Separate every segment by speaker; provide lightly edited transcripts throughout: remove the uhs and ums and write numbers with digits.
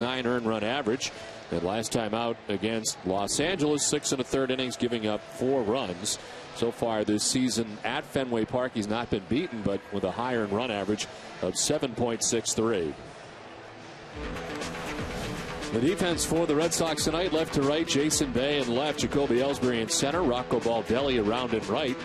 Speaker 1: 9 earned run average. And last time out against Los Angeles, 6 1/3 innings, giving up 4 runs. So far this season at Fenway Park, he's not been beaten, but with a high earned run average of 7.63. The defense for the Red Sox tonight, left to right, Jason Bay in left, Jacoby Ellsbury in center, Rocco Baldelli around and right,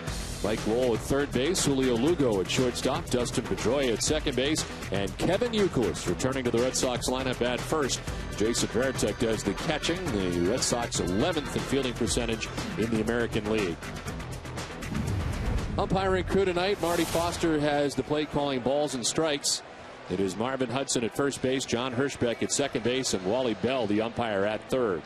Speaker 1: Mike Lowell at third base, Julio Lugo at shortstop, Dustin Pedroia at second base, and Kevin Youkilis returning to the Red Sox lineup at first. Jason Varitek does the catching, the Red Sox 11th in fielding percentage in the American League. Umpiring crew tonight, Marty Foster has the plate calling balls and strikes. It is Marvin Hudson at first base, John Hirschbeck at second base, and Wally Bell, the umpire, at third.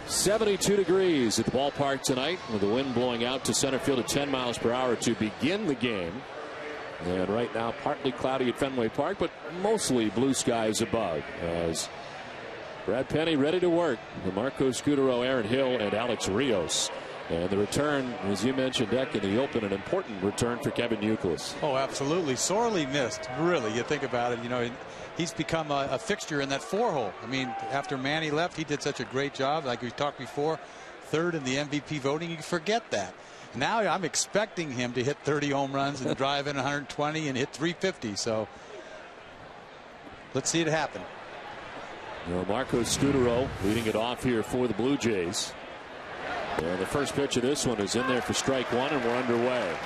Speaker 1: .72 degrees at the ballpark tonight, with the wind blowing out to center field at 10 miles per hour to begin the game. And right now, partly cloudy at Fenway Park, but mostly blue skies above, as Brad Penny ready to work. Marco Scutaro, Aaron Hill, and Alex Rios. And the return, as you mentioned, Deck, in the open, an important return for Kevin Youkilis.
Speaker 2: Oh, absolutely. Sorely missed, really. You think about it, you know, he's become a fixture in that 4-hole. I mean, after Manny left, he did such a great job. Like we talked before, third in the MVP voting. You forget that. Now I'm expecting him to hit 30 home runs and drive in 120 and hit 350. So let's see it happen.
Speaker 1: Well, Marco Scutaro leading it off here for the Blue Jays. And the first pitch of this one is in there for strike one, and we're underway.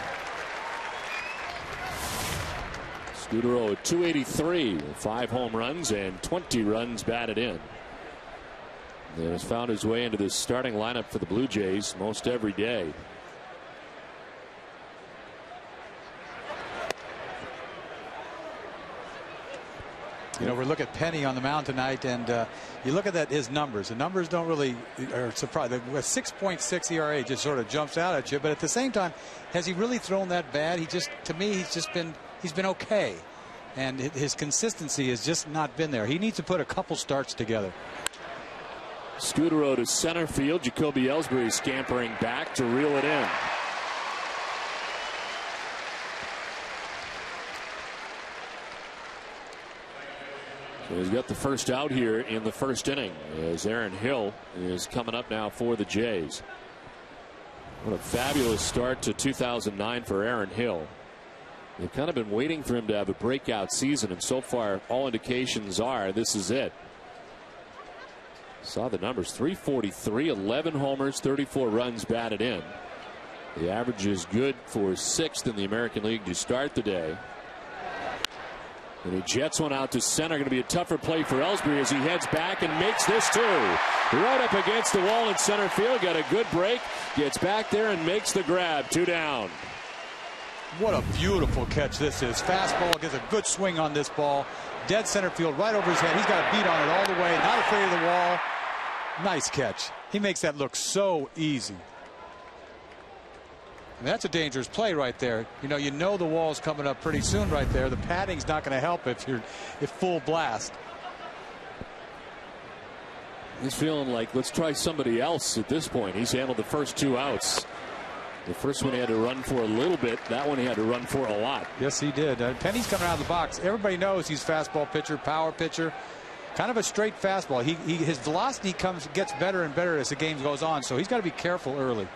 Speaker 1: Scutaro at 283 with 5 home runs and 20 runs batted in. And has found his way into this starting lineup for the Blue Jays most every day.
Speaker 2: You know, we're looking at Penny on the mound tonight, and you look at his numbers. The numbers don't really are surprising. A 6.6 ERA just sort of jumps out at you, but at the same time, has he really thrown that bad? To me, he's been okay, and his consistency has just not been there. He needs to put a couple starts together.
Speaker 1: Scutaro to center field. Jacoby Ellsbury scampering back to reel it in. So he's got the first out here in the first inning, as Aaron Hill is coming up now for the Jays. What a fabulous start to 2009 for Aaron Hill. They've kind of been waiting for him to have a breakout season, and so far all indications are this is it. Saw the numbers: 343, 11 homers, 34 runs batted in. The average is good for 6th in the American League to start the day. And he jets one out to center. Going to be a tougher play for Ellsbury as he heads back and makes this too. Right up against the wall in center field. Got a good break. Gets back there and makes the grab. 2 down.
Speaker 2: What a beautiful catch this is. Fastball, gets a good swing on this ball. Dead center field, right over his head. He's got a beat on it all the way. Not afraid of the wall. Nice catch. He makes that look so easy. And that's a dangerous play right there. You know the wall's coming up pretty soon right there. The padding's not going to help if full blast.
Speaker 1: He's feeling like, let's try somebody else at this point. He's handled the first 2 outs. The first one he had to run for a little bit. That one he had to run for a lot.
Speaker 2: Yes, he did. Penny's coming out of the box. Everybody knows he's fastball pitcher, power pitcher. Kind of a straight fastball. His velocity gets better and better as the game goes on, so he's got to be careful early.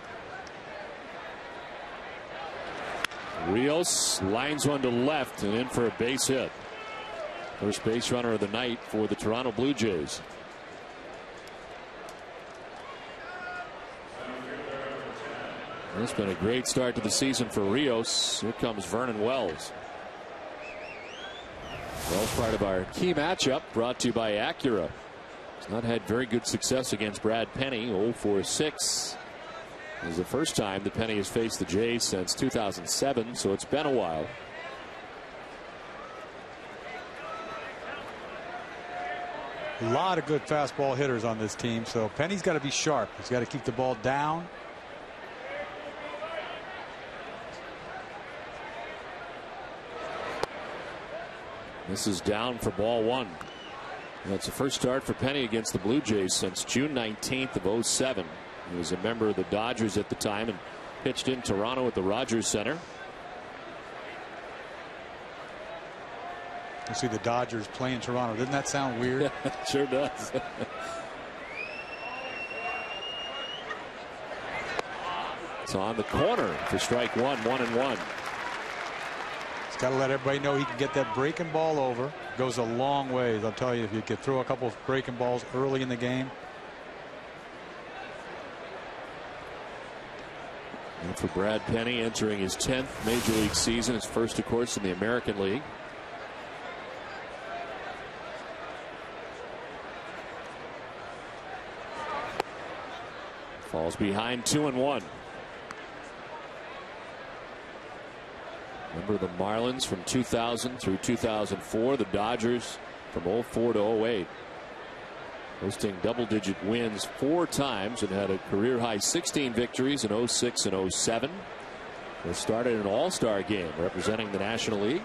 Speaker 1: Rios lines one to left and in for a base hit. First base runner of the night for the Toronto Blue Jays. It's been a great start to the season for Rios. Here comes Vernon Wells. Wells, part of our key matchup, brought to you by Acura. He's not had very good success against Brad Penny. 0-for-6. This is the first time that Penny has faced the Jays since 2007, so it's been a while.
Speaker 2: A lot of good fastball hitters on this team, so Penny's got to be sharp. He's got to keep the ball down.
Speaker 1: This is down for ball 1. That's the first start for Penny against the Blue Jays since June 19th of 07. He was a member of the Dodgers at the time and pitched in Toronto at the Rogers Center.
Speaker 2: You see the Dodgers playing Toronto. Doesn't that sound weird?
Speaker 1: Sure does. It's on the corner for strike one, 1-1.
Speaker 2: He's got to let everybody know he can get that breaking ball over. Goes a long ways. I'll tell you, if you could throw a couple of breaking balls early in the game.
Speaker 1: And for Brad Penny, entering his 10th major league season, his first, of course, in the American League. Falls behind 2-1. Remember the Marlins from 2000 through 2004, the Dodgers from 04 to 08. Hosting double-digit wins 4 times and had a career-high 16 victories in 06 and 07. They started an all-star game representing the National League.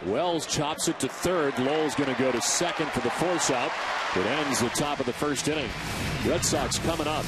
Speaker 1: Wells chops it to third. Lowell's going to go to second for the force out. It ends the top of the first inning. Red Sox coming up.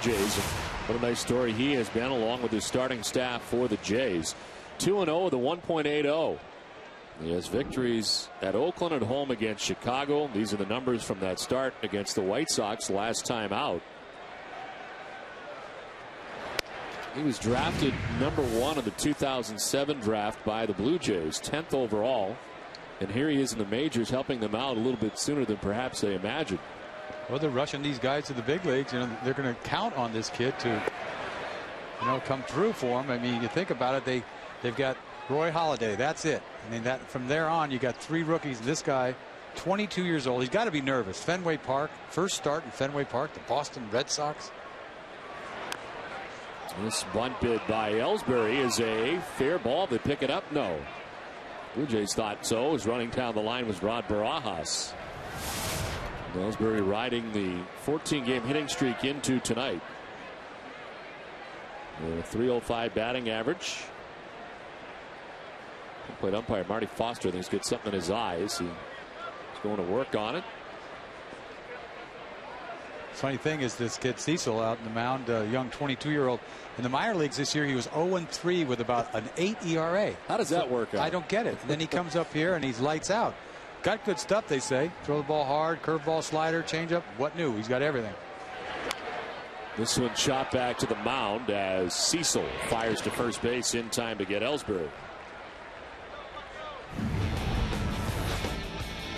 Speaker 1: Jays. What a nice story he has been, along with his starting staff for the Jays. 2-0 with a 1.80. He has victories at Oakland, at home against Chicago. These are the numbers from that start against the White Sox last time out. He was drafted #1 of the 2007 draft by the Blue Jays, 10th overall. And here he is in the majors, helping them out a little bit sooner than perhaps they imagined.
Speaker 2: Well, they're rushing these guys to the big leagues. You know, they're going to count on this kid to, you know, come through for them. I mean, you think about it, they've got Roy Halladay. That's it. I mean, that from there on, you got 3 rookies. This guy, 22 years old. He's got to be nervous. Fenway Park, first start in Fenway Park, the Boston Red Sox.
Speaker 1: This bunt bid by Ellsbury is a fair ball. They pick it up? No. Blue Jays thought so. As running down the line was Rod Barajas. Ellsbury riding the 14-game hitting streak into tonight. With a .305 batting average. Plate umpire Marty Foster thinks he's got something in his eyes. He's going to work on it.
Speaker 2: Funny thing is this kid Cecil out in the mound, a young 22-year-old. In the minor leagues this year, he was 0-3 with about an 8 ERA.
Speaker 1: How does that work out?
Speaker 2: I don't get it. And then he comes up here and he's lights out. Got good stuff, they say. Throw the ball hard, curveball, slider, changeup. What new? He's got everything.
Speaker 1: This one shot back to the mound as Cecil fires to first base in time to get Ellsbury.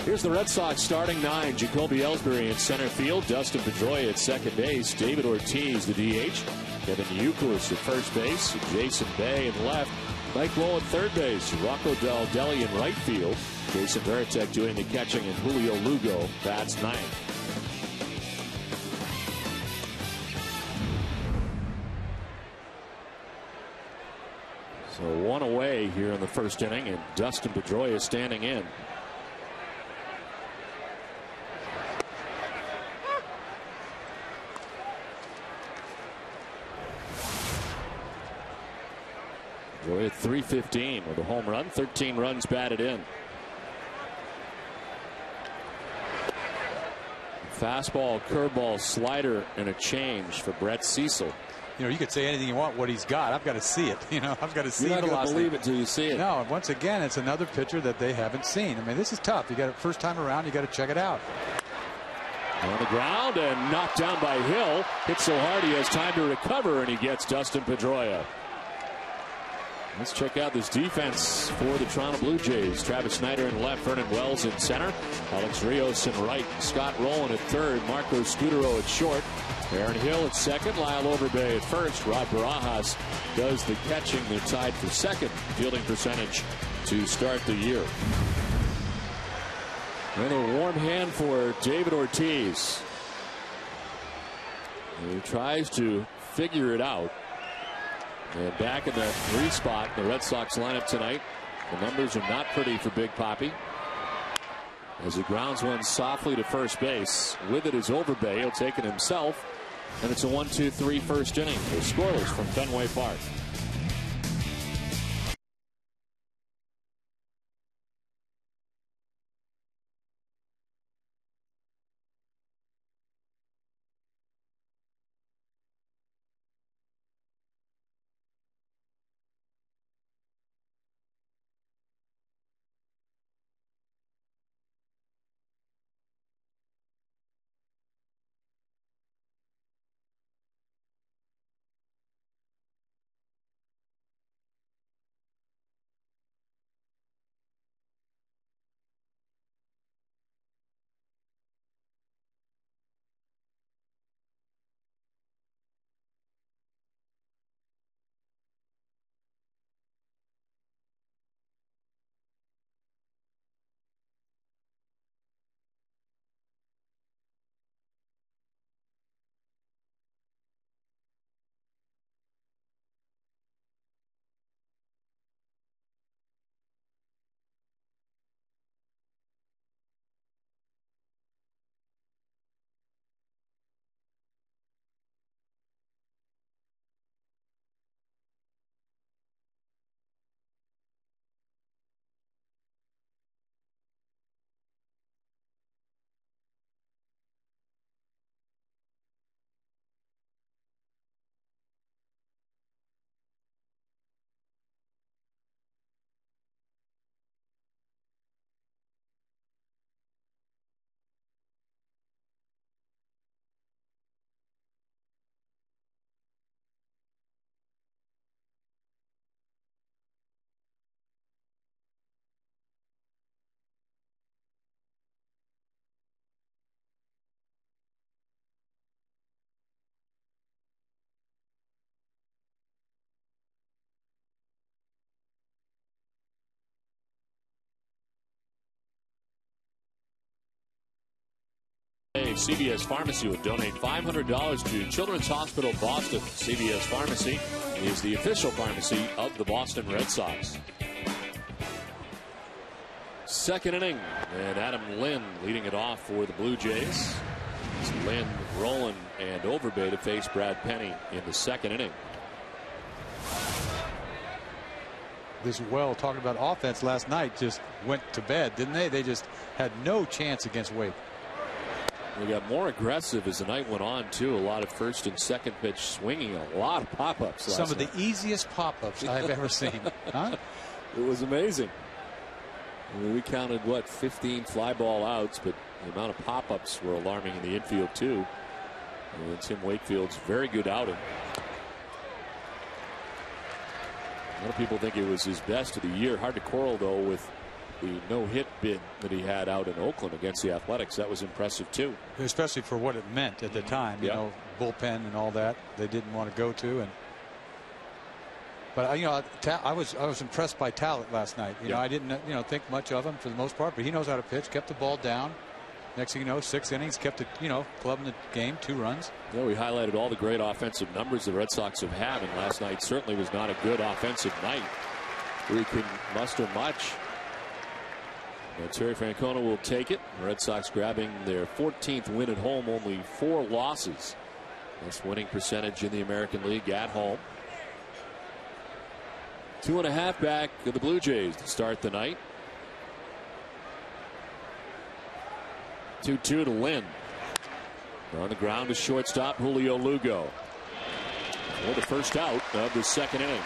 Speaker 1: Here's the Red Sox starting nine. Jacoby Ellsbury in center field. Dustin Pedroia at second base. David Ortiz, the DH. Kevin Youkilis at first base. Jason Bay in left. Mike Lowe at third base. Rocco Del Deli in right field. Jason Veritek doing the catching, and Julio Lugo bats ninth. So one away here in the first inning, and Dustin Pedroia standing in. Pedroia at .315 with a home run, 13 runs batted in. Fastball, curveball, slider, and a change for Brett Cecil.
Speaker 2: You know, you could say anything you want what he's got. I've got to see it. You know, I've got to see
Speaker 1: You're not
Speaker 2: velocity.
Speaker 1: going to believe it until you see it.
Speaker 2: No, and once again, it's another pitcher that they haven't seen. I mean, this is tough. You got it first time around. You got to check it out.
Speaker 1: On the ground and knocked down by Hill. Hit so hard he has time to recover, and he gets Dustin Pedroia. Let's check out this defense for the Toronto Blue Jays. Travis Snyder in left, Vernon Wells in center, Alex Rios in right, Scott Rowland at third, Marco Scudero at short, Aaron Hill at second, Lyle Overbay at first. Rod Barajas does the catching. They're tied for second fielding percentage to start the year. Another warm hand for David Ortiz. He tries to figure it out. And back in the 3 spot, the Red Sox lineup tonight. The numbers are not pretty for Big Papi. As he grounds one softly to first base. With it is Overbay. He'll take it himself. And it's a 1-2-3 first inning. They're scoreless from Fenway Park. CVS Pharmacy will donate $500 to Children's Hospital Boston. CVS Pharmacy is the official pharmacy of the Boston Red Sox. Second inning, and Adam Lynn leading it off for the Blue Jays. It's Lynn, Rowland, and Overbay to face Brad Penny in the second inning.
Speaker 2: This well talking about offense last night just went to bed, didn't they? They just had no chance against Wake.
Speaker 1: They got more aggressive as the night went on, too. A lot of first and second pitch swinging, a lot of pop-ups last night.
Speaker 2: Some of the easiest pop-ups I've ever seen. Huh?
Speaker 1: It was amazing. I mean, we counted, what, 15 fly ball outs, but the amount of pop-ups were alarming in the infield, too. And Tim Wakefield's very good outing. A lot of people think it was his best of the year. Hard to quarrel, though, with the no-hit bid that he had out in Oakland against the Athletics. That was impressive, too.
Speaker 2: Especially for what it meant at the time. You know, bullpen and all that they didn't want to go to. But, you know, I was impressed by Talent last night. You know, I didn't, you know, think much of him for the most part, but he knows how to pitch, kept the ball down. Next thing you know, 6 innings, kept it, you know, club in the game, 2 runs.
Speaker 1: Yeah, we highlighted all the great offensive numbers the Red Sox have had, and last night certainly was not a good offensive night. We couldn't muster much. Terry Francona will take it. The Red Sox grabbing their 14th win at home, only 4 losses. Best winning percentage in the American League at home. 2.5 back of the Blue Jays to start the night. 2-2 to Lynn. On the ground to shortstop Julio Lugo. For the first out of the second inning.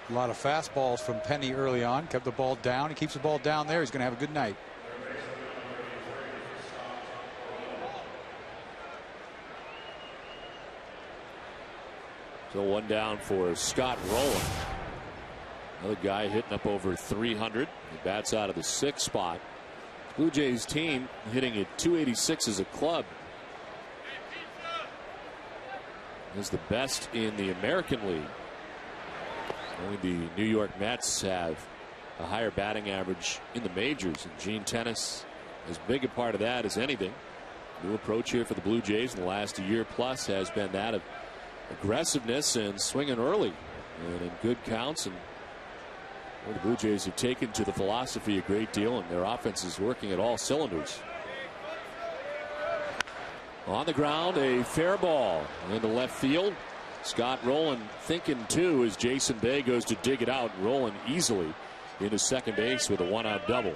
Speaker 2: A lot of fastballs from Penny early on. Kept the ball down. He keeps the ball down there. He's going to have a good night.
Speaker 1: So 1 down for Scott Rowland. Another guy hitting up over 300. He bats out of the 6th spot. Blue Jays team hitting at 286 as a club. Is the best in the American League. Only the New York Mets have a higher batting average in the majors, and Gene Tennis as big a part of that as anything. New approach here for the Blue Jays in the last year plus has been that of aggressiveness and swinging early and in good counts. And the Blue Jays have taken to the philosophy a great deal, and their offense is working at all cylinders. On the ground, a fair ball into left field. Scott Rowland thinking too as Jason Bay goes to dig it out. Rowland easily into second base with a 1-out double.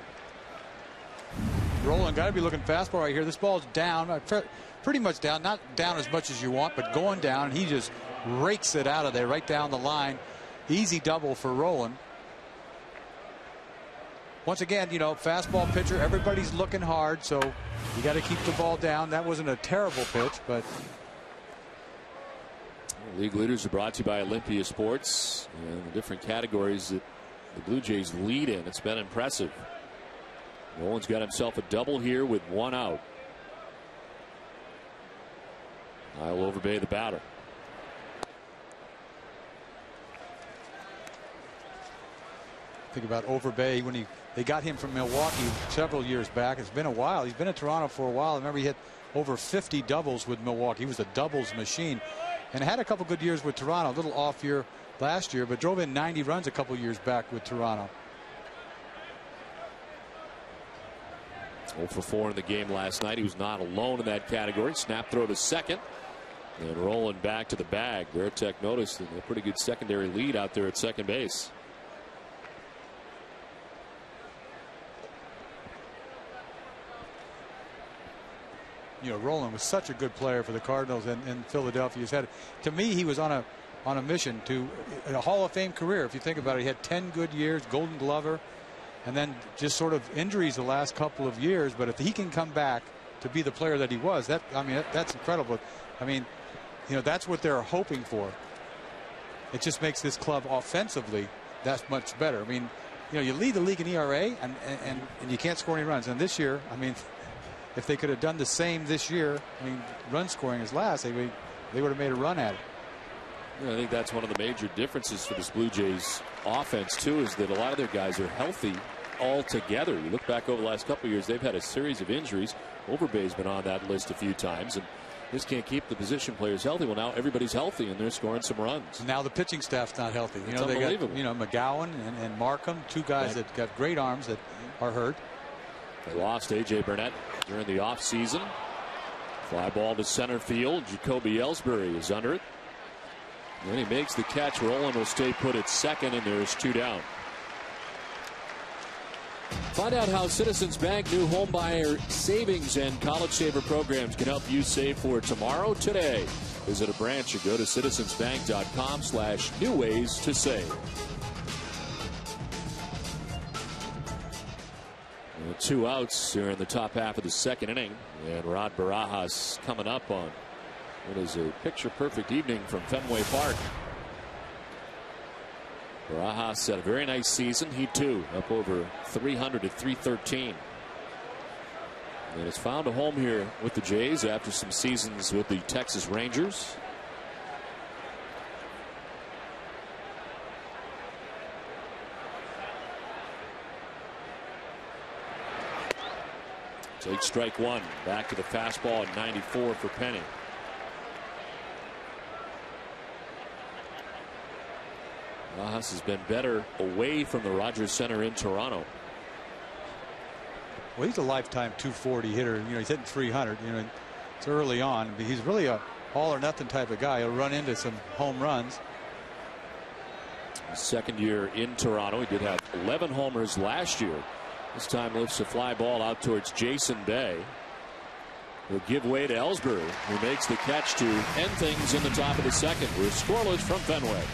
Speaker 2: Rowland got to be looking fastball right here. This ball's down, pretty much down, not down as much as you want, but going down. He just rakes it out of there right down the line. Easy double for Rowland. Once again, you know, fastball pitcher, everybody's looking hard, so you got to keep the ball down. That wasn't a terrible pitch, but
Speaker 1: league leaders are brought to you by Olympia Sports and the different categories that the Blue Jays lead in. It's been impressive. Rowland's got himself a double here with 1 out. I'll Overbay the batter.
Speaker 2: Think about Overbay when they got him from Milwaukee several years back. It's been a while. He's been in Toronto for a while. I remember he hit over 50 doubles with Milwaukee. He was a doubles machine and had a couple good years with Toronto. A little off year last year, but drove in 90 runs a couple years back with Toronto.
Speaker 1: 0 for 4 in the game last night. He was not alone in that category. Snap throw to second. And rolling back to the bag. Veritek noticed a pretty good secondary lead out there at second base.
Speaker 2: You know, Rowland was such a good player for the Cardinals and Philadelphia. He's had, to me, he was on a mission to a Hall of Fame career. If you think about it, he had 10 good years, Golden Glover, and then just sort of injuries the last couple of years. But if he can come back to be the player that he was, that's incredible. I mean, you know, that's what they're hoping for. It just makes this club offensively that much better. I mean, you know, you lead the league in ERA and you can't score any runs. And this year, I mean, if they could have done the same this year, I mean, run scoring is last, they would have made a run at it.
Speaker 1: Yeah, I think that's one of the major differences for this Blue Jays offense too, is that a lot of their guys are healthy altogether. You look back over the last couple of years, they've had a series of injuries. Overbay's been on that list a few times, and this can't keep the position players healthy. Well, now everybody's healthy and they're scoring some runs.
Speaker 2: Now the pitching staff's not healthy. You
Speaker 1: It's
Speaker 2: know, they
Speaker 1: unbelievable.
Speaker 2: got, you know, McGowan and Markham, two guys that got great arms that are hurt.
Speaker 1: They lost A.J. Burnett during the offseason. Fly ball to center field. Jacoby Ellsbury is under it. And he makes the catch. Rowland will stay put at second, and there's 2 down. Find out how Citizens Bank new homebuyer savings and college saver programs can help you save for tomorrow today. Visit a branch or go to citizensbank.com/new ways to save. And 2 outs here in the top half of the second inning, and Rod Barajas coming up on what is a picture-perfect evening from Fenway Park. Barajas had a very nice season. He too up over 300 at 313. And has found a home here with the Jays after some seasons with the Texas Rangers. Take strike one. Back to the fastball at 94 for Penny. Barajas has been better away from the Rogers Center in Toronto.
Speaker 2: Well, he's a lifetime 240 hitter. You know, he's hitting 300. You know, it's early on, but he's really a all or nothing type of guy. He'll run into some home runs.
Speaker 1: His second year in Toronto, he did have 11 homers last year. This time lifts a fly ball out towards Jason Bay. Will give way to Ellsbury, who makes the catch to end things in the top of the second. We're scoreless from Fenway.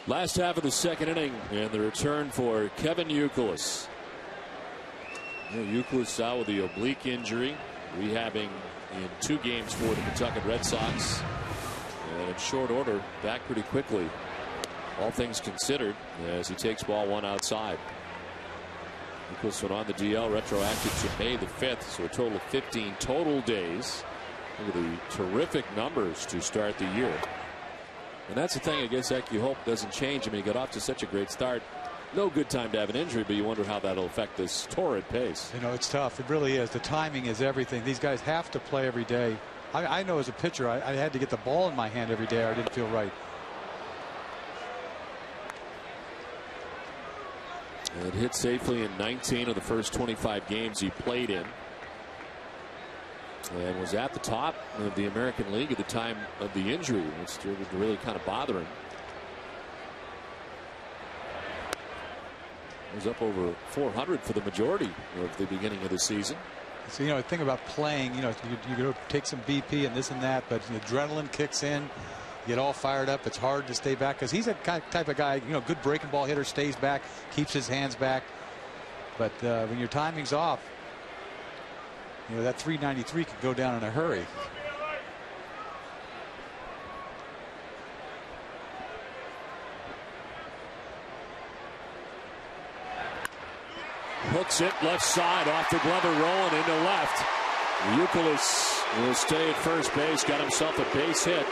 Speaker 1: Last half of the second inning, and the return for Kevin Youkilis. Youkilis out with the oblique injury, rehabbing in 2 games for the Kentucky Red Sox, and in short order back pretty quickly, all things considered, as he takes ball 1 outside. Youkilis went on the DL retroactive to May the 5th, so a total of 15 total days. Look at the terrific numbers to start the year. And that's the thing, I guess, that you hope doesn't change. I mean, he got off to such a great start. No good time to have an injury, but you wonder how that'll affect this torrid pace. You
Speaker 2: know, it's tough. It really is. The timing is everything. These guys have to play every day. I know as a pitcher, I had to get the ball in my hand every day or I didn't feel right.
Speaker 1: And hit safely in 19 of the first 25 games he played in. And was at the top of the American League at the time of the injury, which started to really kind of bother him. Was up over 400 for the majority of the beginning of the season.
Speaker 2: So, you know, the thing about playing, you know, you go take some BP and this and that, but the adrenaline kicks in. You get all fired up. It's hard to stay back because he's a type of guy, you know, good breaking ball hitter, stays back, keeps his hands back. But when your timing's off, you know, that 393 could go down in a hurry.
Speaker 1: Hooks it left side off the Glover, rolling into left. Youkilis will stay at first base. Got himself a base hit.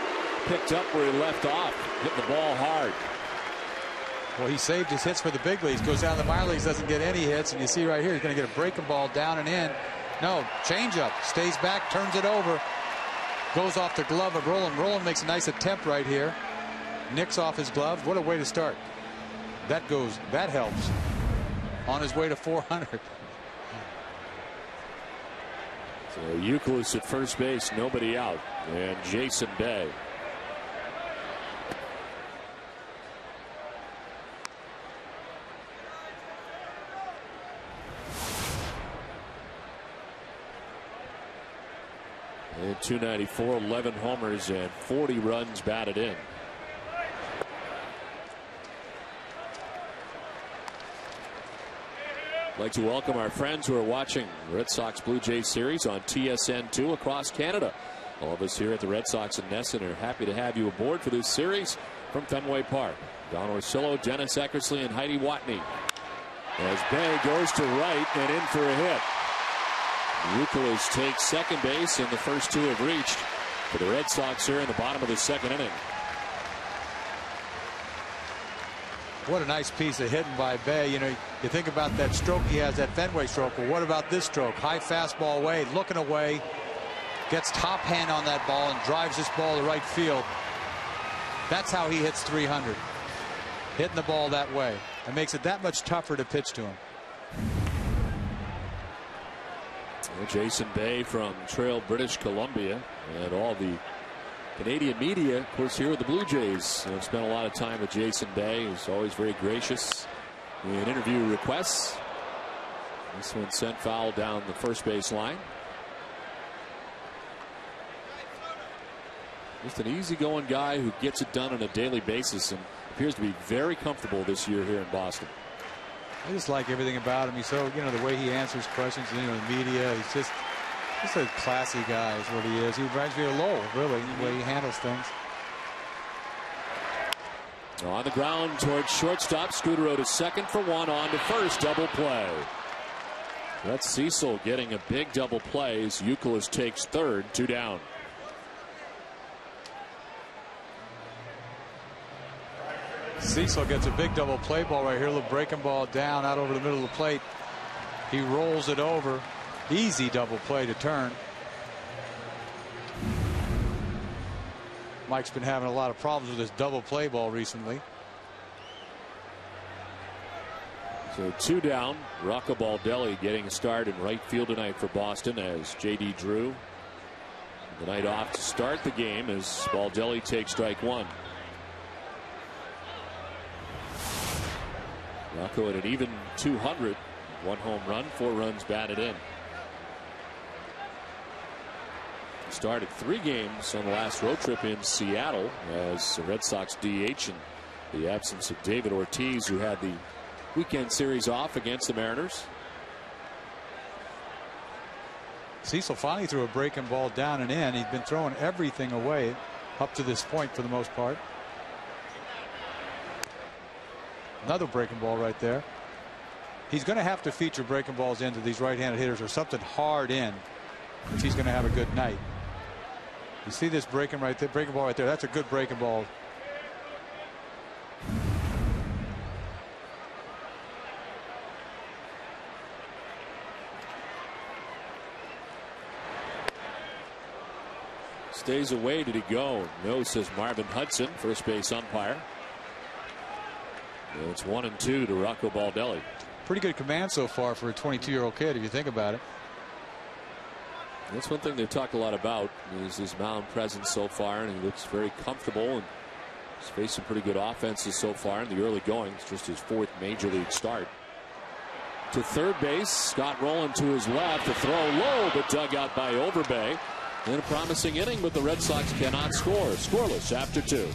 Speaker 1: Picked up where he left off. Hit the ball hard.
Speaker 2: Well, he saved his hits for the big leagues. Goes down to the minor leagues, doesn't get any hits. And you see right here, he's going to get a breaking ball down and in. No, changeup. Stays back, turns it over. Goes off the glove of Roland. Roland makes a nice attempt right here. Nicks off his glove. What a way to start. That helps. On his way to 400.
Speaker 1: So Youkilis at first base, nobody out. And Jason Bay. And 294, 11 homers, and 40 runs batted in. I'd like to welcome our friends who are watching Red Sox Blue Jays series on TSN2 across Canada. All of us here at the Red Sox in Nesson are happy to have you aboard for this series from Fenway Park. Don Orsillo, Dennis Eckersley, and Heidi Watney. As Bay goes to right and in for a hit. Youkilis takes second base, and the first two have reached for the Red Sox here in the bottom of the second inning.
Speaker 2: What a nice piece of hitting by Bay. You know, you think about that stroke he has, that Fenway stroke. Well, what about this stroke? High fastball away, looking away, gets top hand on that ball and drives this ball to right field. That's how he hits 300. Hitting the ball that way. It makes it that much tougher to pitch to him.
Speaker 1: Jason Bay from Trail, British Columbia, and all the Canadian media, of course, here with the Blue Jays. I've spent a lot of time with Jason Bay. He's always very gracious in interview requests. This one sent foul down the first base line. Just an easygoing guy who gets it done on a daily basis and appears to be very comfortable this year here in Boston.
Speaker 2: I just like everything about him. He's so, you know, the way he answers questions, you know, the media. He's just a classy guy is what he is. He reminds me of Lowell, really, the way he handles things.
Speaker 1: On the ground towards shortstop. Scudero to second for one, on to first. Double play. That's Cecil getting a big double play as Youkilis takes third, 2 down.
Speaker 2: Cecil gets a big double play ball right here. A little breaking ball down out over the middle of the plate. He rolls it over. Easy double play to turn. Mike's been having a lot of problems with his double play ball recently.
Speaker 1: So 2 down. Rocco Baldelli getting a start in right field tonight for Boston as J.D. Drew. The night off to start the game as Baldelli takes strike one. Rocco at an even 200. 1 home run, 4 runs batted in. He started 3 games on the last road trip in Seattle as the Red Sox DH in the absence of David Ortiz, who had the weekend series off against the Mariners.
Speaker 2: Cecil finally threw a breaking ball down and in. He's been throwing everything away up to this point for the most part. Another breaking ball right there. He's going to have to feature breaking balls into these right-handed hitters or something hard in if he's going to have a good night. You see this breaking right there, breaking ball right there. That's a good breaking ball.
Speaker 1: Stays away. Did he go? No, says Marvin Hudson, first base umpire. And it's 1-2 to Rocco Baldelli.
Speaker 2: Pretty good command so far for a 22-year-old kid, if you think about it.
Speaker 1: That's one thing they've talked a lot about is his mound presence so far, and he looks very comfortable and he's faced some pretty good offenses so far in the early going. It's just his 4th major league start. To third base, Scott Rowland to his left. The throw low, but dug out by Overbay. And a promising inning, but the Red Sox cannot score. Scoreless after 2.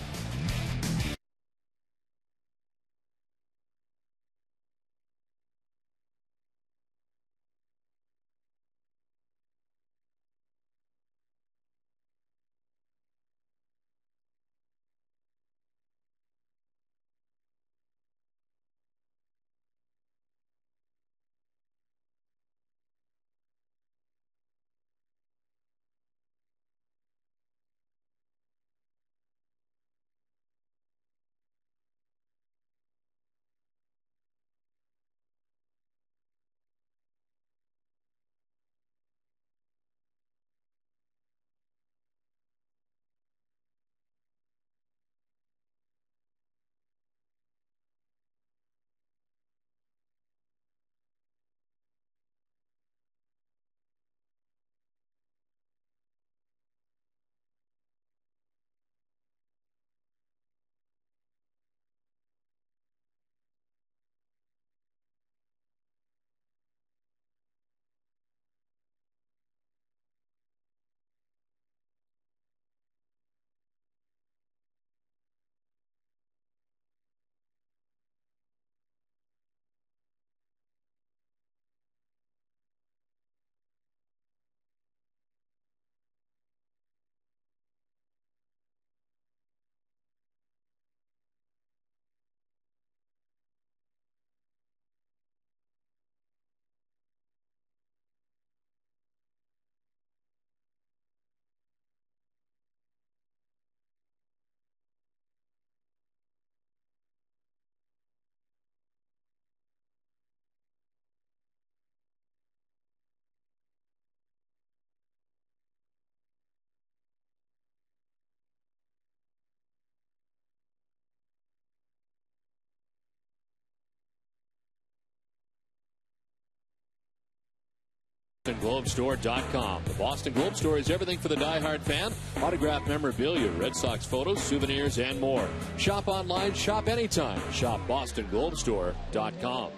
Speaker 1: BostonGlobeStore.com. The Boston Globe Store is everything for the diehard fan. Autographed memorabilia, Red Sox photos, souvenirs, and more. Shop online, shop anytime. Shop BostonGlobeStore.com.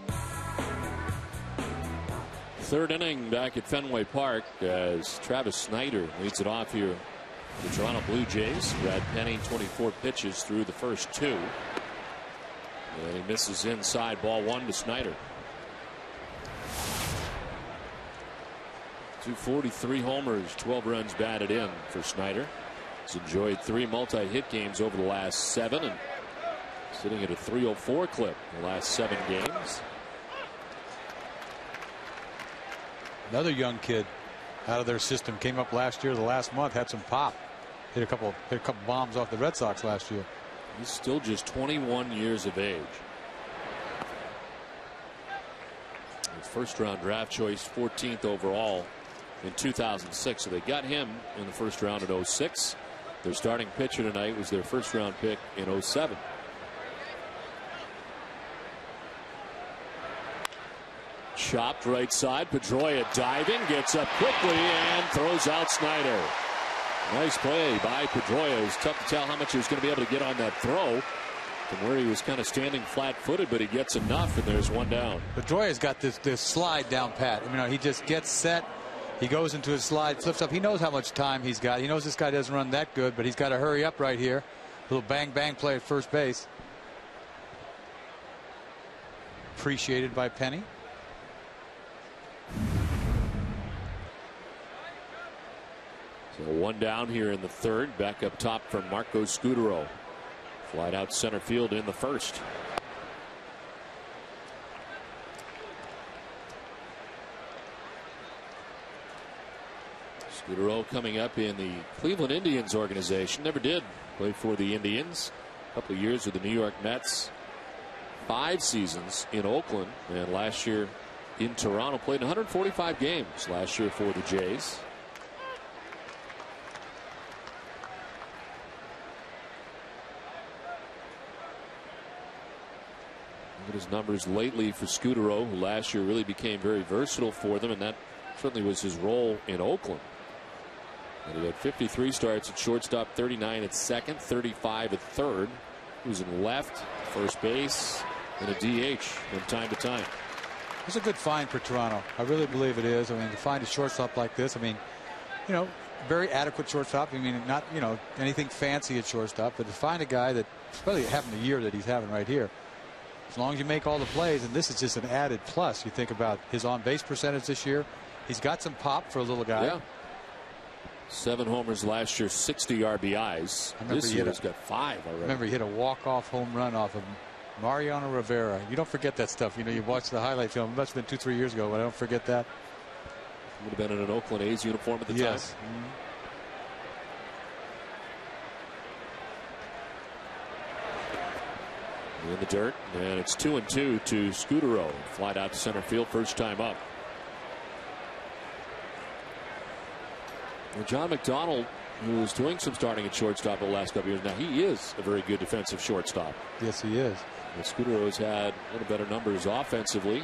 Speaker 1: Third inning back at Fenway Park as Travis Snyder leads it off here. The Toronto Blue Jays. Brad Penny, 24 pitches through the first 2. And he misses inside, ball 1 to Snyder. 243 homers, 12 runs batted in for Snyder. He's enjoyed 3 multi-hit games over the last 7 and sitting at a 304 clip in the last 7 games.
Speaker 2: Another young kid out of their system came up last year. The last month had some pop. Hit a couple bombs off the Red Sox last year.
Speaker 1: He's still just 21 years of age. His first round draft choice, 14th overall in 2006. So they got him in the first round in 06. Their starting pitcher tonight was their first round pick in 07. Chopped right side. Pedroia diving, gets up quickly and throws out Snyder. Nice play by Pedroia. It was tough to tell how much he was going to be able to get on that throw from where he was kind of standing flat-footed, but he gets enough, and there's one down.
Speaker 2: Pedroia's got this slide down pat. I mean, he just gets set. He goes into his slide, flips up. He knows how much time he's got. He knows this guy doesn't run that good, but he's got to hurry up right here. A little bang-bang play at first base. Appreciated by Penny.
Speaker 1: So one down here in the third. Back up top for Marco Scudero. Flied out center field in the first. Scudero coming up in the Cleveland Indians organization. Never did play for the Indians. A couple of years with the New York Mets. 5 seasons in Oakland. And last year in Toronto. Played 145 games last year for the Jays. Look at his numbers lately for Scudero, who last year really became very versatile for them, and that certainly was his role in Oakland. And he had 53 starts at shortstop, 39 at second, 35 at third. He was in left, first base, and a DH from time to time.
Speaker 2: It's a good find for Toronto. I really believe it is. I mean, to find a shortstop like this, I mean, you know, very adequate shortstop. I mean, not, you know, anything fancy at shortstop, but to find a guy that, especially having the year that he's having right here, as long as you make all the plays, and this is just an added plus. You think about his on-base percentage this year. He's got some pop for a little guy.
Speaker 1: Yeah. 7 homers last year, 60 RBIs. This year he's got 5 already.
Speaker 2: Remember, he hit a walk-off home run off of Mariano Rivera. You don't forget that stuff. You know, you watch the highlight film. It must have been 2-3 years ago, but I don't forget that.
Speaker 1: Would have been in an Oakland A's uniform at the time.
Speaker 2: Yes.
Speaker 1: In the dirt, and it's 2-2 to Scudero. Flied out to center field, first time up. Well, John McDonald, who was doing some starting at shortstop the last couple years, now he is a very good defensive shortstop.
Speaker 2: Yes, he is.
Speaker 1: And Scudero's had a little better numbers offensively.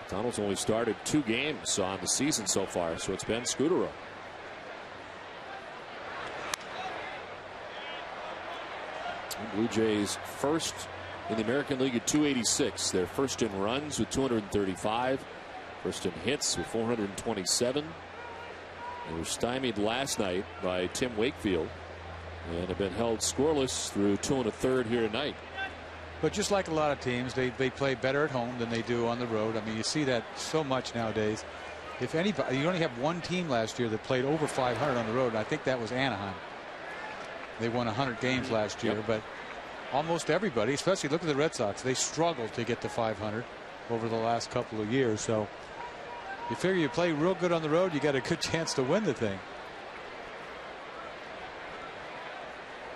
Speaker 1: McDonald's only started 2 games on the season so far, so it's been Scudero. Blue Jays first in the American League at 286. They're first in runs with 235. First in hits with 427. They were stymied last night by Tim Wakefield and have been held scoreless through 2 1/3 here tonight.
Speaker 2: But just like a lot of teams, they play better at home than they do on the road. I mean, you see that so much nowadays. If anybody, you only have one team last year that played over 500 on the road, and I think that was Anaheim. They won 100 games last year, but almost everybody, especially look at the Red Sox, they struggled to get to 500 over the last couple of years. So you figure you play real good on the road, you got a good chance to win the thing.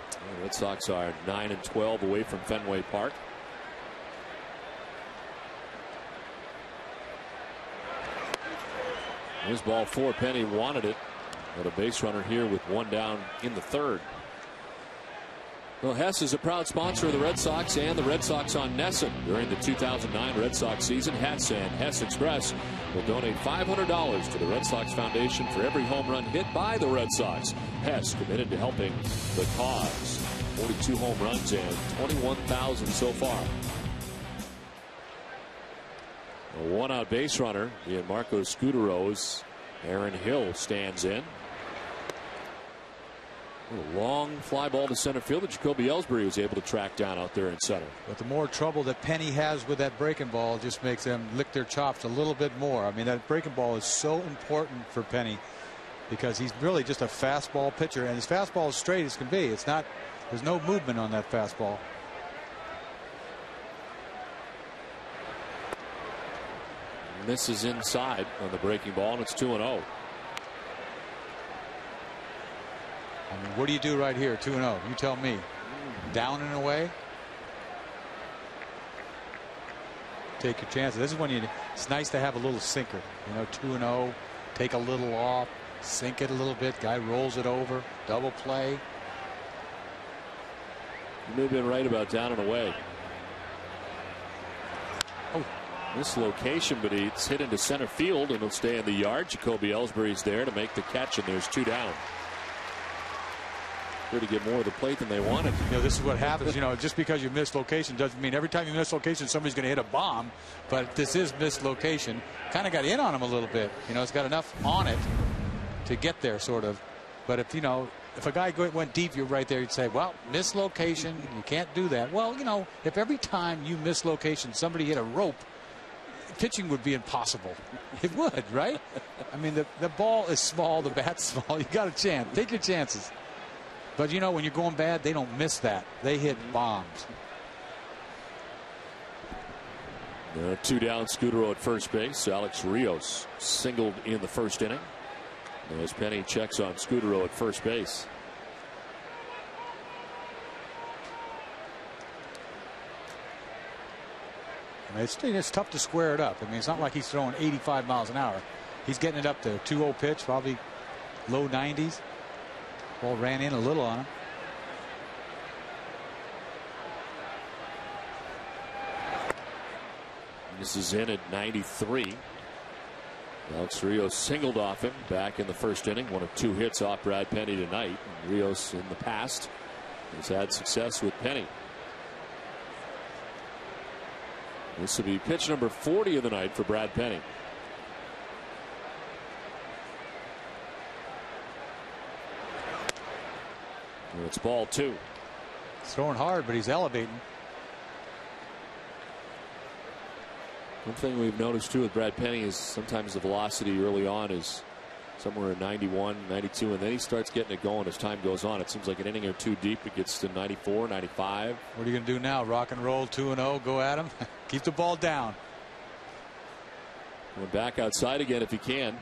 Speaker 1: The Red Sox are 9-12 away from Fenway Park. Here's ball 4. Penny wanted it, but a base runner here with 1 down in the third. Well, Hess is a proud sponsor of the Red Sox and the Red Sox on Nesson. During the 2009 Red Sox season, Hess and Hess Express will donate $500 to the Red Sox Foundation for every home run hit by the Red Sox. Hess committed to helping the cause. 42 home runs and 21,000 so far. A one-out base runner in Marco Scudero's Aaron Hill stands in. A long fly ball to center field that Jacoby Ellsbury was able to track down out there in center.
Speaker 2: But the more trouble that Penny has with that breaking ball just makes them lick their chops a little bit more. I mean, that breaking ball is so important for Penny because he's really just a fastball pitcher, and his fastball is straight as can be. It's not, there's no movement on that fastball.
Speaker 1: Misses inside on the breaking ball, and it's 2-0.
Speaker 2: I mean, what do you do right here? 2-0. You tell me. Down and away. Take your chances. This is when it's nice to have a little sinker. You know, 2-0. Take a little off. Sink it a little bit. Guy rolls it over. Double play.
Speaker 1: You may have been right about down and away.
Speaker 2: Oh.
Speaker 1: This location, but it's hit into center field and it'll stay in the yard. Jacoby Ellsbury's there to make the catch, and there's 2 down. Here to get more of the plate than they wanted.
Speaker 2: You know, this is what happens. You know, just because you miss location doesn't mean every time you miss location somebody's going to hit a bomb. But this is missed location. Kind of got in on him a little bit. You know, it's got enough on it to get there, sort of. But if, you know, if a guy went deep, you're right there, you'd say, well, miss location, you can't do that. Well, you know, if every time you miss location somebody hit a rope, pitching would be impossible. It would, right? I mean, the ball is small, the bat's small. You got a chance. Take your chances. But, you know, when you're going bad, they don't miss that. They hit bombs.
Speaker 1: 2 down, Scudero at first base. Alex Rios singled in the first inning. As Penny checks on Scudero at first base.
Speaker 2: I mean, it's tough to square it up. I mean, it's not like he's throwing 85 miles an hour. He's getting it up to 2-0 pitch, probably low 90s. Ball ran in a little on him.
Speaker 1: This is in at 93. Alex Rios singled off him back in the first inning. One of 2 hits off Brad Penny tonight. And Rios in the past has had success with Penny. This will be pitch number 40 of the night for Brad Penny. And it's ball 2.
Speaker 2: He's throwing hard, but he's elevating.
Speaker 1: One thing we've noticed too with Brad Penny is sometimes the velocity early on is somewhere in 91, 92, and then he starts getting it going as time goes on. It seems like an inning or 2 deep, it gets to 94, 95.
Speaker 2: What are you going to do now? Rock and roll, 2-0, go at him. Keep the ball down.
Speaker 1: Going back outside again if he can.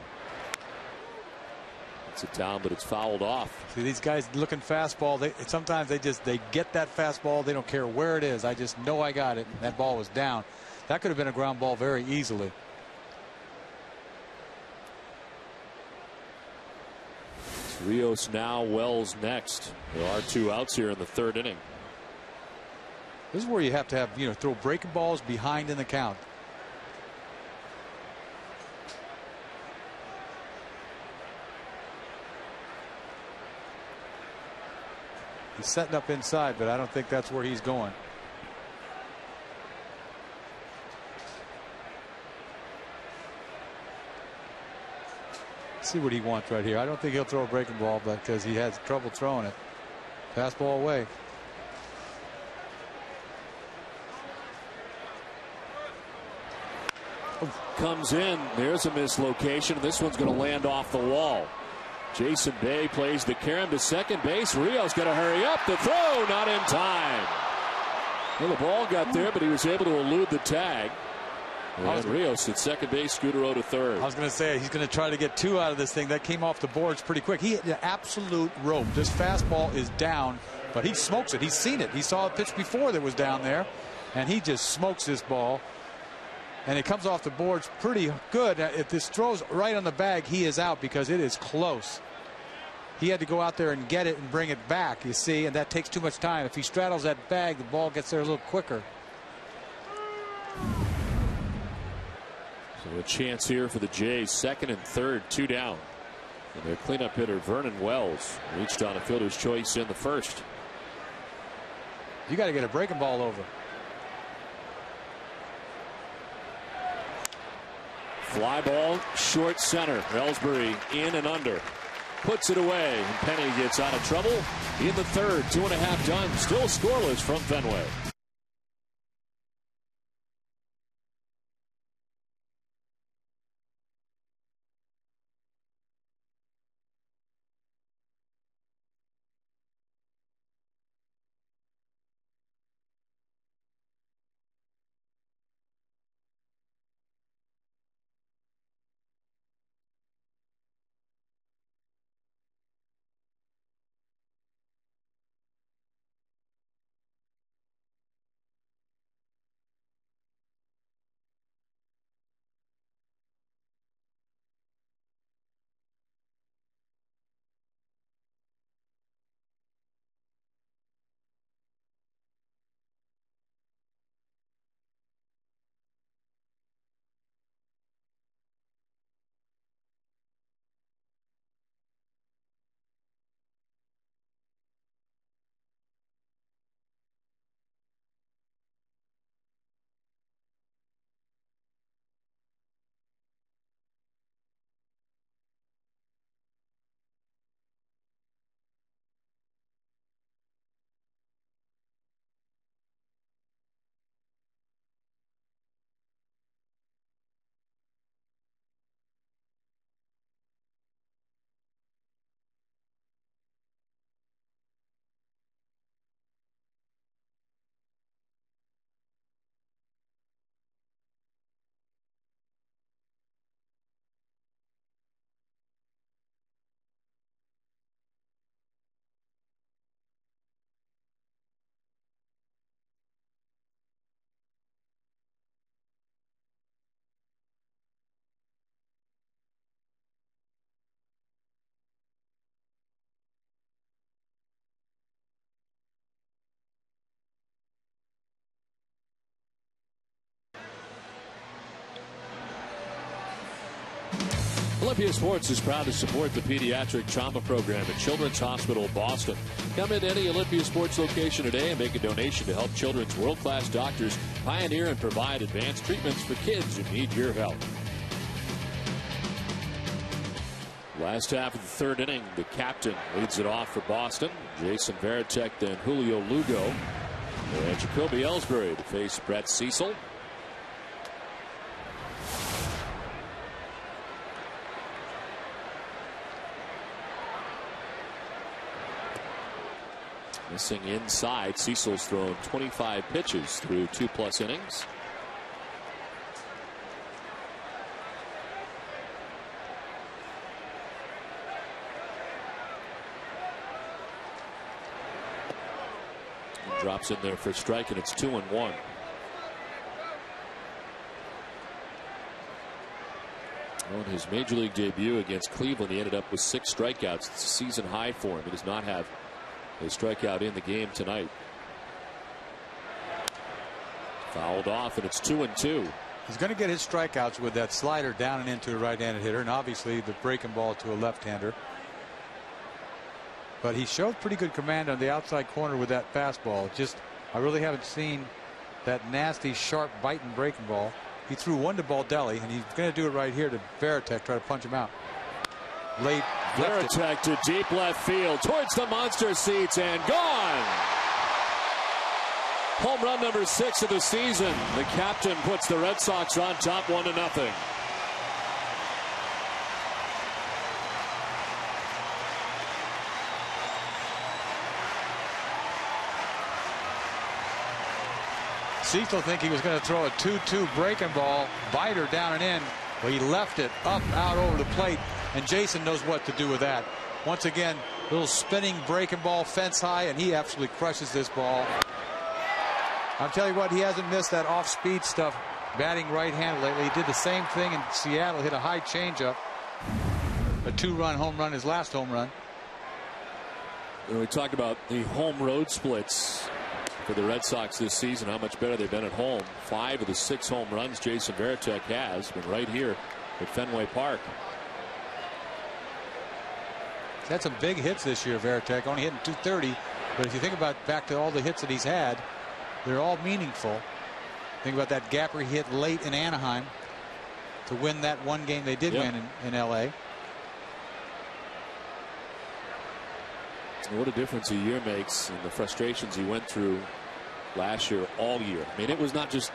Speaker 1: It's a down, but it's fouled off.
Speaker 2: See, these guys looking fastball. Sometimes they get that fastball. They don't care where it is. I just know I got it. That ball was down. That could have been a ground ball very easily.
Speaker 1: It's Rios now, Wells next. There are 2 outs here in the 3rd inning.
Speaker 2: This is where you have to have, you know, throw breaking balls behind in the count. He's setting up inside, but I don't think that's where he's going. See what he wants right here. I don't think he'll throw a breaking ball, but because he has trouble throwing it. Fastball away.
Speaker 1: Comes in. There's a mislocation. This one's going to land off the wall. Jason Bay plays the carom to second base. Rios got to hurry up. The throw not in time. Well, the ball got there, but he was able to elude the tag. And Rios at second base, Scudero to third.
Speaker 2: I was going to say he's going to try to get 2 out of this thing. That came off the boards pretty quick. He hit the absolute rope. This fastball is down, but he smokes it. He's seen it. He saw a pitch before that was down there, and he just smokes this ball. And it comes off the boards pretty good. If this throws right on the bag, he is out because it is close. he had to go out there and get it and bring it back, you see, and that takes too much time. If he straddles that bag, the ball gets there a little quicker.
Speaker 1: So a chance here for the Jays, second and third, 2 down. And their cleanup hitter, Vernon Wells, reached on a fielder's choice in the first.
Speaker 2: You got to get a breaking ball over.
Speaker 1: Fly ball, short center. Ellsbury in and under. Puts it away. And Penny gets out of trouble in the third. 2.5 done. Still scoreless from Fenway. Olympia Sports is proud to support the pediatric trauma program at Children's Hospital Boston. Come into any Olympia Sports location today and make a donation to help children's world-class doctors pioneer and provide advanced treatments for kids who need your help. Last half of the third inning, the captain leads it off for Boston. Jason Varitek, then Julio Lugo, and Jacoby Ellsbury to face Brett Cecil. Missing inside. Cecil's thrown 25 pitches through 2+ innings. Drops in there for a strike, and it's 2-1. On his major league debut against Cleveland, he ended up with 6 strikeouts. It's a season high for him. He does not have a strikeout in the game tonight. Fouled off, and it's 2-2.
Speaker 2: He's going to get his strikeouts with that slider down and into a right-handed hitter, and obviously the breaking ball to a left-hander. But he showed pretty good command on the outside corner with that fastball. Just, I really haven't seen that nasty, sharp, biting breaking ball. He threw one to Baldelli, and he's going to do it right here to Varitek, try to punch him out. Late.
Speaker 1: Varitek to deep left field towards the monster seats and gone. Home run number 6 of the season. The captain puts the Red Sox on top 1-0.
Speaker 2: Cecil thinking he was going to throw a 2-2 breaking ball, biter down and in. Well, he left it up out over the plate, and Jason knows what to do with that. Once again, little spinning breaking ball fence high, and he absolutely crushes this ball. I'll tell you what, he hasn't missed that off-speed stuff batting right-handed lately. He did the same thing in Seattle, hit a high changeup. A 2-run home run, his last home run.
Speaker 1: We talked about the home road splits for the Red Sox this season, how much better they've been at home. 5 of the 6 home runs Jason Varitek has been right here at Fenway Park.
Speaker 2: He's had some big hits this year, Varitek, only hitting .230. But if you think about back to all the hits that he's had, they're all meaningful. Think about that gapper he hit late in Anaheim to win that one game they did win in L.A.
Speaker 1: What a difference a year makes in the frustrations he went through last year, all year. I mean, it was not just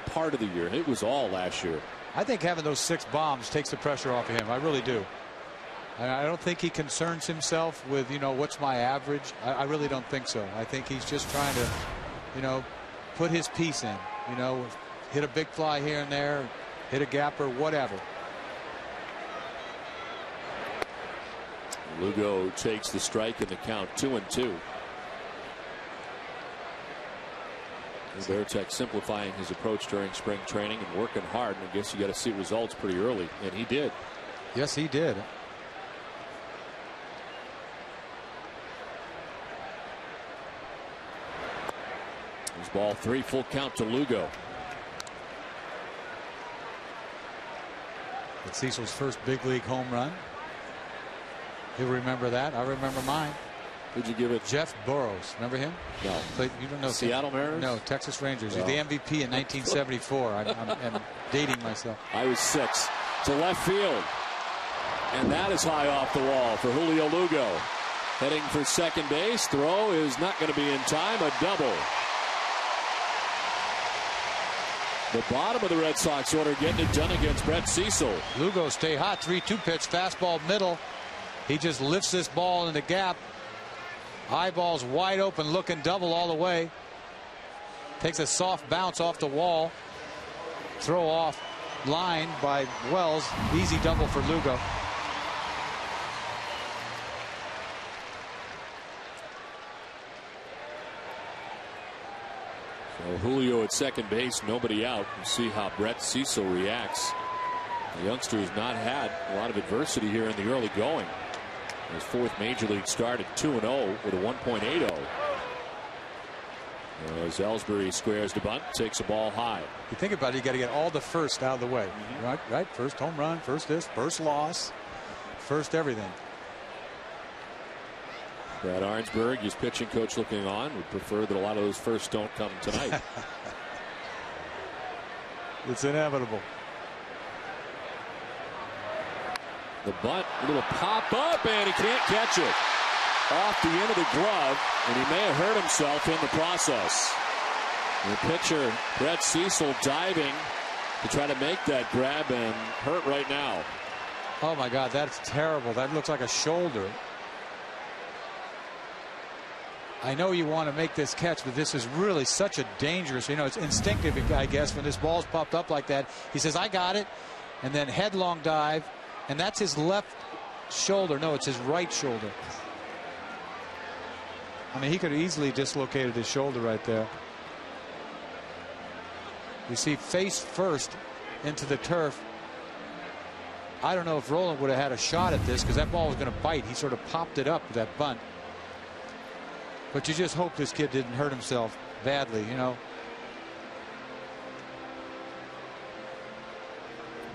Speaker 1: a part of the year. It was all last year.
Speaker 2: I think having those 6 bombs takes the pressure off of him. I really do. I don't think he concerns himself with, what's my average. I really don't think so. I think he's just trying to, put his piece in. Hit a big fly here and there, hit a gapper, whatever.
Speaker 1: Lugo takes the strike in the count, 2-2. Varitek simplifying his approach during spring training and working hard, and I guess you got to see results pretty early, and he did.
Speaker 2: Yes, he did.
Speaker 1: There's ball 3, full count to Lugo.
Speaker 2: It's Cecil's first big league home run. He'll remember that. I remember mine.
Speaker 1: Who'd you give it?
Speaker 2: Jeff Burrows. Remember him?
Speaker 1: No.
Speaker 2: You don't know.
Speaker 1: Seattle Mariners?
Speaker 2: No, Texas Rangers.
Speaker 1: No.
Speaker 2: He's the MVP in 1974. I'm dating myself.
Speaker 1: I was 6. To left field. And that is high off the wall for Julio Lugo. Heading for second base. Throw is not going to be in time. A double. The bottom of the Red Sox order getting it done against Brett Cecil.
Speaker 2: Lugo stay hot. 3-2 pitch. Fastball middle. He just lifts this ball in the gap. Eyeballs wide open, looking double all the way. Takes a soft bounce off the wall. Throw off line by Wells. Easy double for Lugo.
Speaker 1: So Julio at second base, nobody out. We'll see how Brett Cecil reacts. The youngster has not had a lot of adversity here in the early going. His 4th major league start at 2-0 with a 1.80. As Ellsbury squares the bunt, takes a ball high.
Speaker 2: You think about it, you got to get all the first out of the way. Right? First home run, first this, first loss, first everything.
Speaker 1: Brad Arnsberg, his pitching coach, looking on, would prefer that a lot of those firsts don't come tonight.
Speaker 2: It's inevitable.
Speaker 1: The bunt, a little pop up, and he can't catch it. Off the end of the glove, and he may have hurt himself in the process. The pitcher, Brett Cecil, diving to try to make that grab and hurt right now.
Speaker 2: Oh my God, that's terrible. That looks like a shoulder. I know you want to make this catch, but this is really such a dangerous, it's instinctive, I guess, when this ball's popped up like that. He says, I got it, and then headlong dive. And that's his left shoulder. No, it's his right shoulder. I mean, he could have easily dislocated his shoulder right there. You see, face first into the turf. I don't know if Rolen would have had a shot at this because that ball was going to bite. He sort of popped it up with that bunt. But you just hope this kid didn't hurt himself badly,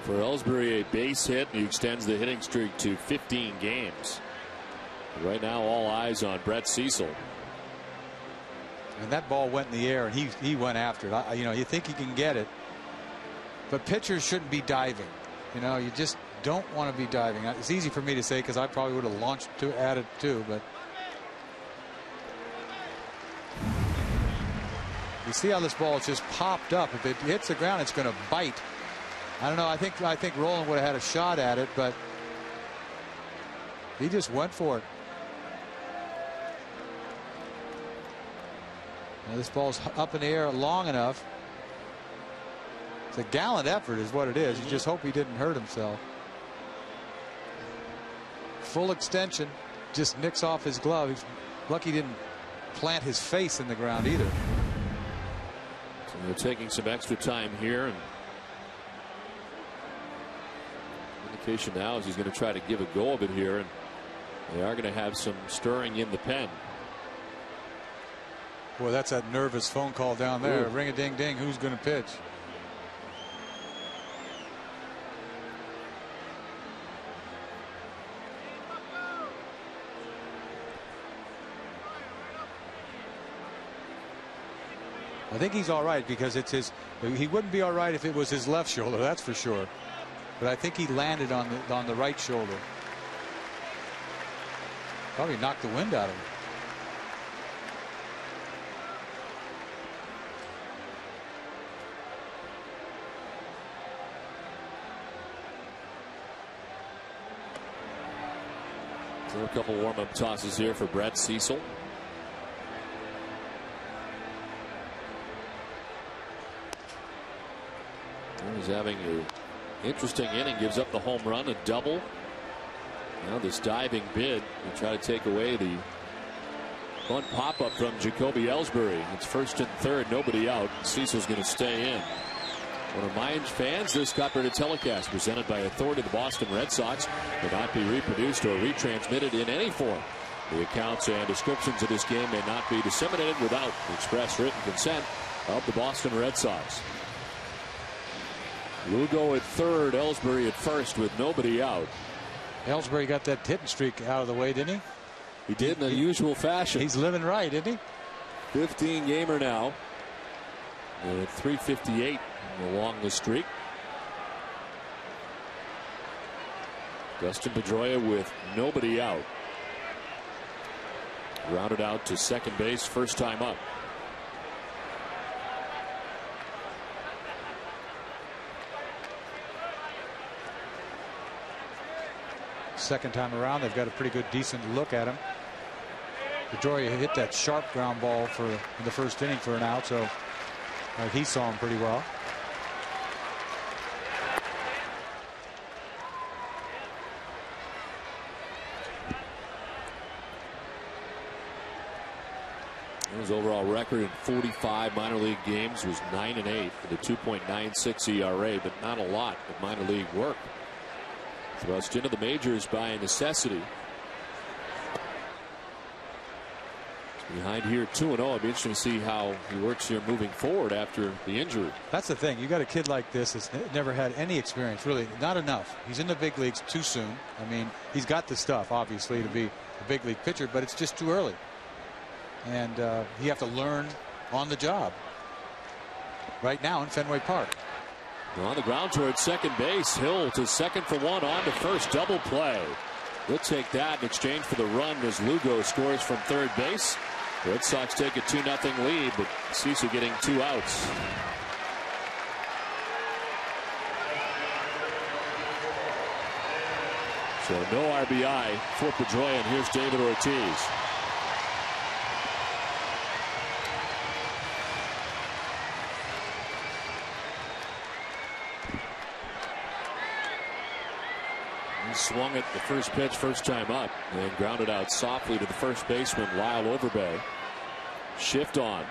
Speaker 1: For Ellsbury, a base hit, and he extends the hitting streak to 15 games. Right now, all eyes on Brett Cecil.
Speaker 2: And that ball went in the air, and he went after it. You think he can get it, but pitchers shouldn't be diving. You just don't want to be diving. It's easy for me to say because I probably would have launched at it too, but you see how this ball is just popped up. If it hits the ground, it's going to bite. I don't know. I think Rolen would have had a shot at it, but he just went for it. Now this ball's up in the air long enough. It's a gallant effort is what it is. You just hope he didn't hurt himself. Full extension, just nicks off his glove. He's lucky he didn't plant his face in the ground either.
Speaker 1: So they're taking some extra time here, and indication now is he's going to try to give a go of it here, and They are going to have some stirring in the pen.
Speaker 2: Boy, that's that nervous phone call down there.
Speaker 1: Ooh.
Speaker 2: Ring a ding ding. Who's going to pitch? I think he's all right because it's his. He wouldn't be all right if it was his left shoulder, that's for sure. But I think he landed on the right shoulder. Probably knocked the wind out of him.
Speaker 1: So a couple warm-up tosses here for Brett Cecil. He's having an interesting inning. Gives up the home run, a double. Now this diving bid will try to take away the one pop-up from Jacoby Ellsbury. It's first and third, nobody out. Cecil's going to stay in. One of my fans, this copyrighted telecast presented by authority of the Boston Red Sox may not be reproduced or retransmitted in any form. The accounts and descriptions of this game may not be disseminated without the express written consent of the Boston Red Sox. Lugo at third, Ellsbury at first with nobody out.
Speaker 2: Ellsbury got that hitting streak out of the way, didn't he?
Speaker 1: He did in the usual fashion.
Speaker 2: He's living right, isn't he?
Speaker 1: 15 gamer now. At 358 along the streak. Dustin Pedroia with nobody out. Rounded out to second base, first time up.
Speaker 2: Second time around, they've got a pretty good, decent look at him. Pedroia hit that sharp ground ball in the first inning for an out, so he saw him pretty well.
Speaker 1: His overall record in 45 minor league games was 9-8 with a 2.96 ERA, but not a lot of minor league work. Thrust into the majors by necessity. Behind here 2-0. It'd be interesting to see how he works here moving forward after the injury.
Speaker 2: That's the thing. You got a kid like this that's never had any experience, really, not enough. He's in the big leagues too soon. I mean, he's got the stuff, obviously, to be a big league pitcher, but it's just too early. And you have to learn on the job right now in Fenway Park.
Speaker 1: On the ground towards second base. Hill to second for one, on to first. Double play. We'll take that in exchange for the run as Lugo scores from third base. Red Sox take a 2-0 lead, but Cecil getting 2 outs. So no RBI for Pedroia, and here's David Ortiz. He swung at the first pitch, first time up, and grounded out softly to the first baseman, Lyle Overbay. Shift on.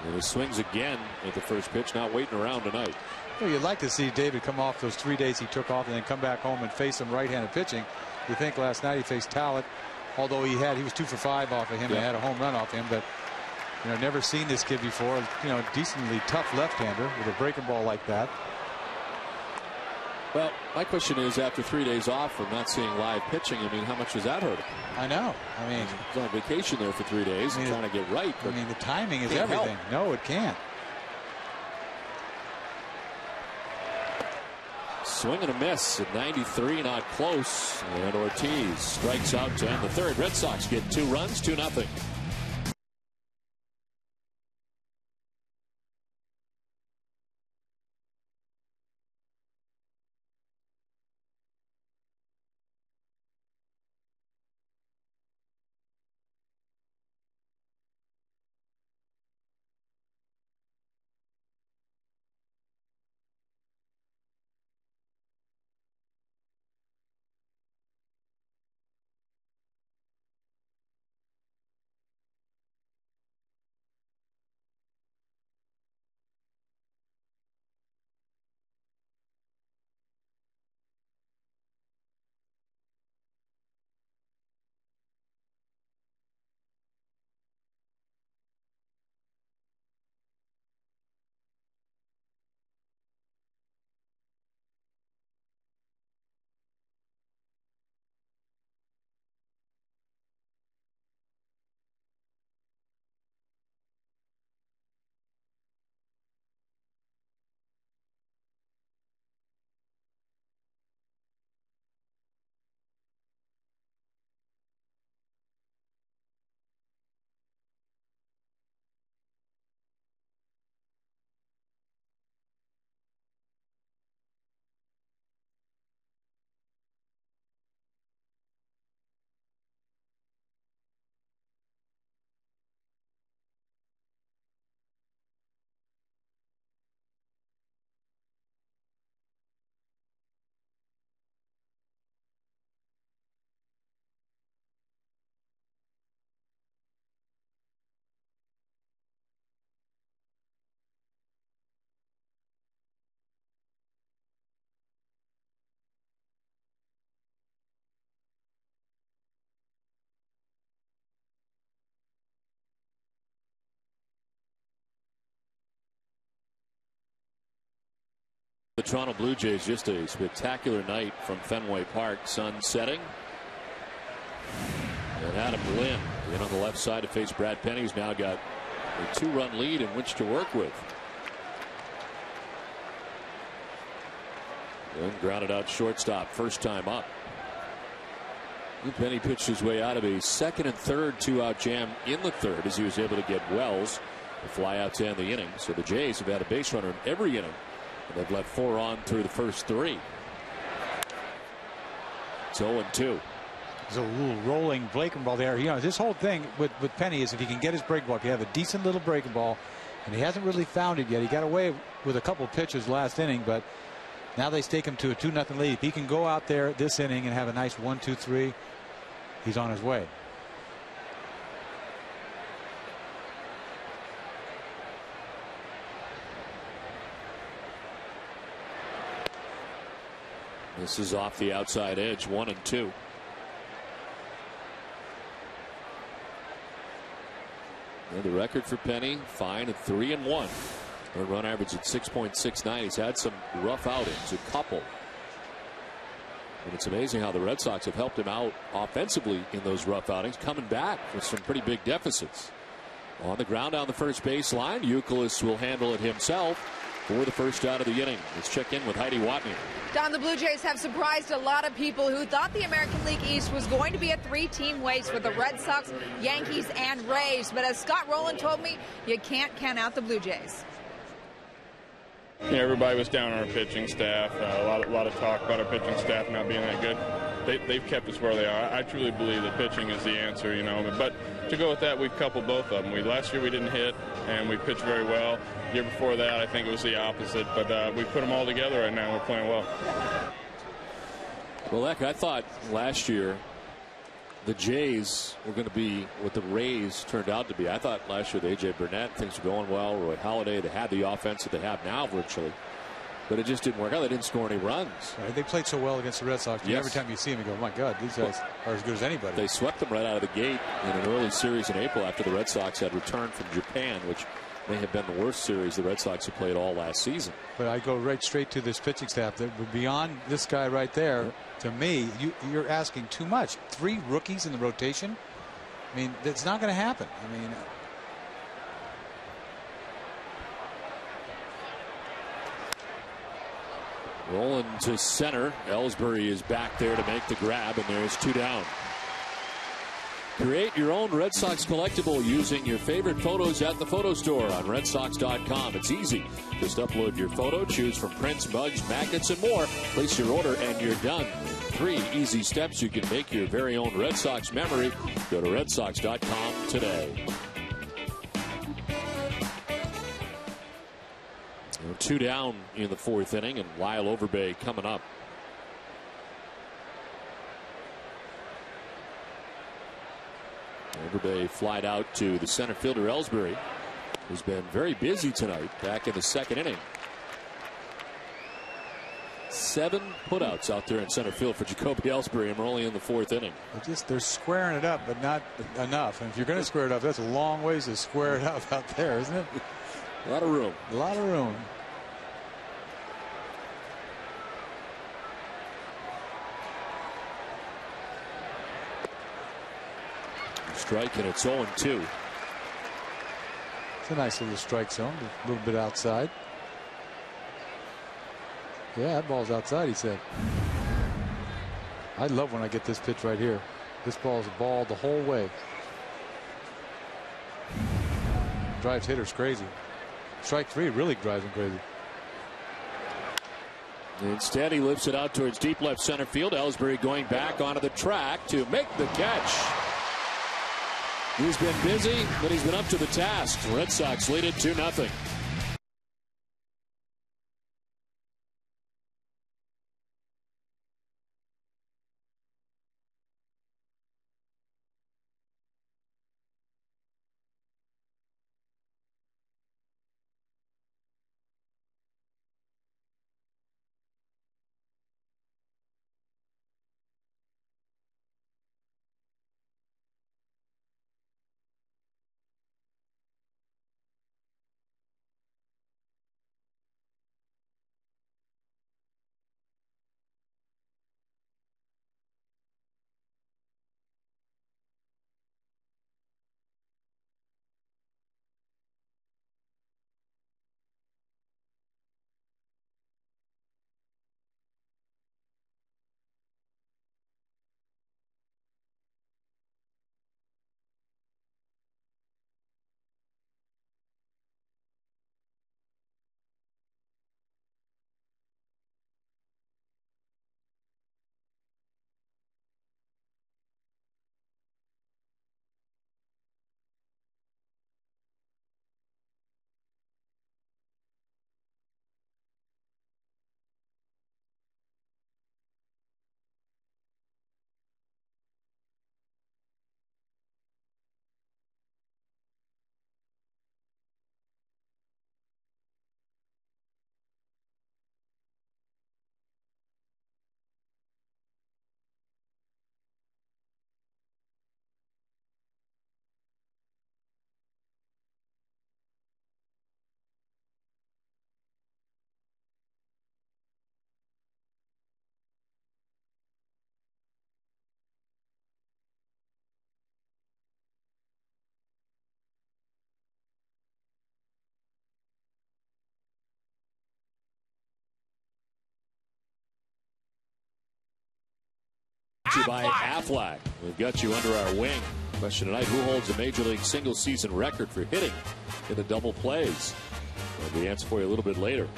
Speaker 1: And he swings again at the first pitch, not waiting around tonight.
Speaker 2: Well, you'd like to see David come off those 3 days he took off and then come back home and face some right-handed pitching. You think last night he faced Talent, although he was 2 for 5 off of him and had a home run off him, but never seen this kid before. Decently tough left-hander with a breaking ball like that.
Speaker 1: Well, my question is, after 3 days off from not seeing live pitching, I mean, how much does that hurt him?
Speaker 2: I know. I mean,
Speaker 1: he's on vacation there for 3 days, trying to get right.
Speaker 2: I mean, the timing is everything. No, it can't.
Speaker 1: Swing and a miss at 93, not close. And Ortiz strikes out to end the third. Red Sox get 2 runs, 2-0. The Toronto Blue Jays, just a spectacular night from Fenway Park. Sun setting. And Adam Lynn in on the left side to face Brad Penny, who's now got a 2-run lead in which to work with. And grounded out shortstop, first time up. Penny pitched his way out of a second and third 2-out jam in the third as he was able to get Wells to fly out to end the inning. So the Jays have had a base runner in every inning, and they've let 4 on through the first 3. It's 0-2.
Speaker 2: There's a little rolling breaking ball there. You know, this whole thing with Penny is if he can get his breaking ball, if you have a decent little breaking ball, and he hasn't really found it yet. He got away with a couple of pitches last inning, but now they stake him to a 2-0 lead. If he can go out there this inning and have a nice 1-2-3, he's on his way.
Speaker 1: This is off the outside edge, 1-2. And the record for Penny, fine at 3-1. Their run average at 6.69. He's had some rough outings, a couple. And it's amazing how the Red Sox have helped him out offensively in those rough outings, coming back with some pretty big deficits. On the ground down the first base line, Youkilis will handle it himself for the first out of the inning. Let's check in with Heidi Watney.
Speaker 3: Don, the Blue Jays have surprised a lot of people who thought the American League East was going to be a 3-team race with the Red Sox, Yankees, and Rays. But as Scott Rowland told me, you can't count out the Blue Jays.
Speaker 4: Yeah, everybody was down on our pitching staff. A lot of talk about our pitching staff not being that good. They've kept us where they are. I truly believe that pitching is the answer, you know. But to go with that, we've coupled both of them. Last year we didn't hit, and we pitched very well. The year before that, I think it was the opposite. But we put them all together right now. We're playing well.
Speaker 1: Well, Eck, I thought last year the Jays were going to be what the Rays turned out to be. I thought last year with A.J. Burnett, things were going well. Roy Halladay, they had the offense that they have now virtually. But it just didn't work out. They didn't score any runs.
Speaker 2: Right, they played so well against the Red Sox. Yes. Every time you see them, you go, oh my God, these guys are as good as anybody.
Speaker 1: They swept them right out of the gate in an early series in April after the Red Sox had returned from Japan, which may have been the worst series the Red Sox have played all last season.
Speaker 2: But I go right straight to this pitching staff. That beyond this guy right there, to me, you're asking too much. 3 rookies in the rotation. I mean, that's not going to happen. I mean,
Speaker 1: rolling to center. Ellsbury is back there to make the grab, and there's 2 down. Create your own Red Sox collectible using your favorite photos at the photo store on redsox.com. It's easy. Just upload your photo, choose from prints, mugs, magnets, and more. Place your order, and you're done. 3 easy steps you can make your very own Red Sox memory. Go to redsox.com today. 2 down in the 4th inning, and Lyle Overbay coming up. Overbay flied out to the center fielder Ellsbury, who's been very busy tonight back in the 2nd inning. 7 putouts out there in center field for Jacoby Ellsbury, and we're only in the 4th inning.
Speaker 2: They're squaring it up, but not enough. And if you're going to square it up, that's a long ways to square it up out there, isn't it?
Speaker 1: A lot of room.
Speaker 2: A lot of room.
Speaker 1: Strike, and it's 0-2.
Speaker 2: It's a nice little strike zone, a little bit outside. Yeah, that ball's outside, he said. I love when I get this pitch right here. This ball's a ball the whole way. Drives hitters crazy. Strike 3 really drives him crazy.
Speaker 1: Instead, he lifts it out towards deep left center field. Ellsbury going back onto the track to make the catch. He's been busy, but he's been up to the task. The Red Sox lead it 2-0. to you by Aflac. We've got you under our wing. Question tonight, who holds a Major League single-season record for hitting in the double plays? We'll the answer for you a little bit later.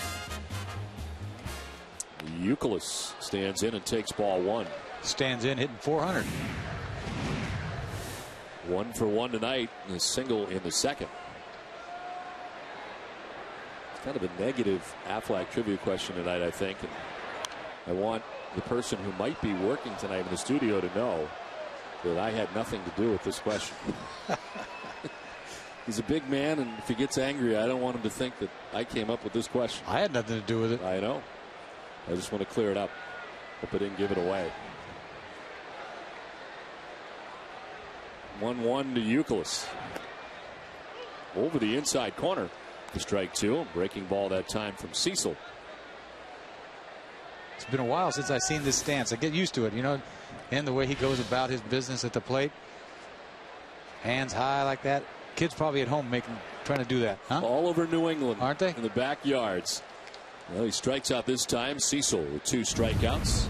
Speaker 1: Youkilis stands in and takes ball one.
Speaker 2: Stands in, hitting 400.
Speaker 1: 1 for 1 tonight, and a single in the second. It's kind of a negative Aflac trivia question tonight, I think. And I want the person who might be working tonight in the studio to know that I had nothing to do with this question. He's a big man, and if he gets angry, I don't want him to think that I came up with this question.
Speaker 2: I had nothing to do with it.
Speaker 1: I know. I just want to clear it up. Hope I didn't give it away. 1-1 to Youkilis. Over the inside corner. The strike two. Breaking ball that time from Cecil.
Speaker 2: It's been a while since I've seen this stance. I get used to it, you know, and the way he goes about his business at the plate. Hands high like that. Kids probably at home trying to do that, huh?
Speaker 1: All over New England,
Speaker 2: aren't they?
Speaker 1: In the backyards. Well, he strikes out this time. Cecil with 2 strikeouts.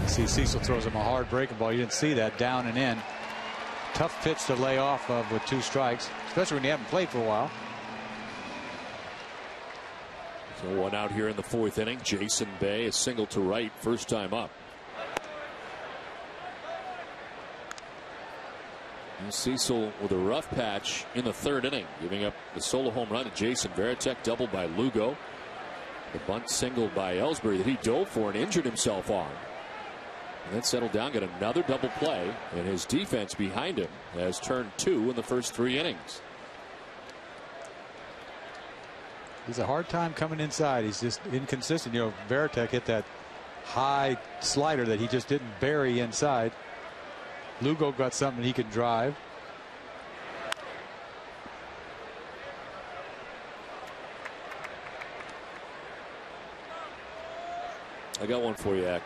Speaker 2: See, Cecil throws him a hard breaking ball. You didn't see that, down and in. Tough pitch to lay off of with 2 strikes, especially when you haven't played for a while.
Speaker 1: So 1 out here in the 4th inning. Jason Bay, a single to right, first time up. And Cecil with a rough patch in the 3rd inning, giving up the solo home run to Jason Varitek, doubled by Lugo. The bunt single by Ellsbury that he dove for and injured himself on. And then settled down, got another double play, and his defense behind him has turned 2 in the first 3 innings.
Speaker 2: He's a hard time coming inside. He's just inconsistent. You know, Varitek hit that high slider that he just didn't bury inside. Lugo got something he can drive.
Speaker 1: I got one for you, Ak.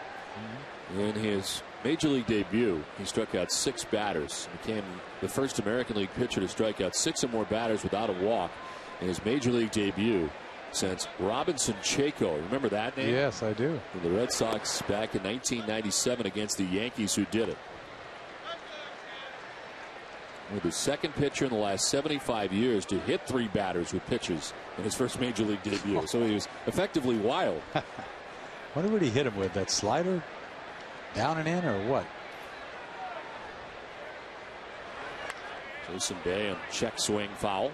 Speaker 1: In his Major League debut, he struck out 6 batters. Became the first American League pitcher to strike out 6 or more batters without a walk in his Major League debut since Robinson Chaco. Remember that name?
Speaker 2: Yes, I do.
Speaker 1: The Red Sox back in 1997 against the Yankees, who did it. With the second pitcher in the last 75 years to hit 3 batters with pitches in his first Major League debut. So he was effectively wild.
Speaker 2: Wonder what he hit him with. That slider? Down and in, or what?
Speaker 1: Jason Bay on check swing foul.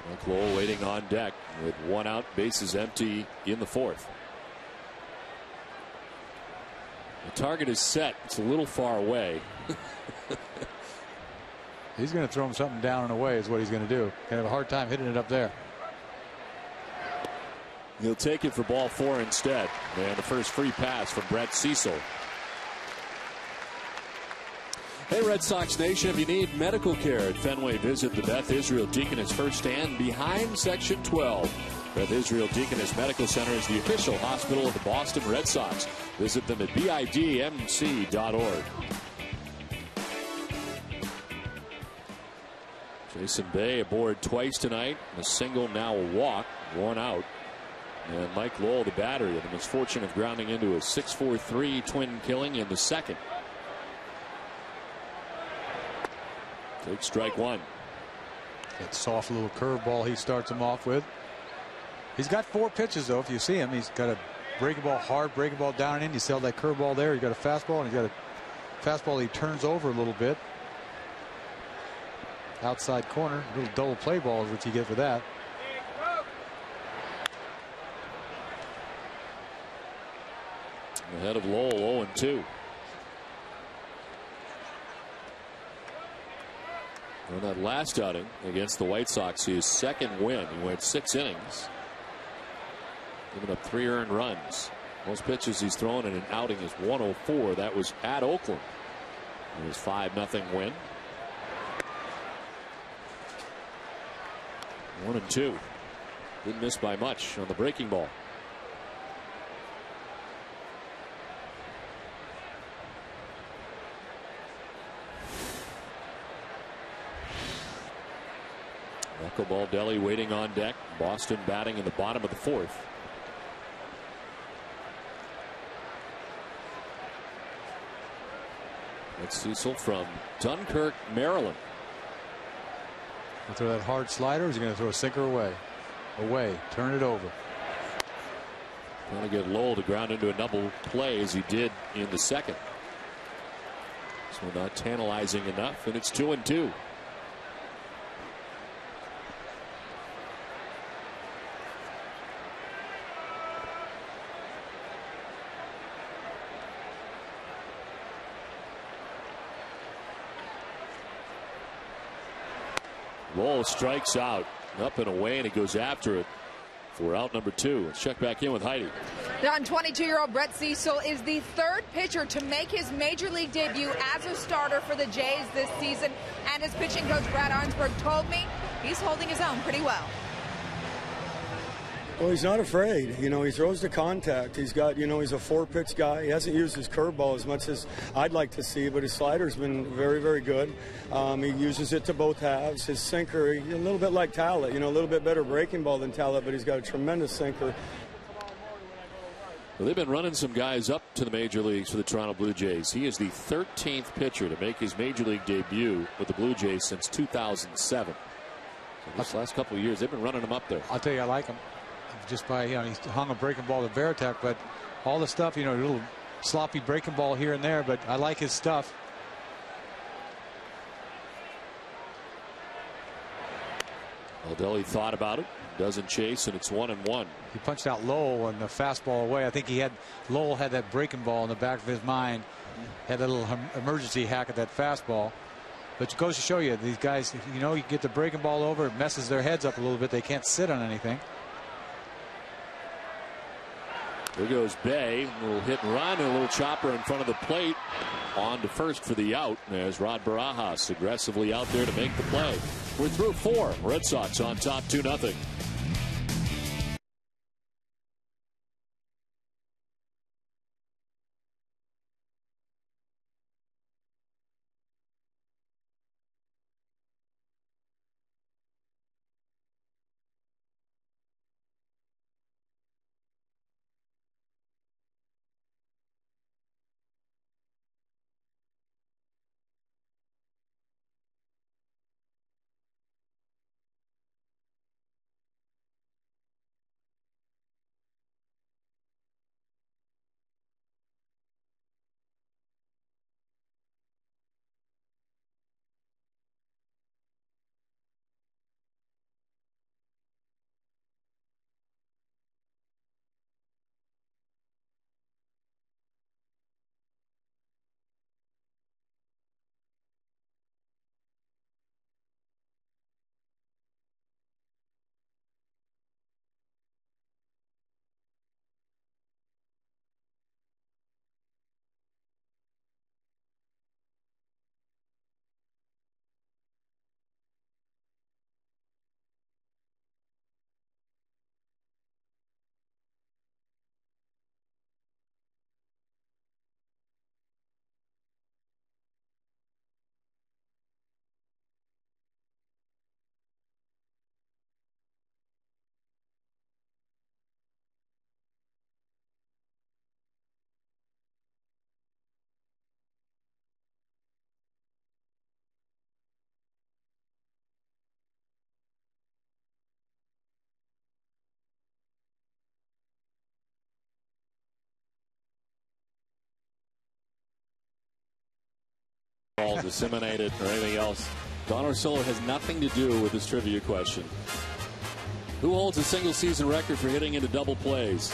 Speaker 1: Mike Lowell waiting on deck with 1 out, bases empty in the 4th. The target is set. It's a little far away.
Speaker 2: He's going to throw him something down and away is what he's going to do. Going to have a hard time hitting it up there.
Speaker 1: He'll take it for ball 4 instead. And the first free pass from Brett Cecil. Hey, Red Sox Nation, if you need medical care at Fenway, visit the Beth Israel Deaconess First Stand behind Section 12. Beth Israel Deaconess Medical Center is the official hospital of the Boston Red Sox. Visit them at bidmc.org. Jason Bay aboard twice tonight. A single, now a walk. 1 out. And Mike Lowell, the batter, had the misfortune of grounding into a 6-4-3 twin killing in the 2nd. Take strike 1.
Speaker 2: That soft little curveball he starts him off with. He's got 4 pitches, though. If you see him, he's got a breaking ball, hard breaking ball down and in. You sell that curveball there. He's got a fastball, and he's got a fastball he turns over a little bit. Outside corner, little double play ball is what you get for that.
Speaker 1: Ahead of Lowell, 0-2. On that last outing against the White Sox, his 2nd win. He went 6 innings, giving up 3 earned runs. Most pitches he's thrown in an outing is 104. That was at Oakland. It was 5-0 win. 1-2. Didn't miss by much on the breaking ball. Rocco Baldelli waiting on deck. Boston batting in the bottom of the fourth. That's Cecil from Dunkirk, Maryland.
Speaker 2: He'll throw that hard slider. He's going to throw a sinker away. Turn it over.
Speaker 1: Trying to get Lowell to ground into a double play as he did in the second. So not tantalizing enough, and it's 2-2. Lowell strikes out, up and away, and he goes after it for out number 2. Let's check back in with Heidi.
Speaker 3: Now, 22-year-old Brett Cecil is the third pitcher to make his major league debut as a starter for the Jays this season, and his pitching coach Brad Arnsberg told me he's holding his own pretty well.
Speaker 5: Well, he's not afraid. You know, he throws the contact. He's got, you know, he's a 4-pitch guy. He hasn't used his curveball as much as I'd like to see, but his slider's been very, very good. He uses it to both halves. His sinker, a little bit like Talbot, you know, a little bit better breaking ball than Talbot, but he's got a tremendous sinker.
Speaker 1: Well, they've been running some guys up to the major leagues for the Toronto Blue Jays. He is the 13th pitcher to make his major league debut with the Blue Jays since 2007. So this last couple of years, they've been running him up there.
Speaker 2: I'll tell you, I like him. Just by, you know, he hung a breaking ball to Veritek, but all the stuff, you know, a little sloppy breaking ball here and there, but I like his stuff.
Speaker 1: Baldelli thought about it, doesn't chase, and it's 1-1.
Speaker 2: He punched out Lowell and the fastball away. I think Lowell had that breaking ball in the back of his mind, had a little emergency hack at that fastball. But it goes to show you, these guys, you know, you get the breaking ball over, it messes their heads up a little bit. They can't sit on anything.
Speaker 1: There goes Bay. A little hit and run, and a little chopper in front of the plate. On to first for the out. There's Rod Barajas aggressively out there to make the play. We're through 4. Red Sox on top 2-0. Disseminated or anything else. Don Orsillo has nothing to do with this trivia question. Who holds a single season record for hitting into double plays?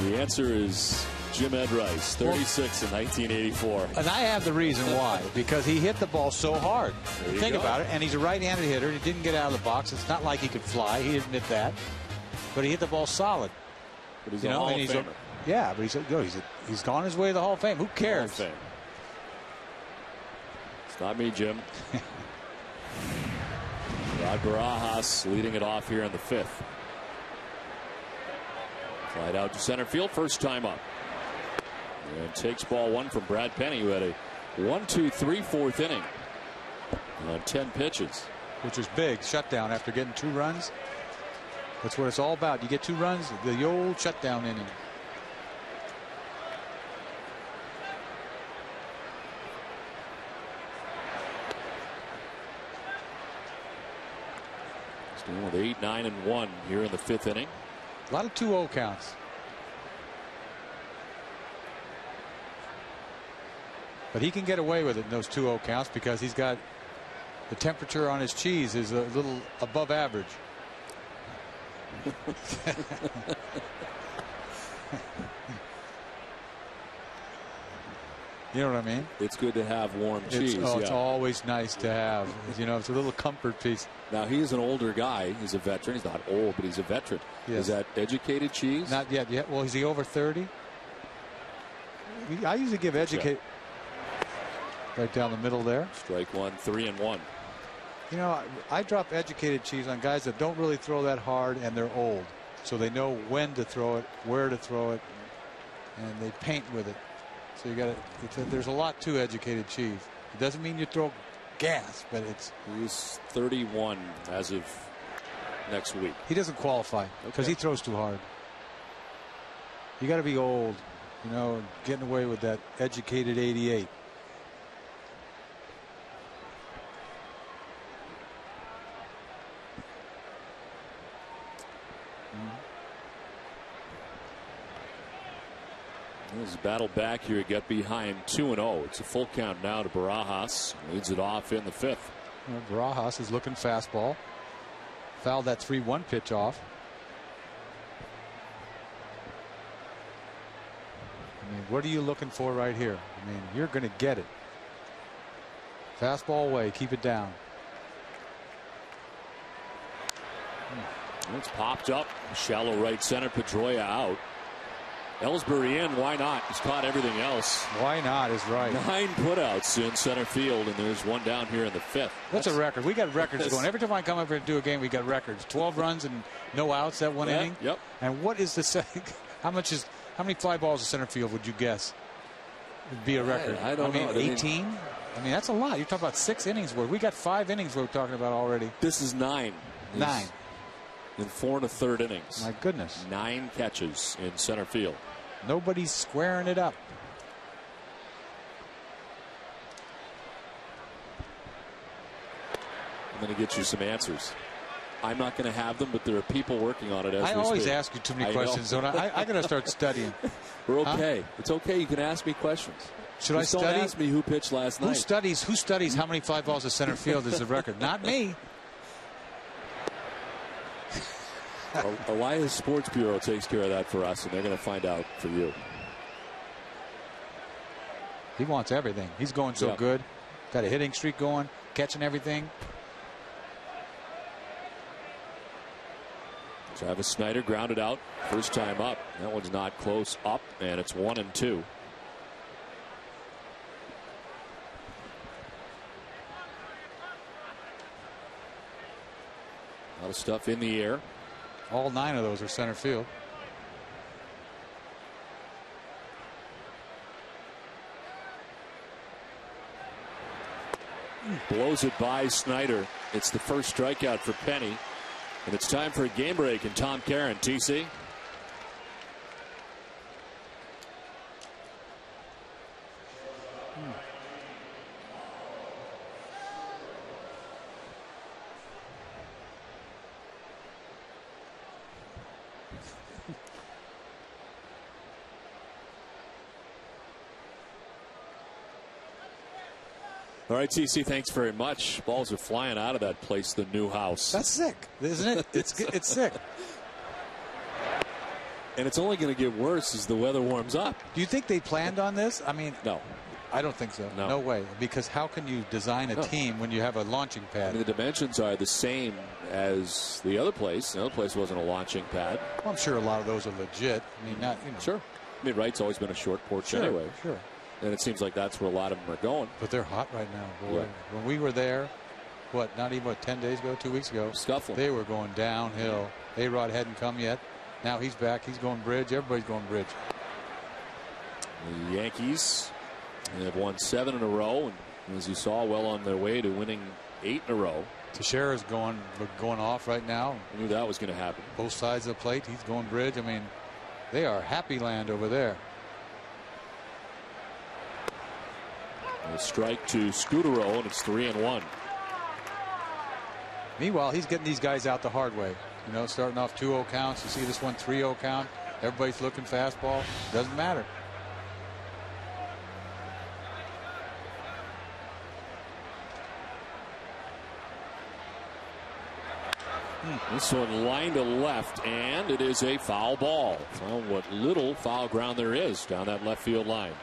Speaker 1: The answer is Jim Ed Rice, 36 in 1984.
Speaker 2: And I have the reason why, because he hit the ball so hard. Think about it, and he's a right-handed hitter. He didn't get out of the box. It's not like he could fly. He admit that, but he hit the ball solid.
Speaker 1: But he's a Hall of Famer.
Speaker 2: Yeah, but he's gone his way to the Hall of Fame. Who cares?
Speaker 1: It's not me, Jim. Rod Barajas leading it off here in the 5th. Slide out to center field, first time up. And takes ball 1 from Brad Penny, who had a 1-2-3 4th inning on 10 pitches.
Speaker 2: which was big. Shutdown after getting 2 runs. That's what it's all about. You get 2 runs, the old shutdown inning.
Speaker 1: Still with 8, 9, and 1 here in the 5th inning.
Speaker 2: A lot of 2-0 counts. But he can get away with it in those 2-0 counts because he's got the temperature on his cheese is a little above average. You know what I mean?
Speaker 1: It's good to have warm cheese.
Speaker 2: It's always nice to have. You know, it's a little comfort piece.
Speaker 1: Now, he's an older guy. He's a veteran. He's not old, but he's a veteran.
Speaker 2: Yes.
Speaker 1: Is that educated cheese?
Speaker 2: Not yet. Well, is he over 30? I usually give educated. Right down the middle there.
Speaker 1: Strike 1, 3 and 1.
Speaker 2: You know, I drop educated cheese on guys that don't really throw that hard and they're old. So they know when to throw it, where to throw it, and they paint with it. So you got to, there's a lot to educated cheese. It doesn't mean you throw gas, but it's.
Speaker 1: He's 31 as of next week.
Speaker 2: He doesn't qualify because he throws too hard. You got to be old, you know, getting away with that educated 88.
Speaker 1: There's a battle back here. He got behind 2-0. It's a full count now to Barajas. Leads it off in the 5th.
Speaker 2: Well, Barajas is looking fastball. Fouled that 3-1 pitch off. I mean, what are you looking for right here? I mean, you're going to get it. Fastball away. Keep it down.
Speaker 1: It's popped up. Shallow right center. Pedroia out. Ellsbury in. Why not? He's caught everything else.
Speaker 2: Why not is right.
Speaker 1: 9 putouts in center field, and there's one down here in the 5th.
Speaker 2: That's a record. We got records going. Every time I come over and do a game, we got records. 12 runs and no outs that one inning.
Speaker 1: Yep.
Speaker 2: And what is the second? How many fly balls to center field would you guess would be a record?
Speaker 1: I don't know.
Speaker 2: 18. I mean, that's a lot. You're talking about 6 innings worth. We got 5 innings we're talking about already.
Speaker 1: This is 9.
Speaker 2: 9.
Speaker 1: In 4 1/3 innings.
Speaker 2: My goodness.
Speaker 1: 9 catches in center field.
Speaker 2: Nobody's squaring it up.
Speaker 1: I'm going to get you some answers. I'm not going to have them, but there are people working on it as we speak.
Speaker 2: I always ask you too many questions, don't I? I got to start studying.
Speaker 1: We're okay. Huh? It's okay. You can ask me questions.
Speaker 2: Should I study?
Speaker 1: Don't ask me who pitched last night.
Speaker 2: Who studies how many fly balls to center field is the record? Not me.
Speaker 1: Elias Sports Bureau takes care of that for us, and they're going to find out for you.
Speaker 2: He wants everything. He's going so good. Got a hitting streak going, catching everything.
Speaker 1: Travis Snyder grounded out first time up. That one's not close up, and it's 1-2. A lot of stuff in the air.
Speaker 2: All 9 of those are center field.
Speaker 1: Blows it by Snyder. It's the first strikeout for Penny. And it's time for a game break. And Tom Caron, TC. All right, TC, thanks very much. Balls are flying out of that place, the new house.
Speaker 2: That's sick, isn't it? It's sick.
Speaker 1: And it's only going to get worse as the weather warms up.
Speaker 2: Do you think they planned on this? I mean,
Speaker 1: no.
Speaker 2: I don't think so. No way. Because how can you design a team when you have a launching pad?
Speaker 1: I mean, the dimensions are the same as the other place. The other place wasn't a launching pad.
Speaker 2: Well, I'm sure a lot of those are legit. I mean, not, you know.
Speaker 1: Sure. I mean, right's always been a short porch anyway.
Speaker 2: Sure.
Speaker 1: And it seems like that's where a lot of them are going.
Speaker 2: But they're hot right now, boy. Yeah. When we were there, not even 10 days ago, 2 weeks ago,
Speaker 1: scuffling.
Speaker 2: They were going downhill. A-Rod hadn't come yet. Now he's back. He's going bridge. Everybody's going bridge.
Speaker 1: The Yankees have won 7 in a row. And as you saw, well on their way to winning 8 in a row.
Speaker 2: Teixeira's going off right now.
Speaker 1: I knew that was going to happen.
Speaker 2: Both sides of the plate. He's going bridge. I mean, they are happy land over there.
Speaker 1: A strike to Scudero, and it's 3-1.
Speaker 2: Meanwhile, he's getting these guys out the hard way. You know, starting off 2-0 counts. You see this one 3-0 count. Everybody's looking fastball. Doesn't matter.
Speaker 1: This one line to left, and it is a foul ball. Found what little foul ground there is down that left field line.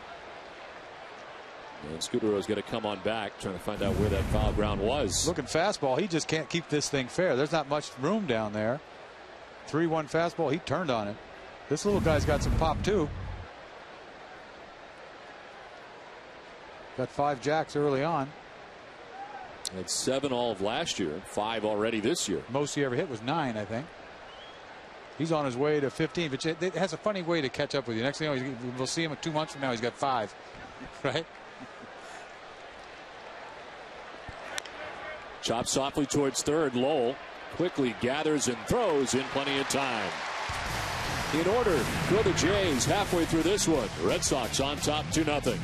Speaker 1: And Scudero's going to come on back, trying to find out where that foul ground was.
Speaker 2: Looking fastball. He just can't keep this thing fair. There's not much room down there. 3-1 fastball. He turned on it. This little guy's got some pop too. Got 5 jacks early on.
Speaker 1: Had 7 all of last year, 5 already this year.
Speaker 2: Most he ever hit was 9, I think. He's on his way to 15, but it has a funny way to catch up with you. Next thing you know, we'll see him 2 months from now. He's got 5, right?
Speaker 1: Chops softly towards third. Lowell quickly gathers and throws in plenty of time. In order for the Jays halfway through this one. The Red Sox on top 2-0.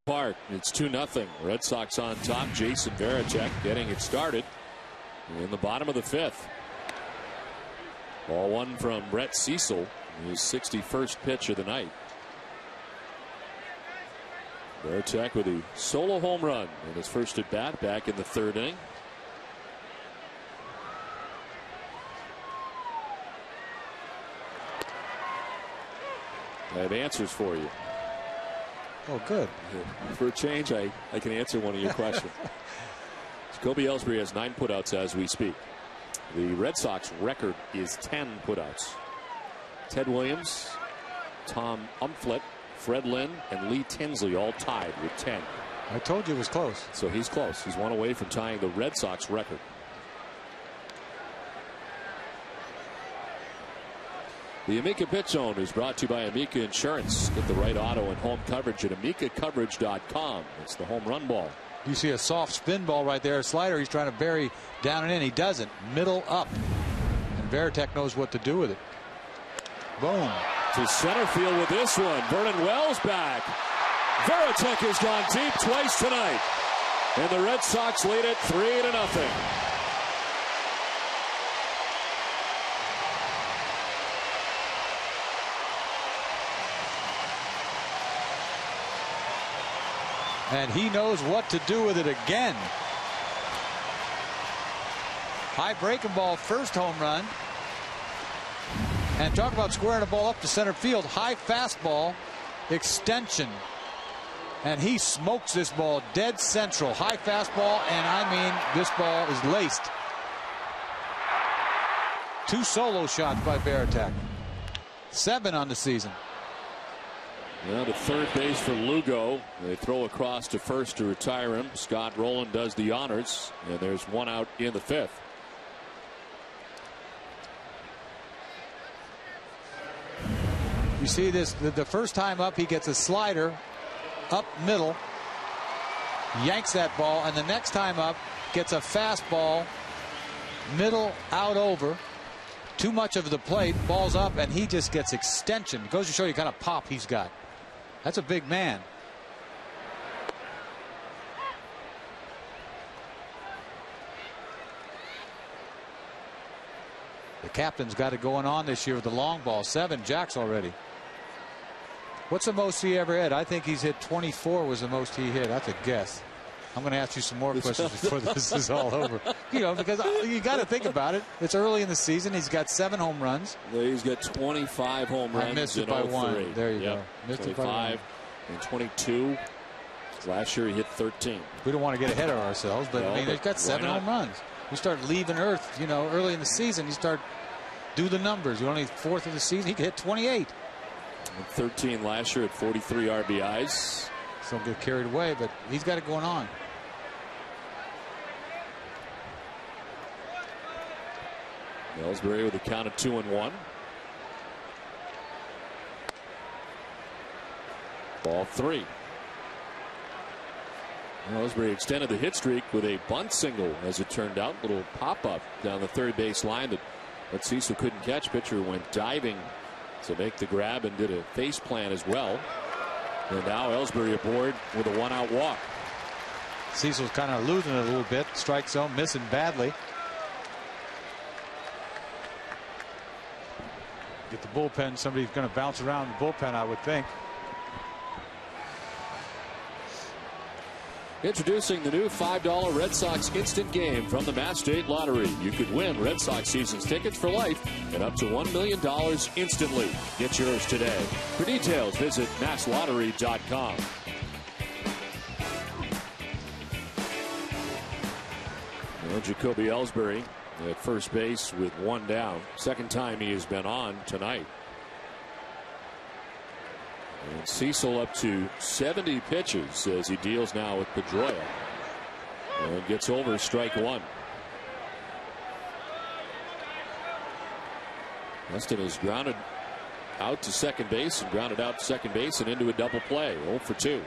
Speaker 1: Park. It's 2-0. Red Sox on top. Jason Varitek getting it started in the bottom of the 5th. Ball 1 from Brett Cecil, his 61st pitch of the night. Varitek with a solo home run in his first at bat back in the 3rd inning. I have answers for you.
Speaker 2: Oh, good.
Speaker 1: For a change, I can answer one of your questions. Jacoby Ellsbury has 9 putouts as we speak. The Red Sox record is 10 putouts. Ted Williams, Tom Umflett, Fred Lynn, and Lee Tinsley all tied with 10.
Speaker 2: I told you it was close.
Speaker 1: So he's close. He's 1 away from tying the Red Sox record. The Amica Pit Zone is brought to you by Amica Insurance. Get the right auto and home coverage at AmicaCoverage.com. It's the home run ball.
Speaker 2: You see a soft spin ball right there. A slider he's trying to bury down and in. He doesn't. Middle up. And Varitek knows what to do with it. Boom.
Speaker 1: To center field with this one. Vernon Wells back. Varitek has gone deep twice tonight. And the Red Sox lead it 3-0.
Speaker 2: And he knows what to do with it again. High breaking ball, first home run. And talk about squaring the ball up to center field. High fastball, extension. And he smokes this ball dead central. High fastball, and I mean, this ball is laced. 2 solo shots by Varitek. 7 on the season.
Speaker 1: Now to third base for Lugo. They throw across to first to retire him. Scott Rowland does the honors, and there's 1 out in the 5th.
Speaker 2: You see this, the first time up, he gets a slider up middle, yanks that ball, and the next time up gets a fastball middle out over. Too much of the plate, balls up, and he just gets extension. It goes to show you kind of pop he's got. That's a big man. The captain's got it going on this year with the long ball. 7 jacks already. What's the most he ever hit? I think he's hit 24 was the most he hit. That's a guess. I'm going to ask you some more questions before this is all over. You know, because you got to think about it. It's early in the season. He's got 7 home runs.
Speaker 1: He's got 25 home runs.
Speaker 2: I missed it by
Speaker 1: 03.
Speaker 2: 1. There you go.
Speaker 1: Missed 25 it by 1. And 22. Last year he hit 13.
Speaker 2: We don't want to get ahead of ourselves, but
Speaker 1: no,
Speaker 2: I mean, he's got 7 home runs. You start leaving Earth, you know, early in the season. You start do the numbers. You're only 4th of the season. He could hit 28.
Speaker 1: And 13 last year at 43 RBIs.
Speaker 2: So don't get carried away, but he's got it going on.
Speaker 1: Ellsbury with a count of 2-1. Ball 3. Ellsbury extended the hit streak with a bunt single, as it turned out. Little pop-up down the third base line that Cecil couldn't catch. Pitcher went diving to make the grab and did a face plant as well. And now Ellsbury aboard with a 1-out walk.
Speaker 2: Cecil's kind of losing it a little bit. Strike zone, missing badly. Get the bullpen. Somebody's going to bounce around the bullpen, I would think.
Speaker 1: Introducing the new $5 Red Sox instant game from the Mass State Lottery. You could win Red Sox season's tickets for life and up to $1 million instantly. Get yours today. For details, visit masslottery.com. Well, Jacoby Ellsbury at first base with 1 down. Second time he has been on tonight. And Cecil up to 70 pitches as he deals now with Pedroia. And gets over strike 1. Heston is grounded out to second base and grounded out to second base and into a double play. 0 for 2.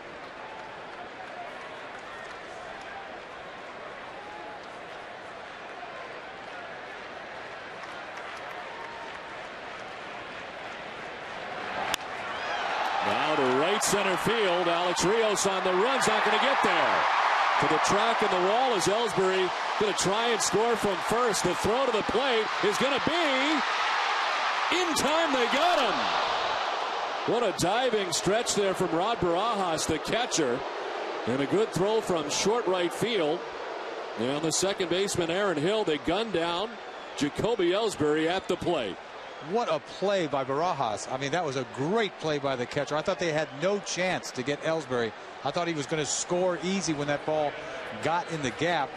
Speaker 1: Now to right center field. Alex Rios on the run's not going to get there. To the track and the wall is Ellsbury going to try and score from first. The throw to the plate is going to be in time. They got him. What a diving stretch there from Rod Barajas, the catcher. And a good throw from short right field. And the second baseman, Aaron Hill, they gun down Jacoby Ellsbury at the plate.
Speaker 2: What a play by Barajas. I mean, that was a great play by the catcher. I thought they had no chance to get Ellsbury. I thought he was going to score easy when that ball got in the gap.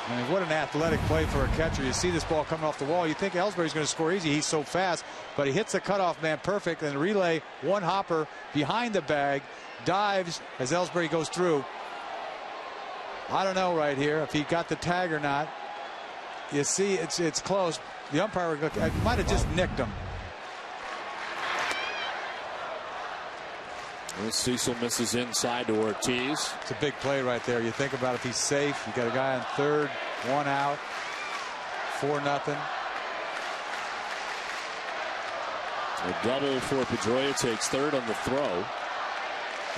Speaker 2: I mean, what an athletic play for a catcher. You see this ball coming off the wall. You think Ellsbury's going to score easy. He's so fast, but he hits the cutoff man perfect, and relay one hopper behind the bag, dives as Ellsbury goes through. I don't know right here if he got the tag or not. You see, it's close. The umpire might have just nicked him.
Speaker 1: Well, Cecil misses inside to Ortiz.
Speaker 2: It's a big play right there. You think about if he's safe. You got a guy on third, 1 out, 4-0.
Speaker 1: A double for Pedroia, takes third on the throw.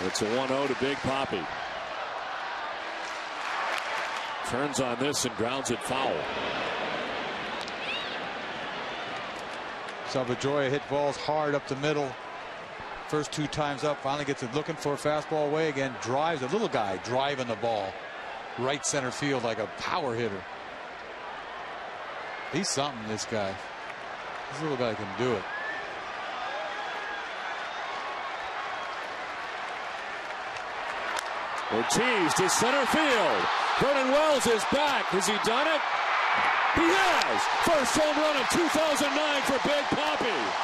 Speaker 1: It's a 1-0 to Big Papi. Turns on this and grounds it foul.
Speaker 2: So Pedroia hit balls hard up the middle. First 2 times up, finally gets it looking for a fastball away again. Drives a little guy driving the ball right center field like a power hitter. He's something, this guy. This little guy can do it.
Speaker 1: Ortiz to center field. Vernon Wells is back. Has he done it? He has. First home run of 2009 for Big Papi.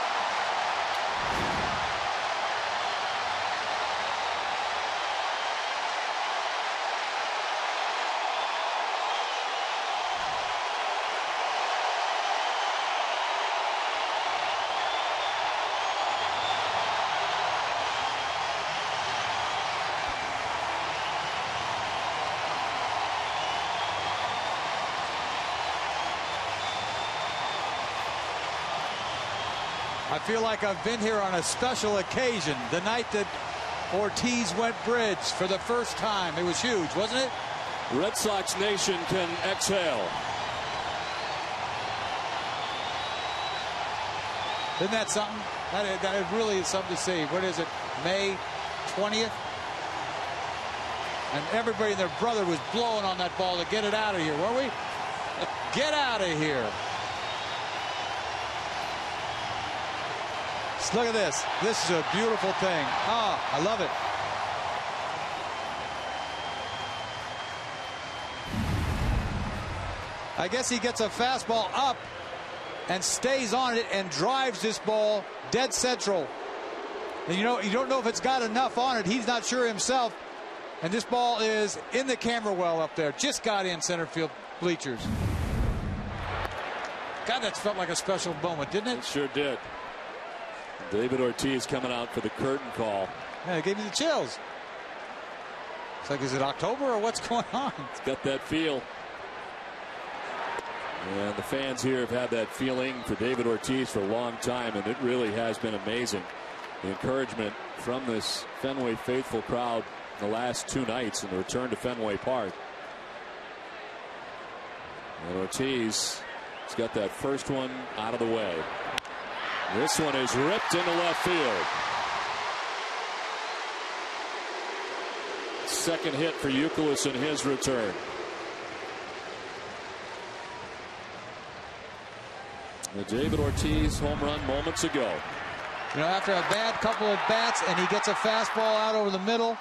Speaker 2: I feel like I've been here on a special occasion. The night that Ortiz went bridge for the first time. It was huge, wasn't it?
Speaker 1: Red Sox Nation can exhale.
Speaker 2: Isn't that something? That really is something to see. What is it? May 20th? And everybody and their brother was blowing on that ball to get it out of here, weren't we? Get out of here. Look at this. This is a beautiful thing. Ah, I love it. I guess he gets a fastball up and stays on it and drives this ball dead central. And you don't know if it's got enough on it. He's not sure himself. And this ball is in the camera well up there. Just got in center field bleachers. God, that felt like a special moment, didn't it?
Speaker 1: It sure did. David Ortiz coming out for the curtain call.
Speaker 2: Yeah, it gave me the chills. It's like, is it October or what's going on?
Speaker 1: It's got that feel. And the fans here have had that feeling for David Ortiz for a long time, and it really has been amazing. The encouragement from this Fenway faithful crowd the last 2 nights in the return to Fenway Park. And Ortiz has got that first one out of the way. This one is ripped into left field. Second hit for Youkilis in his return. The David Ortiz home run moments ago.
Speaker 2: You know, after a bad couple of bats, and he gets a fastball out over the middle,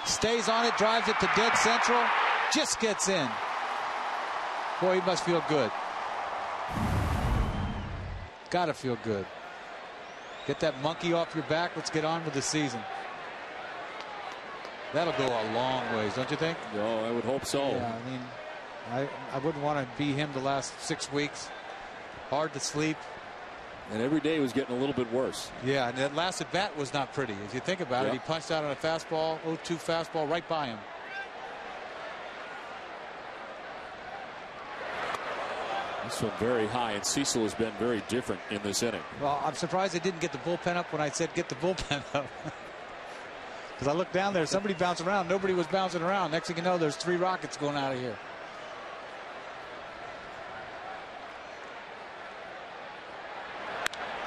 Speaker 2: stays on it, drives it to dead central, just gets in. Boy, he must feel good. Gotta feel good. Get that monkey off your back. Let's get on with the season. That'll go a long ways, don't you think?
Speaker 1: No, I would hope so.
Speaker 2: Yeah, I mean, I wouldn't want to be him the last 6 weeks. Hard to sleep.
Speaker 1: And every day was getting a little bit worse.
Speaker 2: Yeah, and that last at bat was not pretty. If you think about it, he punched out on a fastball, 0-2 fastball right by him.
Speaker 1: This one very high, and Cecil has been very different in this inning.
Speaker 2: Well, I'm surprised they didn't get the bullpen up when I said get the bullpen up. Because I looked down there, somebody bounced around. Nobody was bouncing around. Next thing you know, there's 3 rockets going out of here.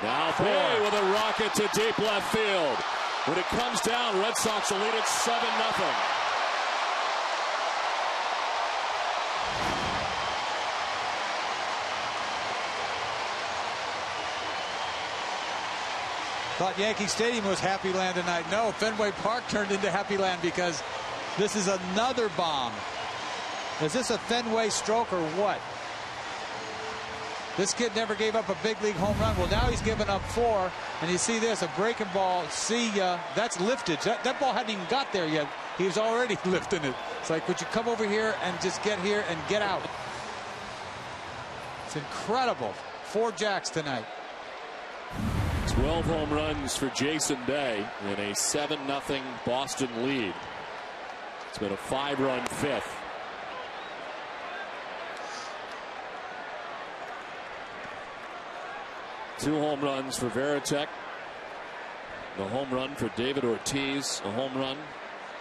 Speaker 1: Now Bay with a rocket to deep left field. When it comes down, Red Sox will lead it 7-0.
Speaker 2: Thought Yankee Stadium was Happy Land tonight. No, Fenway Park turned into Happy Land because this is another bomb. Is this a Fenway stroke or what? This kid never gave up a big league home run. Well, now he's given up 4. And you see this, a breaking ball. See ya. That's lifted. That ball hadn't even got there yet. He was already lifting it. It's like, would you come over here and just get here and get out? It's incredible. 4 jacks tonight.
Speaker 1: 12 home runs for Jason Bay in a 7-0 Boston lead. It's been a 5-run 5th. Two home runs for Varitek. The home run for David Ortiz. A home run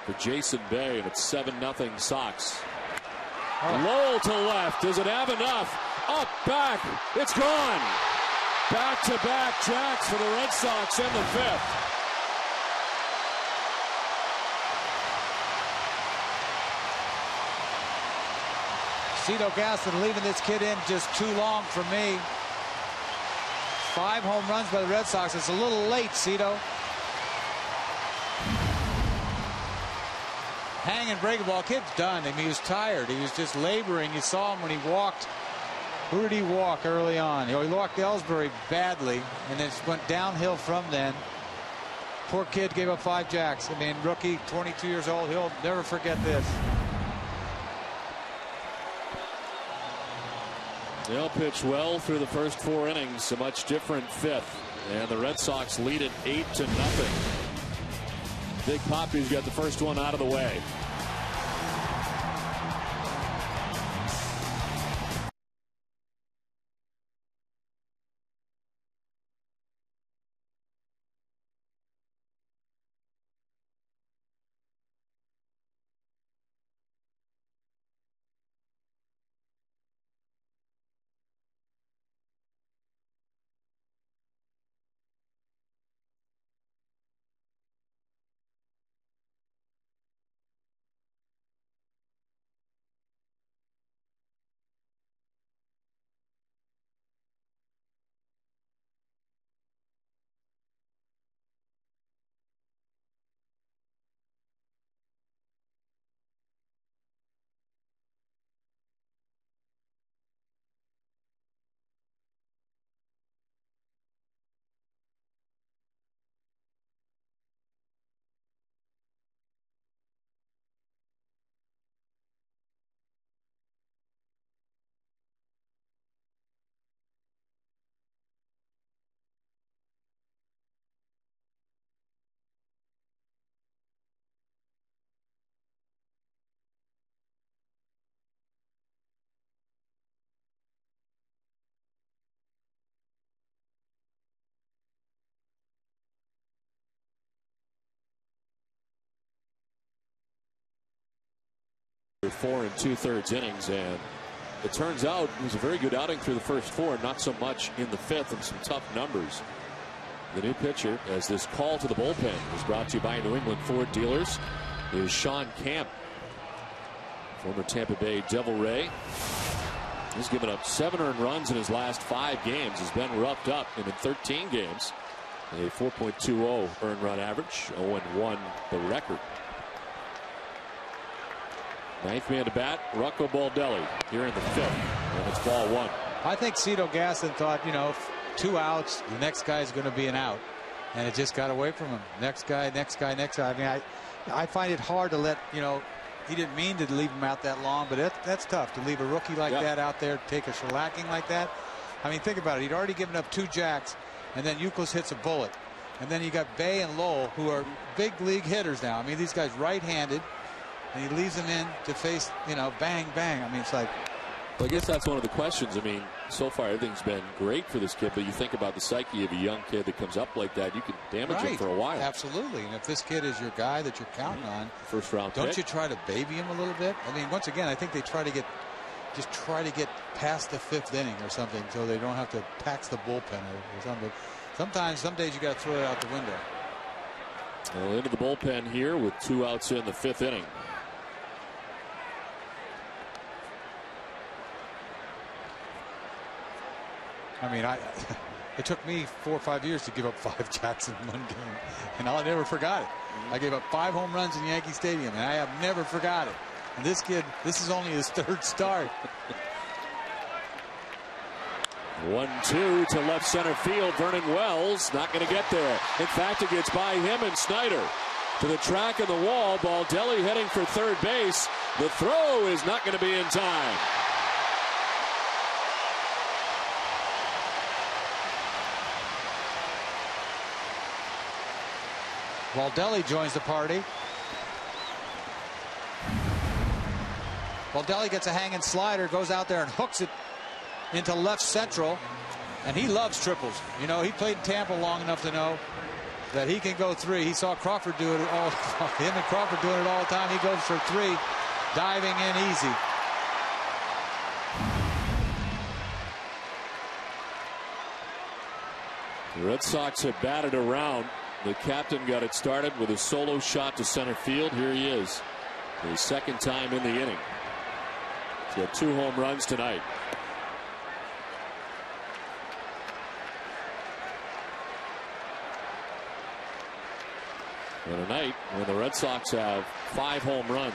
Speaker 1: for Jason Bay, and it's 7-0 Sox. Lowell to left. Does it have enough? Up, back. It's gone. Back-to-back jacks for the Red Sox in the 5th.
Speaker 2: Cito Gaston leaving this kid in just too long for me. 5 home runs by the Red Sox. It's a little late, Cito. Hanging breaking ball. Kid's done. I mean, he was tired. He was just laboring. You saw him when he walked. Who did he walk early on? He walked Ellsbury badly, and then went downhill from then. Poor kid gave up 5 jacks. I mean, rookie, 22 years old. He'll never forget this.
Speaker 1: They'll pitch well through the first 4 innings. A much different 5th. And the Red Sox lead it 8-0. Big Poppy's got the first one out of the way. for 4 2/3 innings, and it turns out it was a very good outing through the first 4, not so much in the 5th, and some tough numbers. The new pitcher, as this call to the bullpen is brought to you by New England Ford dealers, is Sean Camp, former Tampa Bay Devil Ray. He's given up 7 earned runs in his last 5 games. Has been roughed up, and in 13 games, a 4.20 earned run average, 0-1 the record. 9th man to bat, Rocco Baldelli here in the 5th, and it's ball 1.
Speaker 2: I think Cito Gaston thought, 2 outs, the next guy's going to be an out, and it just got away from him. Next guy, next guy, next guy. I mean, I find it hard to let, he didn't mean to leave him out that long, but that's tough to leave a rookie like that out there, take a shellacking like that. I mean, think about it. He'd already given up 2 jacks, and then Youkilis hits a bullet. And then you got Bay and Lowell, who are big league hitters now. I mean, these guys right-handed, and he leaves them in to face, bang, bang. I mean, it's like.
Speaker 1: Well, I guess that's one of the questions. I mean, so far everything's been great for this kid, but you think about the psyche of a young kid that comes up like that, you can damage him for a while.
Speaker 2: Absolutely. And if this kid is your guy that you're counting on,
Speaker 1: first round
Speaker 2: don't
Speaker 1: pick.
Speaker 2: you try to baby him a little bit? I mean, once again, I think they try to get past the 5th inning or something, so they don't have to tax the bullpen or something. Sometimes, some days you got to throw it out the window.
Speaker 1: Well, into the bullpen here with 2 outs in the 5th inning.
Speaker 2: I mean, it took me 4 or 5 years to give up 5 jacks in one game, and I never forgot it. I gave up 5 home runs in Yankee Stadium, and I have never forgot it. And this kid, this is only his 3rd start.
Speaker 1: 1-2 to left center field. Vernon Wells not going to get there. In fact, it gets by him and Snyder to the track of the wall. Baldelli heading for 3rd base. The throw is not going to be in time.
Speaker 2: Baldelli joins the party. Baldelli gets a hanging slider, goes out there and hooks it into left central, and he loves triples. He played in Tampa long enough to know that he can go 3. He saw Crawford do it all. Him and Crawford doing it all the time. He goes for 3, diving in easy.
Speaker 1: The Red Sox have batted around. The captain got it started with a solo shot to center field. Here he is, his 2nd time in the inning. He's got 2 home runs tonight. And a night when the Red Sox have 5 home runs.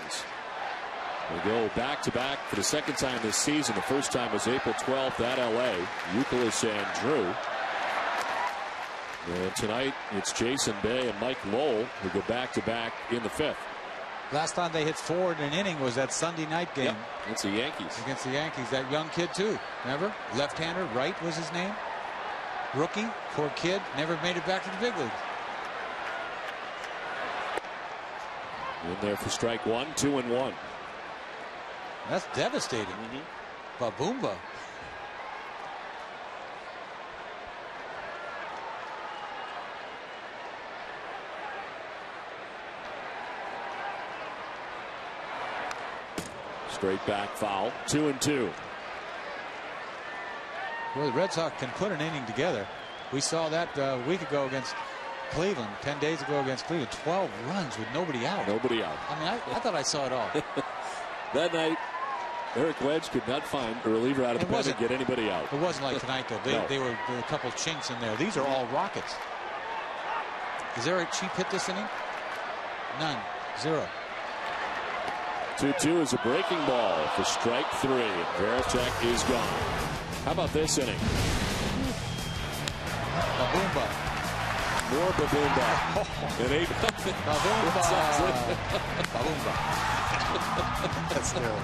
Speaker 1: They go back-to-back for the second time this season. The first time was April 12th at L.A. Youkilis and Drew. And tonight it's Jason Bay and Mike Lowell who go back-to-back in the 5th.
Speaker 2: Last time they hit 4 in an inning was that Sunday night game.
Speaker 1: Yep, against the Yankees.
Speaker 2: Against the Yankees. That young kid, too. Remember? Left-hander, Wright was his name. Rookie, poor kid, never made it back to the big leagues.
Speaker 1: In there for strike 1, 2-1.
Speaker 2: That's devastating. Baboomba.
Speaker 1: Straight back foul. 2-2.
Speaker 2: Well, the Red Sox can put an inning together. We saw that a week ago against Cleveland, 10 days ago against Cleveland. 12 runs with nobody out.
Speaker 1: Nobody out.
Speaker 2: I mean, I thought I saw it all.
Speaker 1: That night, Eric Wedge could not find a reliever out of the pen and get anybody out.
Speaker 2: It wasn't like tonight, though. There were a couple chinks in there. These are all rockets. Is there a cheap hit this inning? None. 0.
Speaker 1: 2-2 is a breaking ball for strike 3. Veritek is gone. How about this inning?
Speaker 2: Baboomba.
Speaker 1: More Baboomba. It ain't
Speaker 2: Baboomba. Baboomba. That's terrible.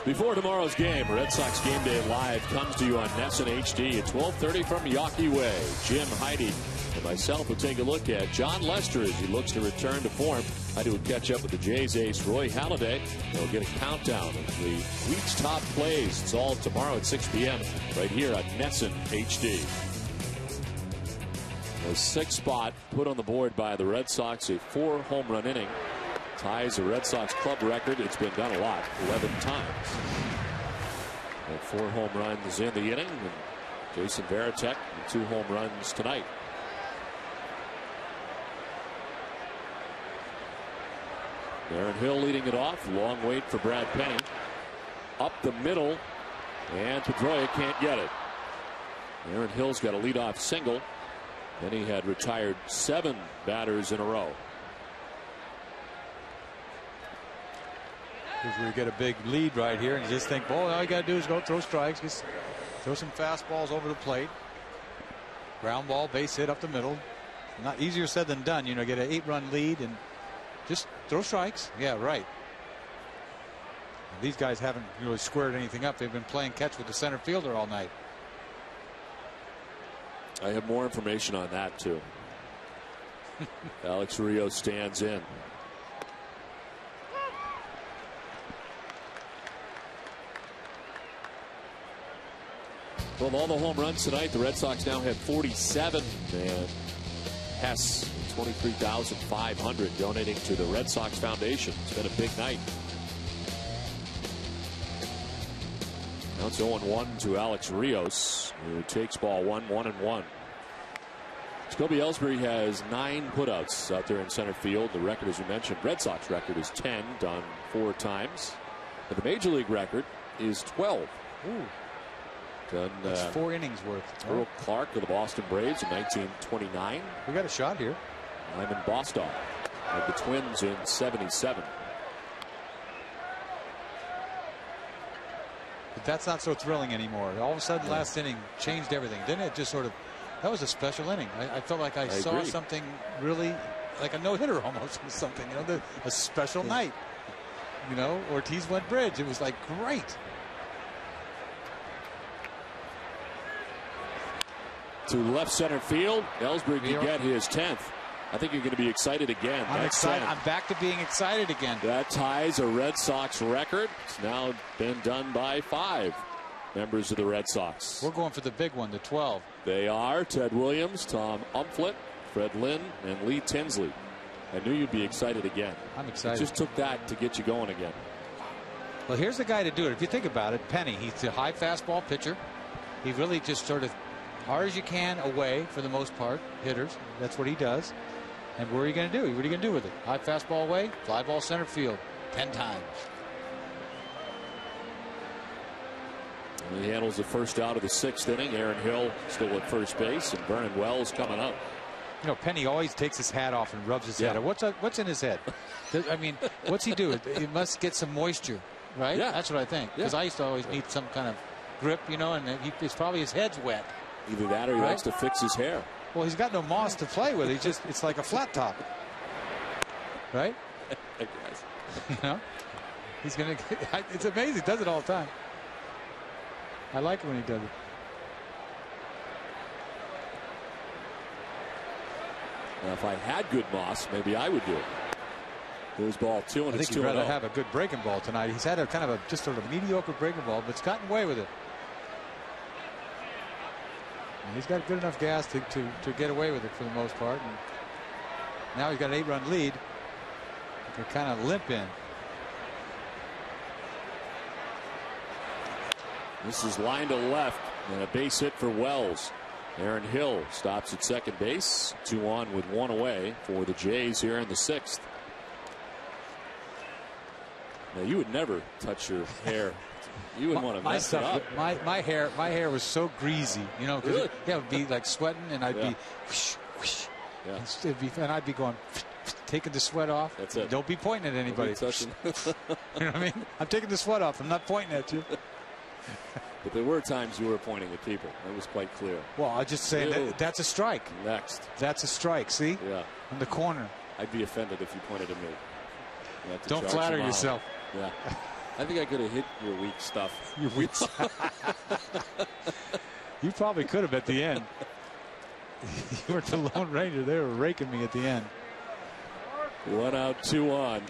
Speaker 1: Before tomorrow's game, Red Sox Game Day Live comes to you on NESN HD at 12:30 from Yawkey Way. Jim, Heidi, and myself will take a look at John Lester as he looks to return to form. Heidi will catch up with the Jays ace Roy Halladay. They'll get a countdown of the week's top plays. It's all tomorrow at 6 p.m. right here on NESN HD. A 6th spot put on the board by the Red Sox, a 4-home run inning. Ties the Red Sox club record. It's been done a lot, 11 times. And 4 home runs in the inning. And Jason Veritek and 2 home runs tonight. Aaron Hill leading it off. Long wait for Brad Penny. Up the middle. And Pedroia can't get it. Aaron Hill's got a leadoff single. Then he had retired 7 batters in a row.
Speaker 2: Because we get a big lead right here, and you just think, boy, all you got to do is go throw strikes, just throw some fastballs over the plate. Ground ball, base hit up the middle. Not easier said than done, you know, get an 8-run lead and just throw strikes. Yeah, right. These guys haven't really squared anything up. They've been playing catch with the center fielder all night.
Speaker 1: I have more information on that too. Alex Rios stands in. Well, of all the home runs tonight, the Red Sox now have 47. And Hess, 23,500 donating to the Red Sox Foundation. It's been a big night. Now it's 0-1 to Alex Rios, who takes ball 1-1. Jacoby Ellsbury has 9 putouts out there in center field. The record, as you mentioned, Red Sox record is 10, done 4 times. But the Major League record is 12.
Speaker 2: Ooh.
Speaker 1: Done,
Speaker 2: that's 4 innings worth.
Speaker 1: Earl Clark of the Boston Braves in 1929.
Speaker 2: We got a shot here.
Speaker 1: Lyman Bostock of the Twins in 77.
Speaker 2: But that's not so thrilling anymore. All of a sudden, last inning changed everything. Didn't it? Just sort of, that was a special inning. I felt like I saw
Speaker 1: agree.
Speaker 2: Something really, like a no-hitter almost, or something. You know, a special night. You know, Ortiz went bridge. It was like great.
Speaker 1: To left center field, Ellsbury can get his 10th. I think you're going to be excited again.
Speaker 2: I'm excited. I'm back to being excited again.
Speaker 1: That ties a Red Sox record. It's now been done by 5 members of the Red Sox.
Speaker 2: We're going for the big one, the 12.
Speaker 1: They are Ted Williams, Tom Umflett, Fred Lynn, and Lee Tinsley. I knew you'd be excited again.
Speaker 2: I'm excited.
Speaker 1: It just took that to get you going again.
Speaker 2: Well, here's the guy to do it. If you think about it, Penny, he's a high fastball pitcher. He really just sort of hard as you can away for the most part, hitters. That's what he does. And what are you going to do? What are you going to do with it? High fastball away, fly ball center field 10 times.
Speaker 1: And he handles the first out of the 6th inning. Aaron Hill still at first base, and Vernon Wells coming up.
Speaker 2: You know, Penny always takes his hat off and rubs his head. What's in his head? I mean, what's he do? He must get some moisture, right?
Speaker 1: Yeah.
Speaker 2: That's what I think. Because I used to always need some kind of grip, you know, and it's probably his head's wet.
Speaker 1: Either that or he likes to fix his hair.
Speaker 2: Well, he's got no moss to play with. It's like a flat top. Right?
Speaker 1: I guess.
Speaker 2: You know? He's going to, it's amazing. He does it all the time. I like it when he does it.
Speaker 1: Now, if I had good moss, maybe I would do it. There's ball 2, and
Speaker 2: I
Speaker 1: it's 2-0.
Speaker 2: think he'd rather have a good breaking ball tonight. He's had a kind of a just sort of mediocre breaking ball, but it's gotten away with it. And he's got good enough gas to get away with it for the most part. And now he's got an 8-run lead. He can kind of limp in.
Speaker 1: This is line to left, and a base hit for Wells. Aaron Hill stops at second base. 2 on with 1 away for the Jays here in the 6th. Now, you would never touch your hair. You wouldn't want to mess it up.
Speaker 2: My hair was so greasy, you know, because
Speaker 1: really?
Speaker 2: it would be like sweating, and I'd be whoosh, whoosh.
Speaker 1: Yeah.
Speaker 2: And I'd be going, taking the sweat off.
Speaker 1: That's it.
Speaker 2: Don't be pointing at anybody.
Speaker 1: You know
Speaker 2: what I mean? I'm taking the sweat off. I'm not pointing at you.
Speaker 1: But there were times you were pointing at people. That was quite clear.
Speaker 2: Well, I just say that's a strike.
Speaker 1: Next.
Speaker 2: That's a strike. See?
Speaker 1: Yeah.
Speaker 2: In the corner.
Speaker 1: I'd be offended if you pointed at me.
Speaker 2: Don't flatter yourself.
Speaker 1: Yeah. I think I could have hit your weak stuff.
Speaker 2: Your weak You probably could have at the end. You were the Lone Ranger. They were raking me at the end.
Speaker 1: 1 out, 2 on.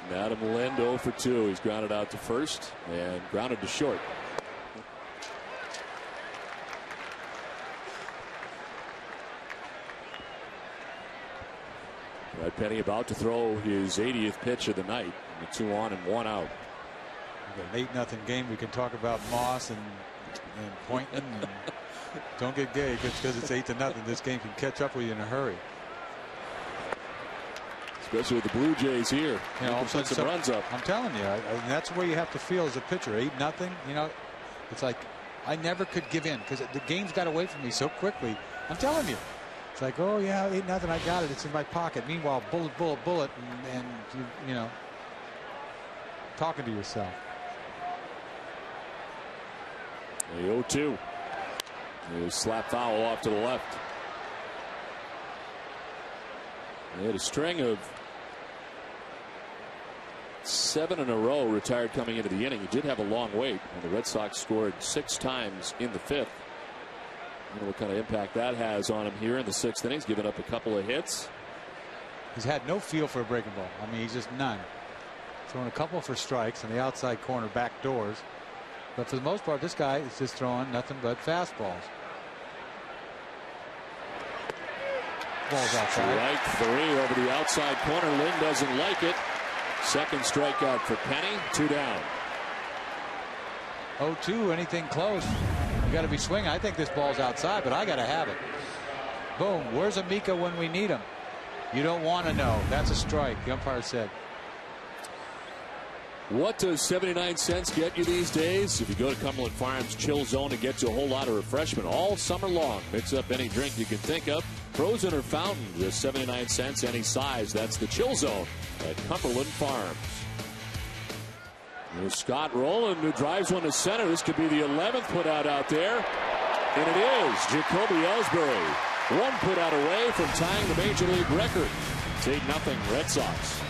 Speaker 1: And Adam Lind 0 for 2. He's grounded out to first and grounded to short. Brad Penny about to throw his 80th pitch of the night. 2 on and 1 out.
Speaker 2: We've got an 8-0 game. We can talk about Moss and Pointon. And don't get gay because it's 8-0. This game can catch up with you in a hurry.
Speaker 1: Especially with the Blue Jays here.
Speaker 2: You know, all of a sudden
Speaker 1: some runs up.
Speaker 2: I'm telling you, and that's where you have to feel as a pitcher. 8-0. You know, it's like I never could give in because the game's got away from me so quickly. I'm telling you. It's like, oh yeah, 8-0. I got it. It's in my pocket. Meanwhile, bullet, and you know, talking to yourself.
Speaker 1: The 0-2. His slap foul off to the left. They had a string of 7 in a row retired coming into the inning. He did have a long wait when the Red Sox scored 6 times in the 5th. I don't know what kind of impact that has on him here in the 6th inning. He's given up a couple of hits.
Speaker 2: He's had no feel for a breaking ball. I mean, he's just none. Throwing a couple for strikes on the outside corner back doors. But for the most part, this guy is just throwing nothing but fastballs. Balls outside.
Speaker 1: Strike 3 over the outside corner. Lynn doesn't like it. Second strikeout for Penny. 2 down.
Speaker 2: 0-2, anything close. You got to be swinging. I think this ball's outside, but I got to have it. Boom. Where's Amica when we need him? You don't want to know. That's a strike, the umpire said.
Speaker 1: What does 79 cents get you these days? If you go to Cumberland Farms Chill Zone, it gets you a whole lot of refreshment all summer long. Mix up any drink you can think of, frozen or fountain, just 79 cents any size. That's the Chill Zone at Cumberland Farms. Here's Scott Rowland, who drives one to center. This could be the 11th put out there. And it is Jacoby Ellsbury. One put out away from tying the Major League record. It's 8-0 Red Sox.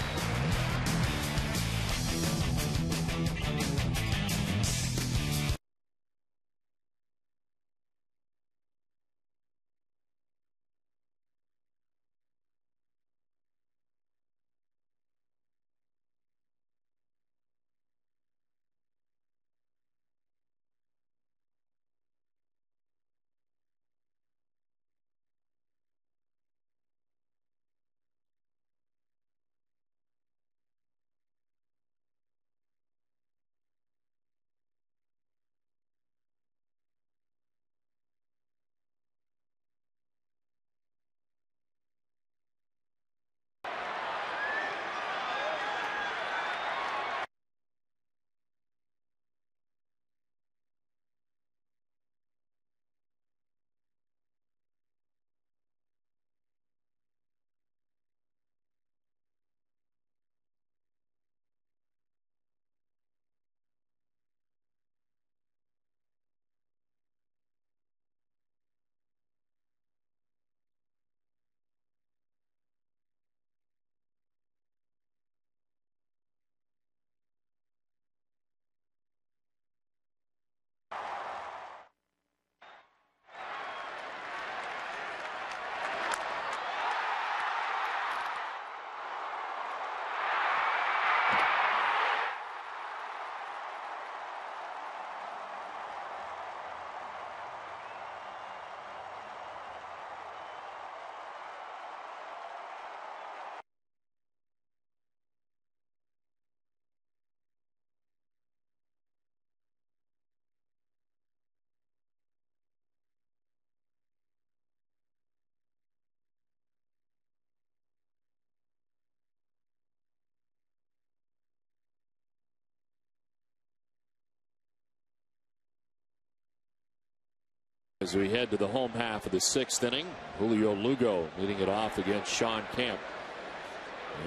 Speaker 1: As we head to the home half of the 6th inning, Julio Lugo leading it off against Sean Camp.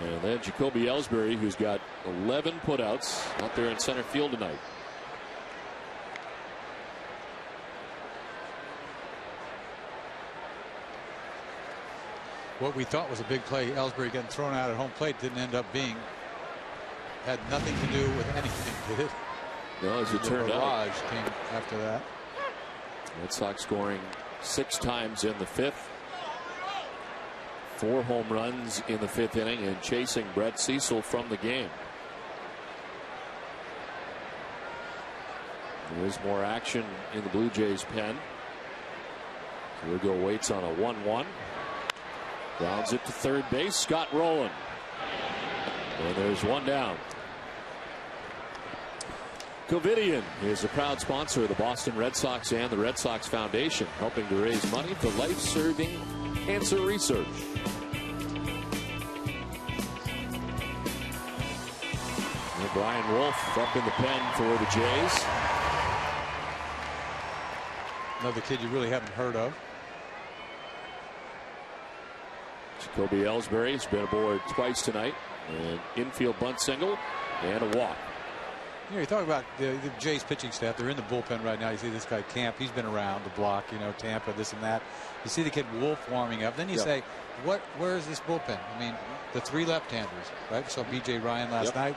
Speaker 1: And then Jacoby Ellsbury, who's got 11 putouts out there in center field tonight.
Speaker 2: What we thought was a big play, Ellsbury getting thrown out at home plate, didn't end up being. Had nothing to do with anything, did it?
Speaker 1: No, as it turned out.
Speaker 2: Came after that.
Speaker 1: Red Sox scoring 6 times in the 5th. 4 home runs in the 5th inning and chasing Brett Cecil from the game. There is more action in the Blue Jays pen. Lugo waits on a 1-1. Grounds it to third base. Scott Rowland. And there's one down. Covidien is a proud sponsor of the Boston Red Sox and the Red Sox Foundation, helping to raise money for life-saving cancer research. And Brian Wolf up in the pen for the Jays.
Speaker 2: Another kid you really haven't heard of.
Speaker 1: Jacoby Ellsbury has been aboard twice tonight. An infield bunt single and a walk.
Speaker 2: You know, you talk about the Jays pitching staff. They're in the bullpen right now. You see this guy Camp. He's been around the block, you know, Tampa, this and that. You see the kid Wolf warming up. Then you say, where is this bullpen? I mean, the 3 left-handers, right? We saw B.J. Ryan last night.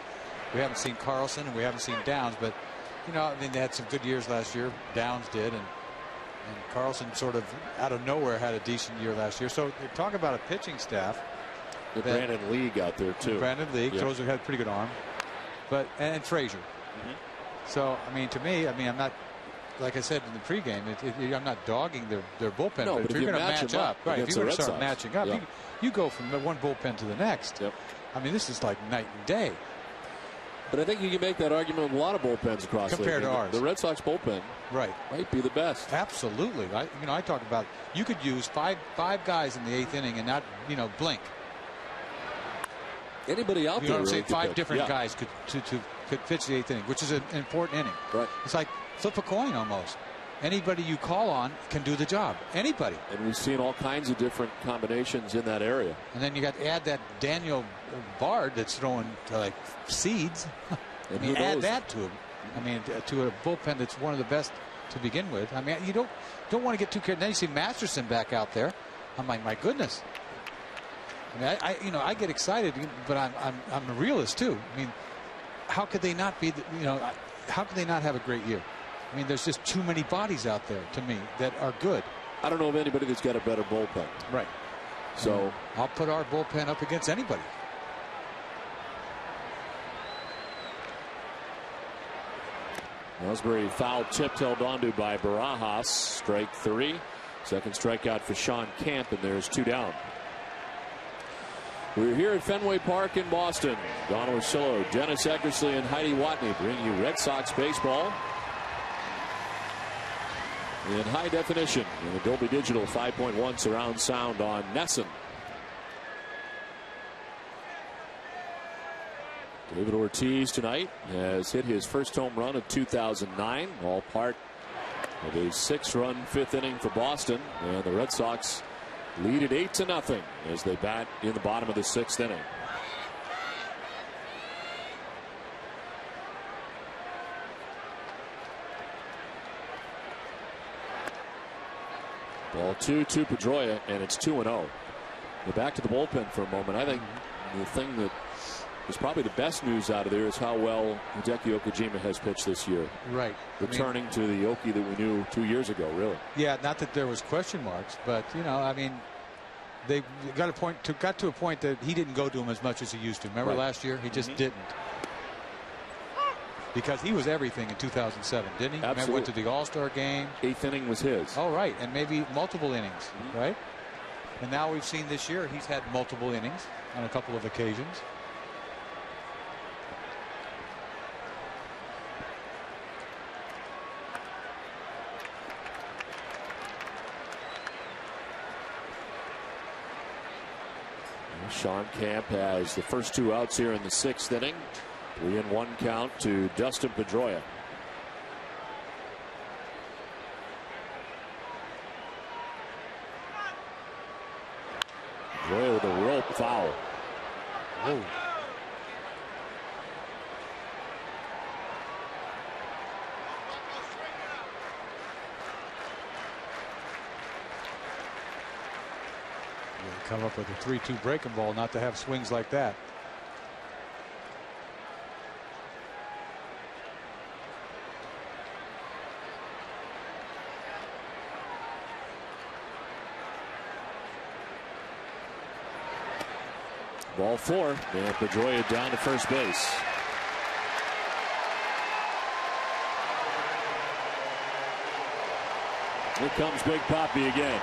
Speaker 2: We haven't seen Carlson and we haven't seen Downs, but you know, I mean, they had some good years last year. Downs did, and Carlson sort of out of nowhere had a decent year last year. So they talk about a pitching staff.
Speaker 1: Brandon League out there too.
Speaker 2: Brandon League, throws had a pretty good arm, but and Frazier. So I mean, to me, I mean, I'm not, like I said in the pregame, I'm not dogging their bullpen.
Speaker 1: No,
Speaker 2: but if you're going to match up, right? If you're going to start
Speaker 1: Sox.
Speaker 2: matching up,
Speaker 1: Yeah.
Speaker 2: you go from one bullpen to the next.
Speaker 1: Yep.
Speaker 2: I mean, this is like night and day.
Speaker 1: But I think you can make that argument with a lot of bullpens across the league.
Speaker 2: Compared to ours.
Speaker 1: The Red Sox bullpen might be the best.
Speaker 2: Absolutely. I talk about you could use five guys in the 8th inning and not blink.
Speaker 1: Anybody out
Speaker 2: there? You know what I'm saying? 5 different guys could pitch the 8th inning, which is an important inning.
Speaker 1: Right.
Speaker 2: It's like flip a coin almost. Anybody you call on can do the job. Anybody.
Speaker 1: And we've seen all kinds of different combinations in that area.
Speaker 2: And then you got to add that Daniel Bard that's throwing like seeds.
Speaker 1: And
Speaker 2: I mean, add that to him. I mean, to a bullpen that's one of the best to begin with. I mean, you don't want to get too carried. Then you see Masterson back out there. I'm like, my goodness. I mean, I get excited, but I'm a realist too. I mean, how could they not be? How could they not have a great year? I mean, there's just too many bodies out there to me that are good.
Speaker 1: I don't know of anybody that's got a better bullpen.
Speaker 2: Right.
Speaker 1: So
Speaker 2: I'll put our bullpen up against anybody.
Speaker 1: Ellsbury foul tipped, held onto by Barajas. Strike 3. Second strikeout for Sean Camp, and there's 2 down. We're here at Fenway Park in Boston. Don Orsillo, Dennis Eckersley, and Heidi Watney bring you Red Sox baseball in high definition in the Dolby Digital 5.1 surround sound on Nesson. David Ortiz tonight has hit his first home run of 2009, all part of a 6-run 5th inning for Boston, and the Red Sox lead it 8-0 as they bat in the bottom of the 6th inning. Ball 2 to Pedroia, and it's 2-0. We're back to the bullpen for a moment. I think the thing that is probably the best news out of there is how well Hideki Okajima has pitched this year.
Speaker 2: Right.
Speaker 1: Returning to the Oki that we knew 2 years ago, really.
Speaker 2: Yeah, not that there was question marks, but I mean, they got to a point that he didn't go to him as much as he used to. Remember last year? He just didn't. Because he was everything in 2007, didn't he?
Speaker 1: Absolutely.
Speaker 2: Went to the All-Star game.
Speaker 1: 8th inning was his.
Speaker 2: Oh, right. And maybe multiple innings, right? And now we've seen this year he's had multiple innings on a couple of occasions.
Speaker 1: Sean Camp has the first 2 outs here in the 6th inning. 3-1 count to Dustin Pedroia. Pedroia with a rope foul.
Speaker 2: Whoa. Come up with a 3-2 breaking ball not to have swings like that.
Speaker 1: Ball 4, and Pedroia down to first base. Here comes Big Papi again.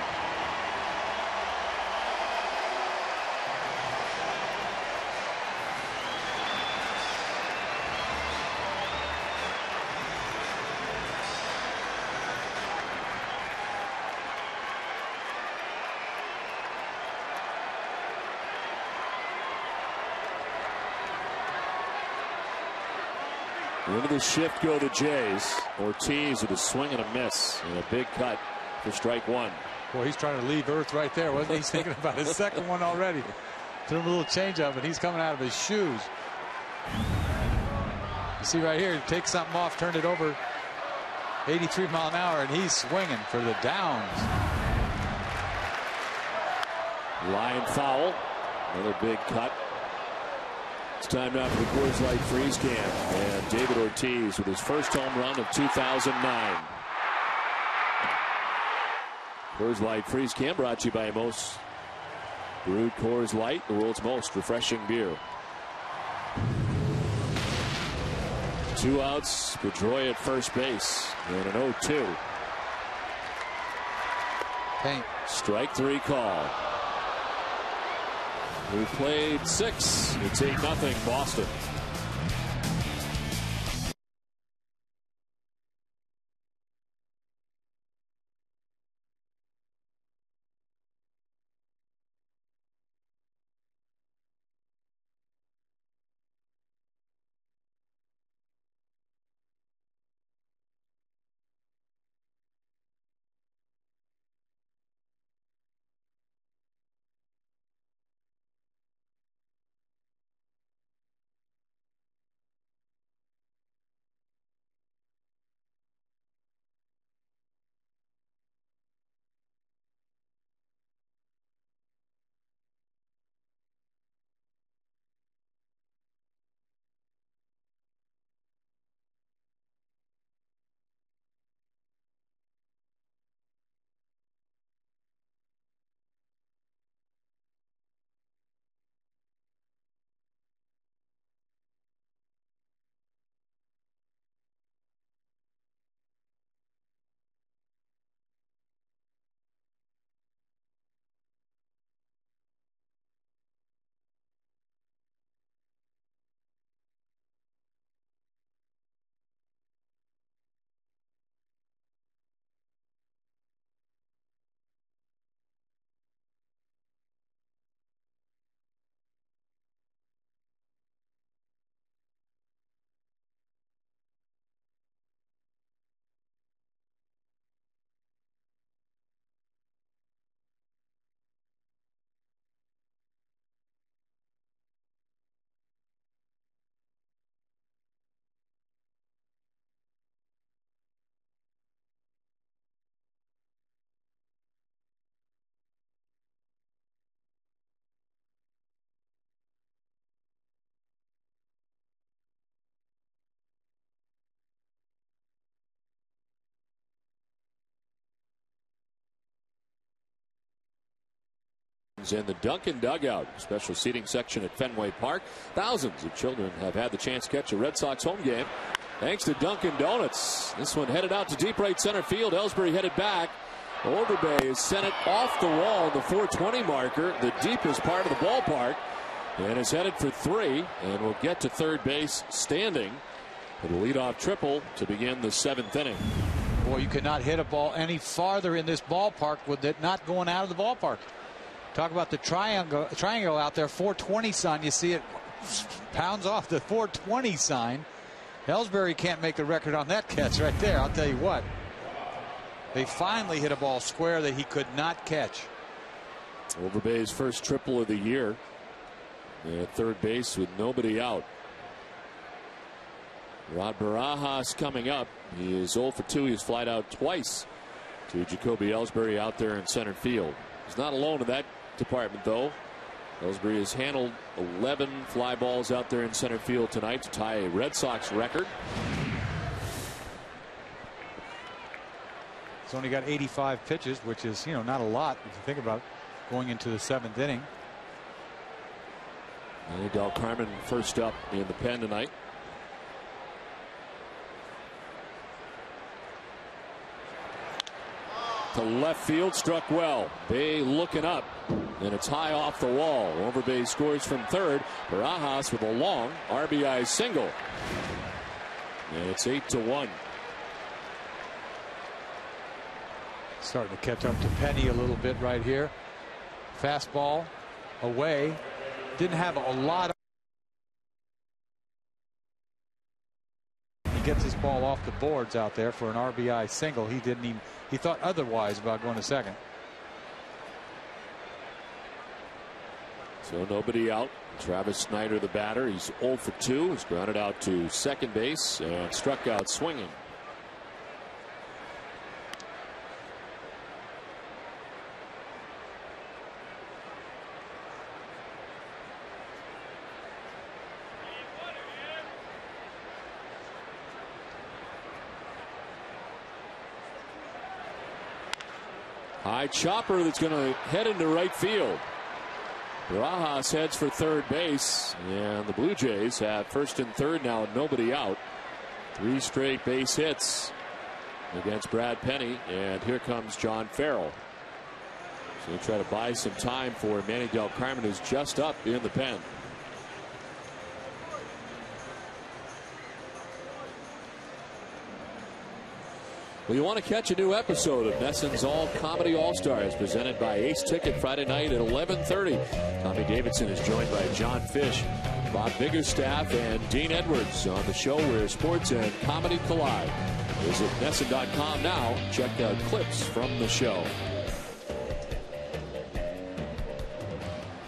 Speaker 1: Into the shift go the Jays. Ortiz with a swing and a miss and a big cut for strike 1.
Speaker 2: Boy, he's trying to leave Earth right there, wasn't he? He's thinking about his second one already. Threw a little change up, and he's coming out of his shoes. You see right here, he takes something off, turned it over 83 mile an hour, and he's swinging for the downs.
Speaker 1: Line foul. Another big cut It's time now for the Coors Light Freeze Can. And David Ortiz with his first home run of 2009. Coors Light Freeze Can brought to you by Most Brewed Coors Light, the world's most refreshing beer. 2 outs, Pedroia at first base, and an 0-2.
Speaker 2: Paint.
Speaker 1: Strike 3 call. We've played 6. It's 8-0 Boston. In the Duncan dugout, special seating section at Fenway Park. Thousands of children have had the chance to catch a Red Sox home game thanks to Dunkin' Donuts. This one headed out to deep right center field. Ellsbury headed back. Overbay has sent it off the wall, the 420 marker, the deepest part of the ballpark, and is headed for 3 and will get to third base standing for the leadoff triple to begin the 7th inning.
Speaker 2: Boy, you cannot hit a ball any farther in this ballpark with it not going out of the ballpark. Talk about the triangle out there, 420 sign. You see it pounds off the 420 sign. Ellsbury can't make the record on that catch right there. I'll tell you what. They finally hit a ball square that he could not catch.
Speaker 1: Overbay's first triple of the year at third base with nobody out. Rod Barajas coming up. He is 0 for 2. He's flied out twice to Jacoby Ellsbury out there in center field. He's not alone in that department, though. Ellsbury has handled 11 fly balls out there in center field tonight to tie a Red Sox record.
Speaker 2: He's only got 85 pitches, which is, not a lot if you think about it, going into the 7th inning.
Speaker 1: Del Carmen first up in the pen tonight. To left field, struck well. Bay looking up, and it's high off the wall. Overbay scores from third. Barajas with a long RBI single. And it's 8-1.
Speaker 2: Starting to catch up to Penny a little bit right here. Fastball away. Didn't have a lot of. He gets his ball off the boards out there for an RBI single. He thought otherwise about going to second.
Speaker 1: So nobody out. Travis Snyder, the batter. He's 0 for 2. He's grounded out to second base and struck out swinging. High chopper that's going to head into right field. Barajas heads for third base, and the Blue Jays have first and third now, nobody out. 3 straight base hits against Brad Penny, and here comes John Farrell. So they try to buy some time for Manny Del Carmen, who's just up in the pen. Well, you want to catch a new episode of NESN's All Comedy All-Stars, presented by Ace Ticket, Friday night at 11:30. Tommy Davidson is joined by John Fish, Bob Biggerstaff, and Dean Edwards on the show where sports and comedy collide. Visit NESN.com now. Check out clips from the show.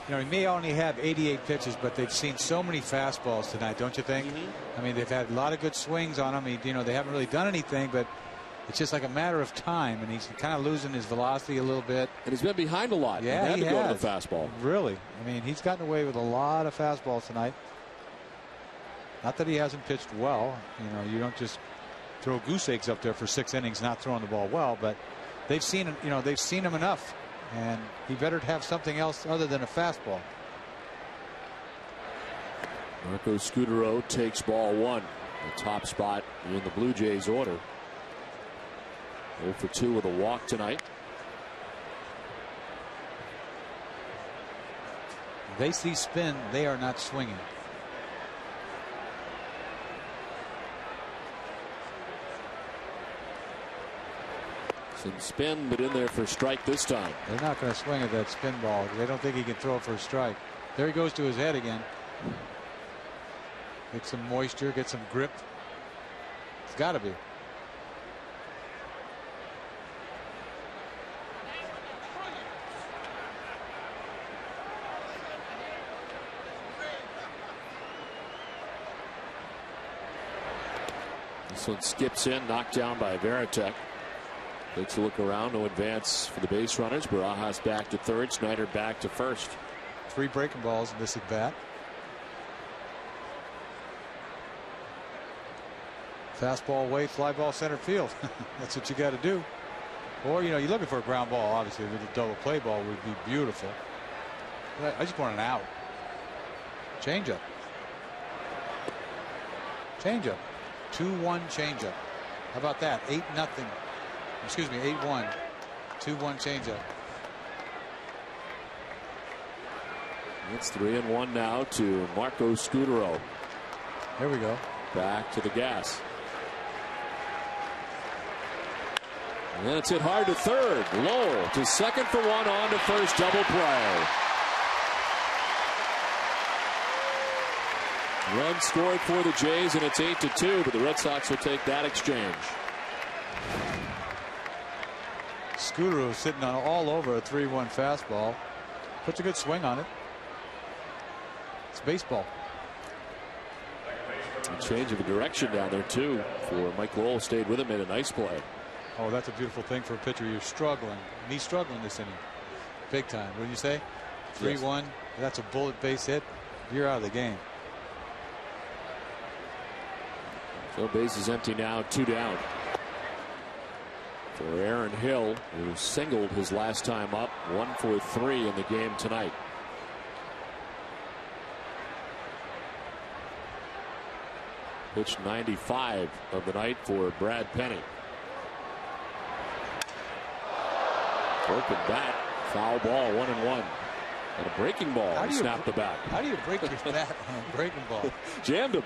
Speaker 2: You know, he may only have 88 pitches, but they've seen so many fastballs tonight, don't you think? I mean, they've had a lot of good swings on him. You know, they haven't really done anything, but it's just like a matter of time, and he's kind of losing his velocity a little bit.
Speaker 1: And he's been behind a lot.
Speaker 2: Yeah,
Speaker 1: he had to go to the fastball.
Speaker 2: Really. I mean, he's gotten away with a lot of fastballs tonight. Not that he hasn't pitched well. You know, you don't just throw goose eggs up there for 6 innings not throwing the ball well, but they've seen him, you know, they've seen him enough, and he better have something else other than a fastball.
Speaker 1: Marco Scutaro takes ball 1, the top spot in the Blue Jays order. 0 for 2 with a walk tonight.
Speaker 2: They see spin, they are not swinging.
Speaker 1: Some spin, but in there for strike this time.
Speaker 2: They're not going to swing at that spin ball. They don't think he can throw it for a strike. There he goes to his head again. Get some moisture, get some grip. It's got to be.
Speaker 1: This one skips in, knocked down by Varitek. Takes a look around, no advance for the base runners. Barajas back to third, Snyder back to first.
Speaker 2: 3 breaking balls in this at bat. Fastball away, fly ball center field. That's what you got to do. Or, you know, you're looking for a ground ball, obviously, with a double play ball would be beautiful. But I just want an out. Changeup. Changeup. 2-1 changeup. How about that? 8-0. Excuse me, 8-1. 2-1 changeup.
Speaker 1: It's 3-1 now to Marco Scutaro.
Speaker 2: There we go.
Speaker 1: Back to the gas. And then it's hit hard to third. Low to second for 1, on to first, double play. Run scored for the Jays, and it's 8-2, but the Red Sox will take that exchange.
Speaker 2: Scutaro sitting on all over a 3-1 fastball. Puts a good swing on it. It's baseball.
Speaker 1: A change of direction down there, too, for Mike Lowell. Stayed with him, made a nice play.
Speaker 2: Oh, that's a beautiful thing for a pitcher. You're struggling. And he's struggling this inning. Big time. What do you say? 3-1. Yes. That's a bullet base hit. You're out of the game.
Speaker 1: So base is empty now, 2 down. For Aaron Hill, who singled his last time up, 1 for 3 in the game tonight. Pitch 95 of the night for Brad Penny. Broken bat, foul ball, 1-1. And a breaking ball, he snapped the bat.
Speaker 2: How do you break your bat on a breaking ball?
Speaker 1: Jammed him.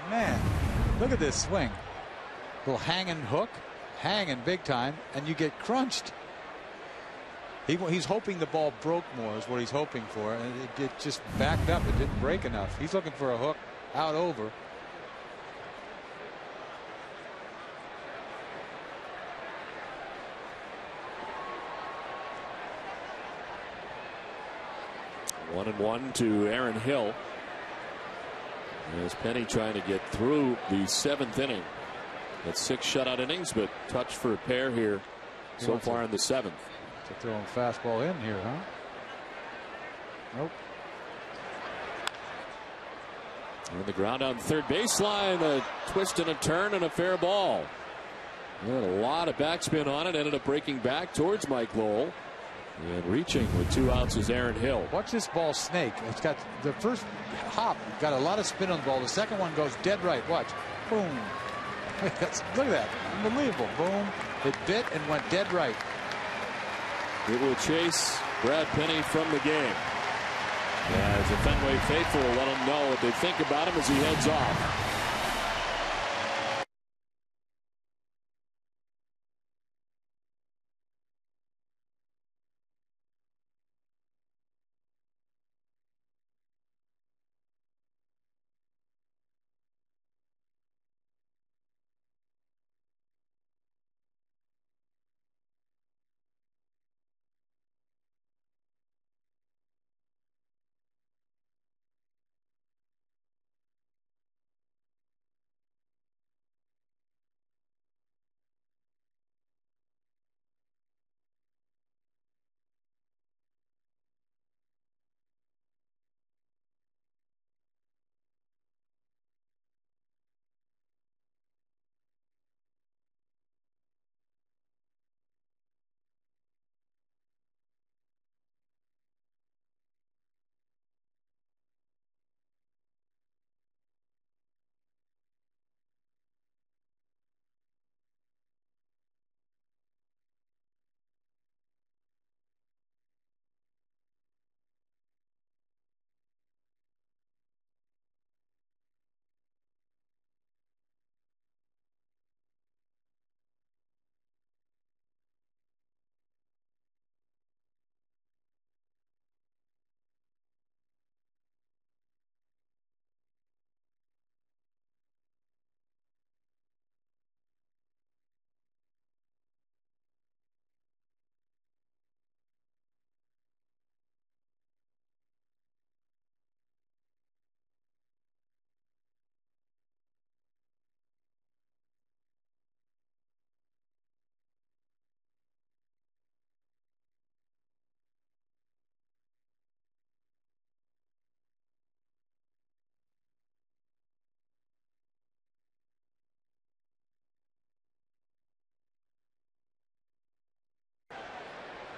Speaker 2: Man, look at this swing. Little hanging hook, hanging big time, and you get crunched. He's hoping the ball broke more is what he's hoping for, and it just backed up. It didn't break enough. He's looking for a hook out over.
Speaker 1: 1-1 to Aaron Hill. As Penny trying to get through the 7th inning. That's 6 shutout innings, but touch for a pair here so far in the 7th.
Speaker 2: To throw a fastball in here, huh? Nope.
Speaker 1: On the ground on third baseline, a twist and a turn and a fair ball. And a lot of backspin on it. Ended up breaking back towards Mike Lowell. And reaching with 2 outs is Aaron Hill.
Speaker 2: Watch this ball snake. It's got the first hop, got a lot of spin on the ball. The second one goes dead right. Watch. Boom. Look at that. Unbelievable. Boom. It bit and went dead right.
Speaker 1: It will chase Brad Penny from the game. As the Fenway faithful will let him know what they think about him as he heads off.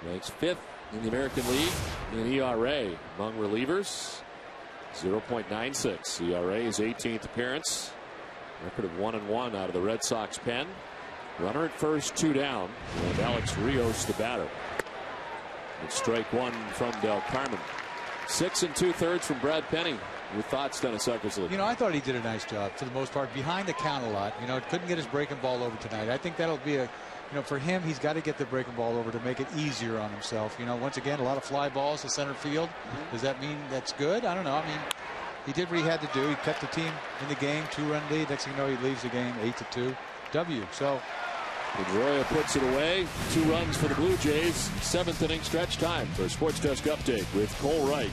Speaker 1: Ranks 5th in the American League in ERA among relievers. 0.96. ERA is 18th appearance. Record of 1-1 out of the Red Sox pen. Runner at first, 2 down. And Alex Rios the batter. It's strike 1 from Del Carmen. 6 2/3 from Brad Penny. Your thoughts, Dennis Eckersley?
Speaker 2: You know, I thought he did a nice job for the most part. Behind the count a lot. You know, couldn't get his breaking ball over tonight. I think that'll be a, you know, for him, he's got to get the breaking ball over to make it easier on himself. You know, once again, a lot of fly balls to center field. Does that mean that's good? I don't know. I mean, he did what he had to do. He kept the team in the game, 2-run lead. Next thing you know, he leaves the game 8-2. W. So
Speaker 1: Pedroia puts it away. 2 runs for the Blue Jays. 7th inning stretch time for a Sports Desk update with Cole Wright.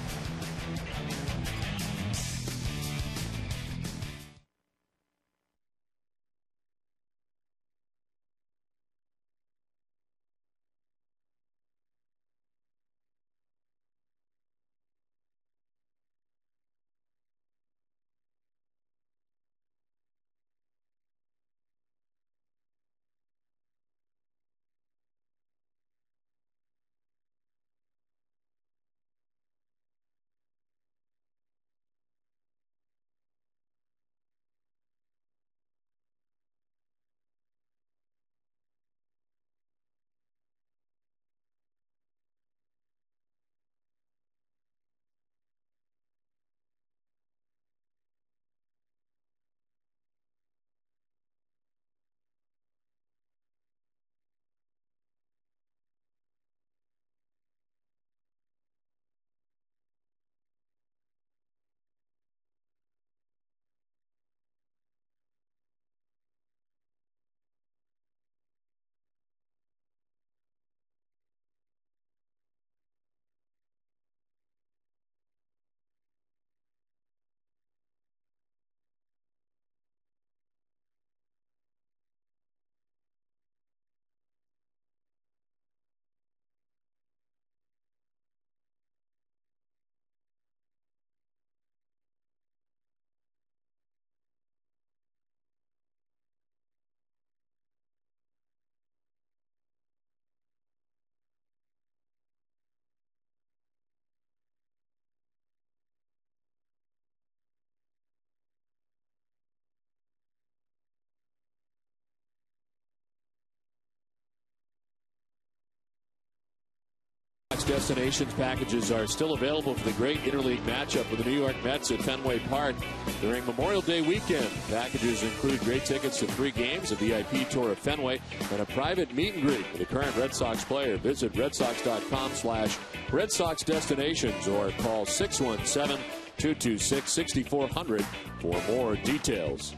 Speaker 1: Destinations packages are still available for the great interleague matchup with the New York Mets at Fenway Park during Memorial Day weekend. Packages include great tickets to 3 games, a VIP tour of Fenway, and a private meet and greet with a current Red Sox player. Visit redsox.com/Red Sox Destinations or call 617-226-6400 for more details.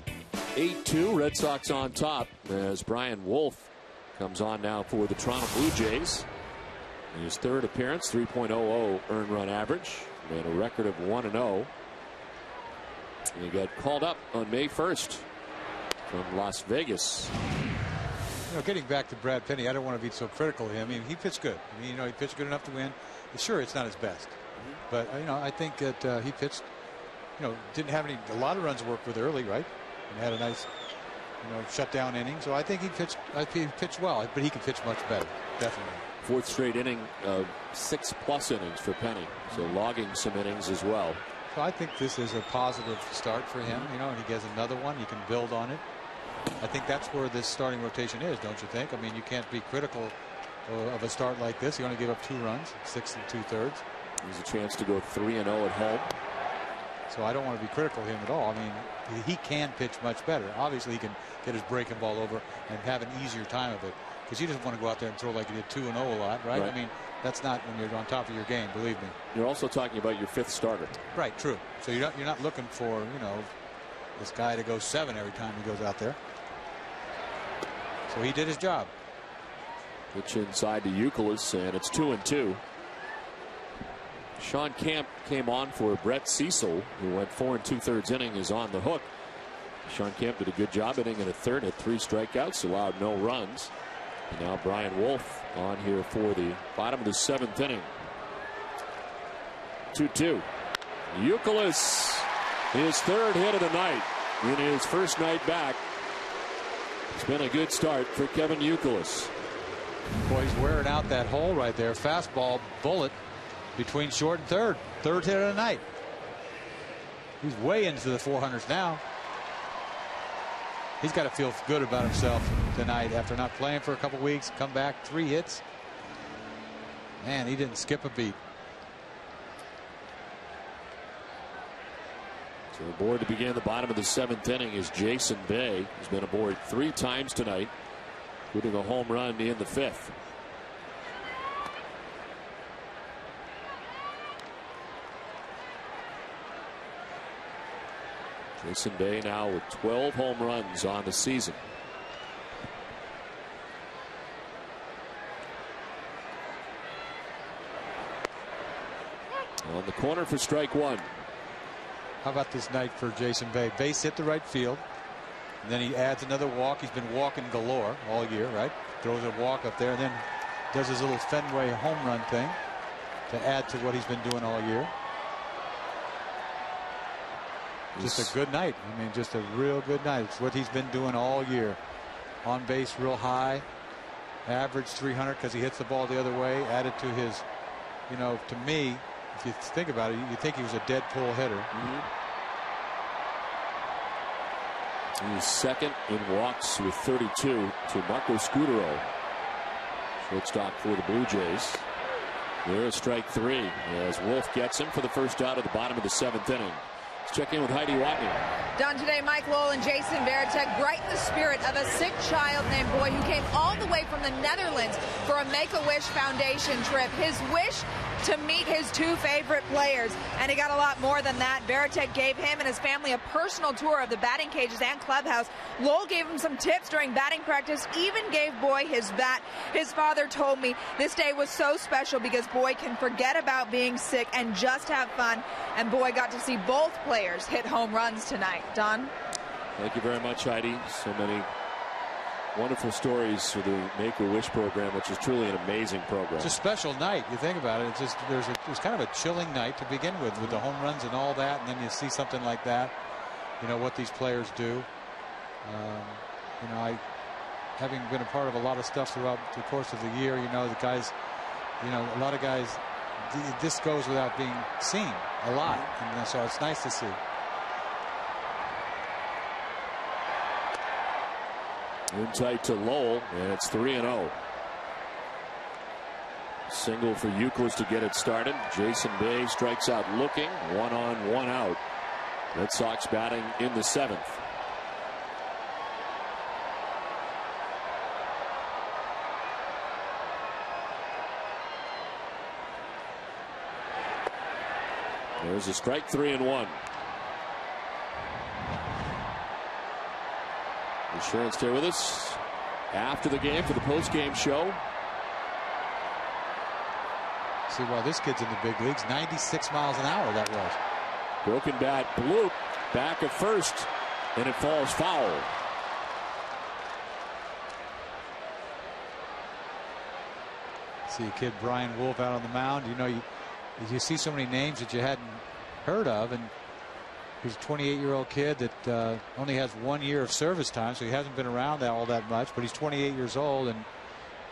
Speaker 1: 8-2, Red Sox on top as Brian Wolf comes on now for the Toronto Blue Jays. In his 3rd appearance, 3.00 earned run average, and a record of 1-0. He got called up on May 1st from Las Vegas.
Speaker 2: You know, getting back to Brad Penny, I don't want to be so critical of him. I mean, he pitched good. I mean, you know, he pitched good enough to win. Sure, it's not his best, but you know, I think that he pitched. You know, didn't have a lot of runs to work with early, right? And had a nice, you know, shutdown inning. So I think he pitched. He pitched well, but he could pitch much better, definitely.
Speaker 1: 4th straight inning of 6+ innings for Penny, so logging some innings as well.
Speaker 2: So I think this is a positive start for him, you know, and he gets another one. He can build on it. I think that's where this starting rotation is, don't you think? I mean, you can't be critical of a start like this. You only gave up 2 runs, 6 2/3.
Speaker 1: There's a chance to go 3-0 at home.
Speaker 2: So I don't want to be critical of him at all. I mean, he can pitch much better. Obviously, he can get his breaking ball over and have an easier time of it. Because you just want to go out there and throw like you did 2-0 a lot, right? I mean, that's not when you're on top of your game, believe me.
Speaker 1: You're also talking about your 5th starter.
Speaker 2: Right, true. So you're not looking for, you know, this guy to go 7 every time he goes out there. So he did his job.
Speaker 1: Pitch inside to Youkilis, and it's 2-2. Sean Camp came on for Brett Cecil, who went 4 2/3 inning, is on the hook. Sean Camp did a good job inning in a 3rd, had 3 strikeouts, allowed no runs. And now Brian Wolf on here for the bottom of the 7th inning. 2-2. Youkilis, his 3rd hit of the night in his first night back. It's been a good start for Kevin Youkilis.
Speaker 2: Boy, he's wearing out that hole right there. Fastball bullet between short and 3rd. 3rd hit of the night. He's way into the 400s now. He's got to feel good about himself tonight after not playing for a couple weeks. Come back, 3 hits. Man, he didn't skip a beat.
Speaker 1: So aboard to begin the bottom of the 7th inning is Jason Bay. He's been aboard 3 times tonight, including a home run in the 5th. Jason Bay now with 12 home runs on the season. On the corner for strike 1.
Speaker 2: How about this night for Jason Bay? Base hit to right field. And then he adds another walk. He's been walking galore all year, right? Throws a walk up there and then does his little Fenway home run thing to add to what he's been doing all year. Just a good night. I mean, just a real good night. It's what he's been doing all year. On base real high. Average 300 because he hits the ball the other way. Added to his, you know, to me, if you think about it, you think he was a dead pull hitter.
Speaker 1: He's 2nd in walks with 32 to Marco Scudero. Shortstop for the Blue Jays. There's strike 3 as Wolf gets him for the first out of the bottom of the 7th inning. Let's check in with Heidi Watney.
Speaker 3: Don, today Mike Lowell and Jason Varitek brighten the spirit of a sick child named Boy who came all the way from the Netherlands for a Make-A-Wish Foundation trip. His wish to meet his 2 favorite players, and he got a lot more than that. Varitek gave him and his family a personal tour of the batting cages and clubhouse. Lowell gave him some tips during batting practice, even gave Boy his bat. His father told me this day was so special because Boy can forget about being sick and just have fun, and Boy got to see both players hit home runs tonight. Don?
Speaker 1: Thank you very much, Heidi. So many wonderful stories for the Make-A-Wish program, which is truly an amazing program.
Speaker 2: It's a special night. You think about it. It's just it's kind of a chilling night to begin with the home runs and all that, and then you see something like that. You know what these players do. You know, having been a part of a lot of stuff throughout the course of the year, you know, the guys, you know, a lot of guys, this goes without being seen a lot, and so it's nice to see. In
Speaker 1: tight to Lowell, and it's 3-0. Single for Euclid to get it started. Jason Bay strikes out looking. 1 on, 1 out. Red Sox batting in the 7th. There's a strike, 3-1. Sharon, stay with us after the game for the post-game show.
Speaker 2: See why this kid's in the big leagues. 96 miles an hour that was.
Speaker 1: Broken bat, bloop, back at first, and it falls foul.
Speaker 2: See kid Brian Wolf out on the mound. You know, you see so many names that you hadn't heard of, and he's a 28-year-old kid that only has 1 year of service time, so he hasn't been around all that much, but he's 28 years old, and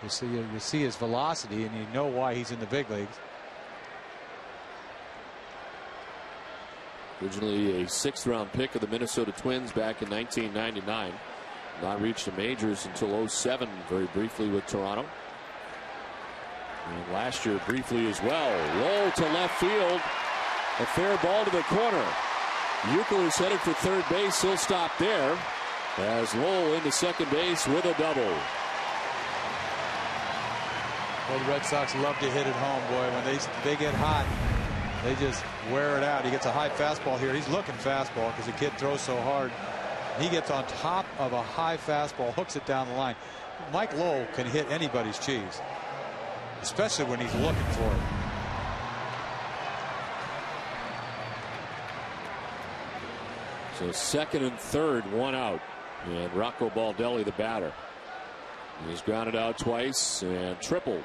Speaker 2: you see his velocity, and you know why he's in the big leagues.
Speaker 1: Originally a 6th-round pick of the Minnesota Twins back in 1999. Not reached the majors until 07, very briefly with Toronto. And last year briefly as well. Roll to left field. A fair ball to the corner. Euclid is headed for third base. He'll stop there as Lowell into second base with a double.
Speaker 2: Well, the Red Sox love to hit it home, boy. When they get hot, they just wear it out. He gets a high fastball here. He's looking fastball because the kid throws so hard. He gets on top of a high fastball, hooks it down the line. Mike Lowell can hit anybody's cheese, especially when he's looking for it.
Speaker 1: So second and third, 1 out. And Rocco Baldelli, the batter. He's grounded out twice and tripled.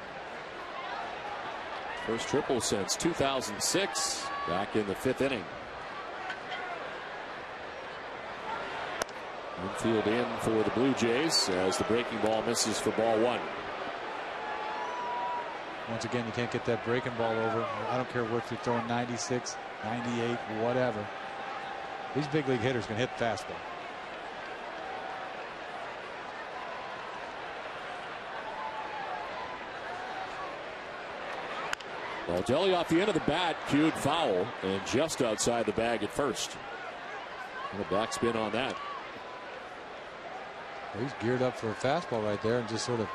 Speaker 1: First triple since 2006, back in the 5th inning. Infield in for the Blue Jays as the breaking ball misses for ball 1.
Speaker 2: Once again, you can't get that breaking ball over. I don't care what you're throwing, 96, 98, whatever. These big league hitters can hit fastball.
Speaker 1: Baldelli off the end of the bat, cued foul, and just outside the bag at first. And a backspin on that.
Speaker 2: Well, he's geared up for a fastball right there and just sort of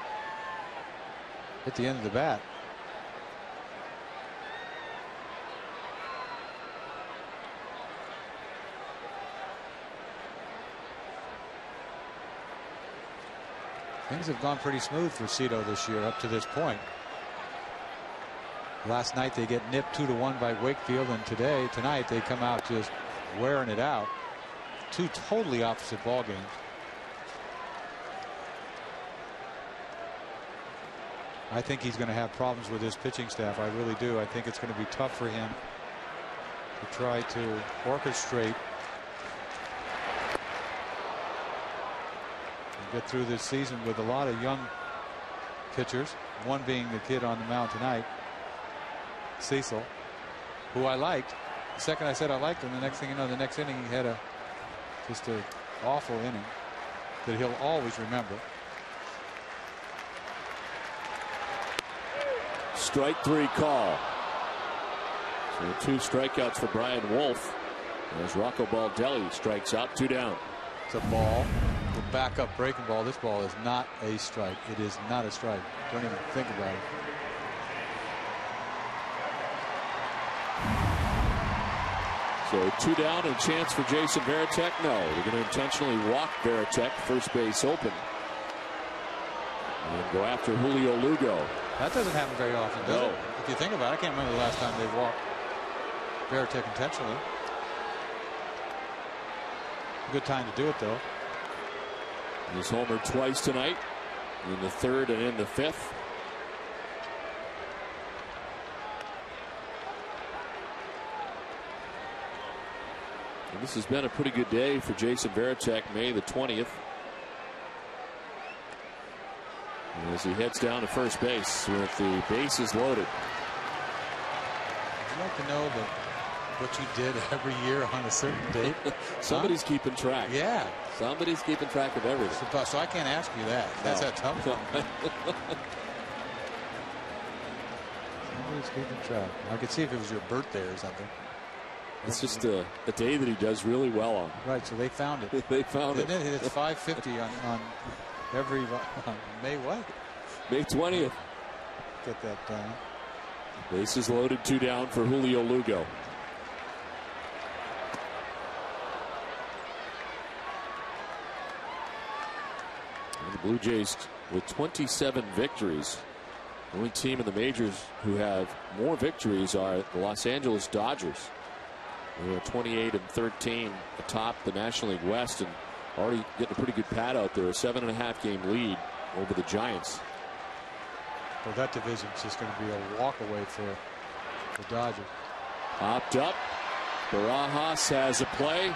Speaker 2: hit the end of the bat. Things have gone pretty smooth for Cito this year up to this point. Last night they get nipped 2-1 by Wakefield, and tonight they come out just wearing it out. Two totally opposite ball games. I think he's going to have problems with his pitching staff. I really do. I think it's going to be tough for him to try to orchestrate and get through this season with a lot of young pitchers, one being the kid on the mound tonight, Cecil, who I liked. The second I said I liked him, the next thing you know, the next inning he had just an awful inning that he'll always remember.
Speaker 1: Strike 3 call. So 2 strikeouts for Brian Wolf as Rocco Baldelli strikes out, 2 down.
Speaker 2: It's a ball. The backup breaking ball. This ball is not a strike. It is not a strike. Don't even think about it.
Speaker 1: So 2 down and a chance for Jason Varitek. No, they're going to intentionally walk Varitek, first base open, and go after Julio Lugo.
Speaker 2: That doesn't happen very often, does it? If you think about it, I can't remember the last time they walked Varitek intentionally. Good time to do it, though.
Speaker 1: He's homered twice tonight, in the 3rd and in the 5th. And this has been a pretty good day for Jason Varitek, May the 20th. As he heads down to first base with the bases loaded.
Speaker 2: I'd like to know what you did every year on a certain date.
Speaker 1: Somebody's keeping track.
Speaker 2: Yeah.
Speaker 1: Somebody's keeping track of everything.
Speaker 2: So I can't ask you that. That's a tough one. Nobody's keeping track. I could see if it was your birthday or something.
Speaker 1: It's just a day that he does really well on.
Speaker 2: Right, so they found it.
Speaker 1: They found it.
Speaker 2: It's 5:50 on every May what?
Speaker 1: May 20th.
Speaker 2: Get that down.
Speaker 1: Bases loaded, 2 down for Julio Lugo. And the Blue Jays with 27 victories. The only team in the majors who have more victories are the Los Angeles Dodgers. They are 28-13 atop the National League West and already getting a pretty good pad out there. A 7.5 game lead over the Giants.
Speaker 2: Well, that division is just going to be a walk away for the Dodgers.
Speaker 1: Popped up. Barajas has a play.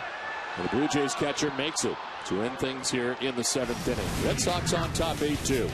Speaker 1: And the Blue Jays catcher makes it to end things here in the 7th inning. Red Sox on top 8-2.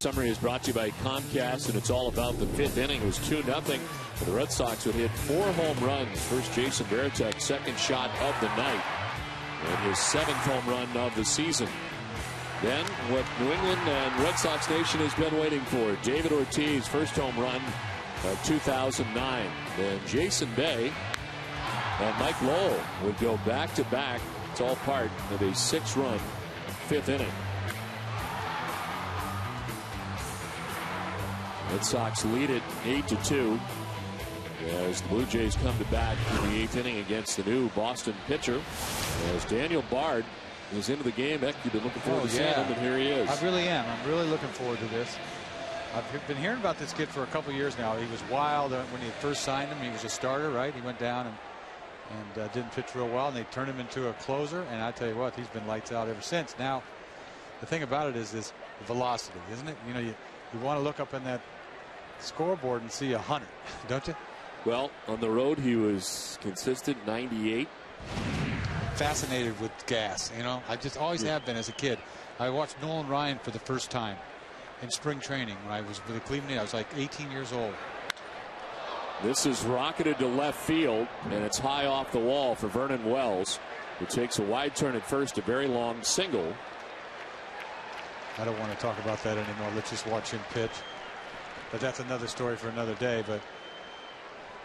Speaker 1: Summary is brought to you by Comcast, and it's all about the 5th inning. It was 2-0 for the Red Sox, who hit 4 home runs. First, Jason Varitek's second shot of the night, and his 7th home run of the season. Then, what New England and Red Sox Nation has been waiting for, David Ortiz, first home run of 2009. Then Jason Bay and Mike Lowell would go back-to-back. It's all part of a 6-run 5th inning. Red Sox lead it 8-2 as the Blue Jays come to bat in the 8th inning against the new Boston pitcher. As Daniel Bard is into the game. Heck, you've been looking forward to seeing him, and here he is.
Speaker 2: I really am. I'm really looking forward to this. I've been hearing about this kid for a couple years now. He was wild when he first signed him. He was a starter, right? He went down and didn't pitch real well, and they turned him into a closer. And I tell you what, he's been lights out ever since. Now, the thing about it is this velocity, isn't it? You know, you want to look up in that scoreboard and see 100, don't you?
Speaker 1: Well, on the road he was consistent, 98.
Speaker 2: Fascinated with gas, you know. I just always have been as a kid. I watched Nolan Ryan for the first time in spring training when I was with the Cleveland. I was like 18 years old.
Speaker 1: This is rocketed to left field, and it's high off the wall for Vernon Wells, who takes a wide turn at first, a very long single.
Speaker 2: I don't want to talk about that anymore. Let's just watch him pitch. But that's another story for another day. But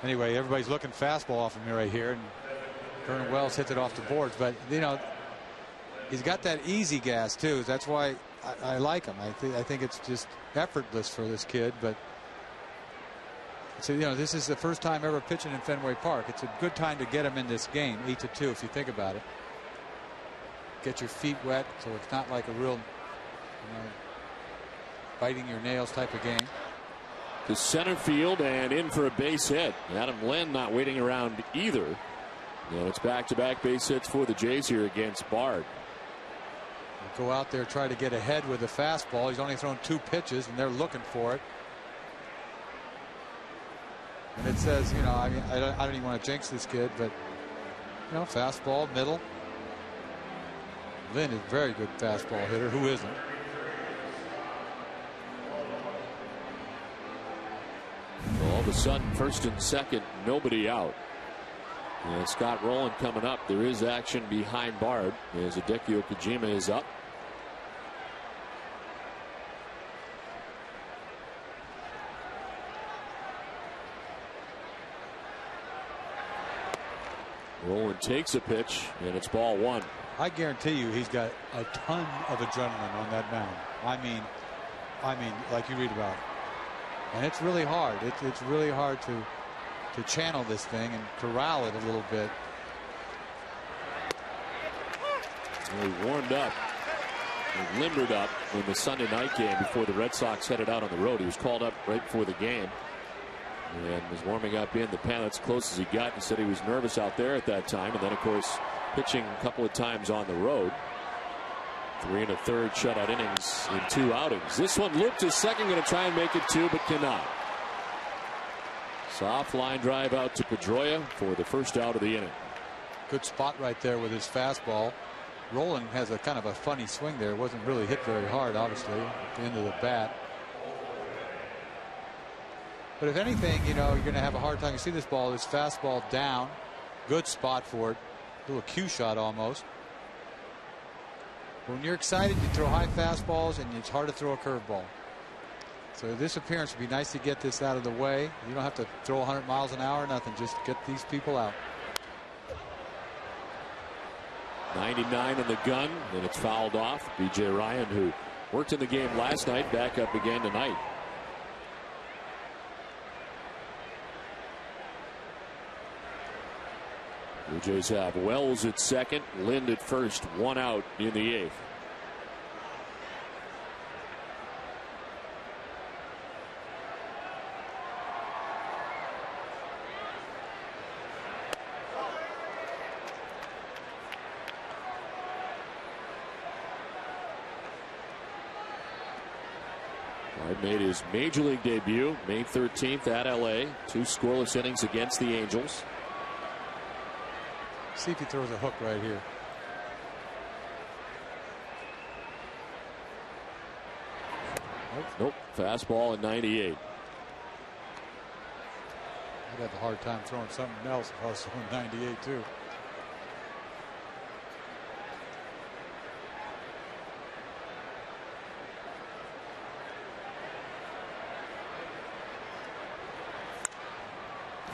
Speaker 2: anyway, everybody's looking fastball off of me right here, and Vernon Wells hits it off the boards. But you know, he's got that easy gas too. That's why I like him. I think it's just effortless for this kid. But so, you know, this is the first time ever pitching in Fenway Park. It's a good time to get him in this game, 8-2, if you think about it. get your feet wet, so it's not like a real, biting your nails type of game.
Speaker 1: To center field and in for a base hit. Adam Lynn not waiting around either. And it's back-to-back base hits for the Jays here against Bard.
Speaker 2: Go out there, try to get ahead with a fastball. He's only thrown 2 pitches, and they're looking for it. And it says, I don't even want to jinx this kid, but fastball, middle. Lynn is a very good fastball hitter. Who isn't?
Speaker 1: All of a sudden, first and second, nobody out. And Scott Rowland coming up. There is action behind Bard as Hideki Okajima is up. Rowland takes a pitch, and it's ball 1.
Speaker 2: I guarantee you he's got a ton of adrenaline on that mound. I mean, like you read about. And it's really hard. It's really hard to channel this thing and corral it a little bit.
Speaker 1: He warmed up and limbered up in the Sunday night game before the Red Sox headed out on the road. He was called up right before the game and was warming up in the pen. That's close as he got. He said he was nervous out there at that time, and then of course pitching a couple of times on the road. 3 1/3 shutout innings in 2 outings. This one looped to second, going to try and make it 2, but cannot. Soft line drive out to Pedroia for the first out of the inning.
Speaker 2: Good spot right there with his fastball. Rowland has a kind of a funny swing there. It wasn't really hit very hard, obviously, at the end of the bat. But if anything, you're going to have a hard time. You see this ball, this fastball down. Good spot for it. A little cue shot almost. When you're excited, you throw high fastballs, and it's hard to throw a curveball. So this appearance would be nice to get this out of the way. You don't have to throw 100 miles an hour, nothing. Just get these people out.
Speaker 1: 99 in the gun, and it's fouled off. B.J. Ryan, who worked in the game last night, back up again tonight. Blue Jays have Wells at second, Lind at first, 1 out in the 8th. Made his major league debut May 13th at LA. 2 scoreless innings against the Angels.
Speaker 2: See if he throws a hook right here.
Speaker 1: Nope. Fastball at 98.
Speaker 2: I'd have a hard time throwing something else if I was throwing 98 too.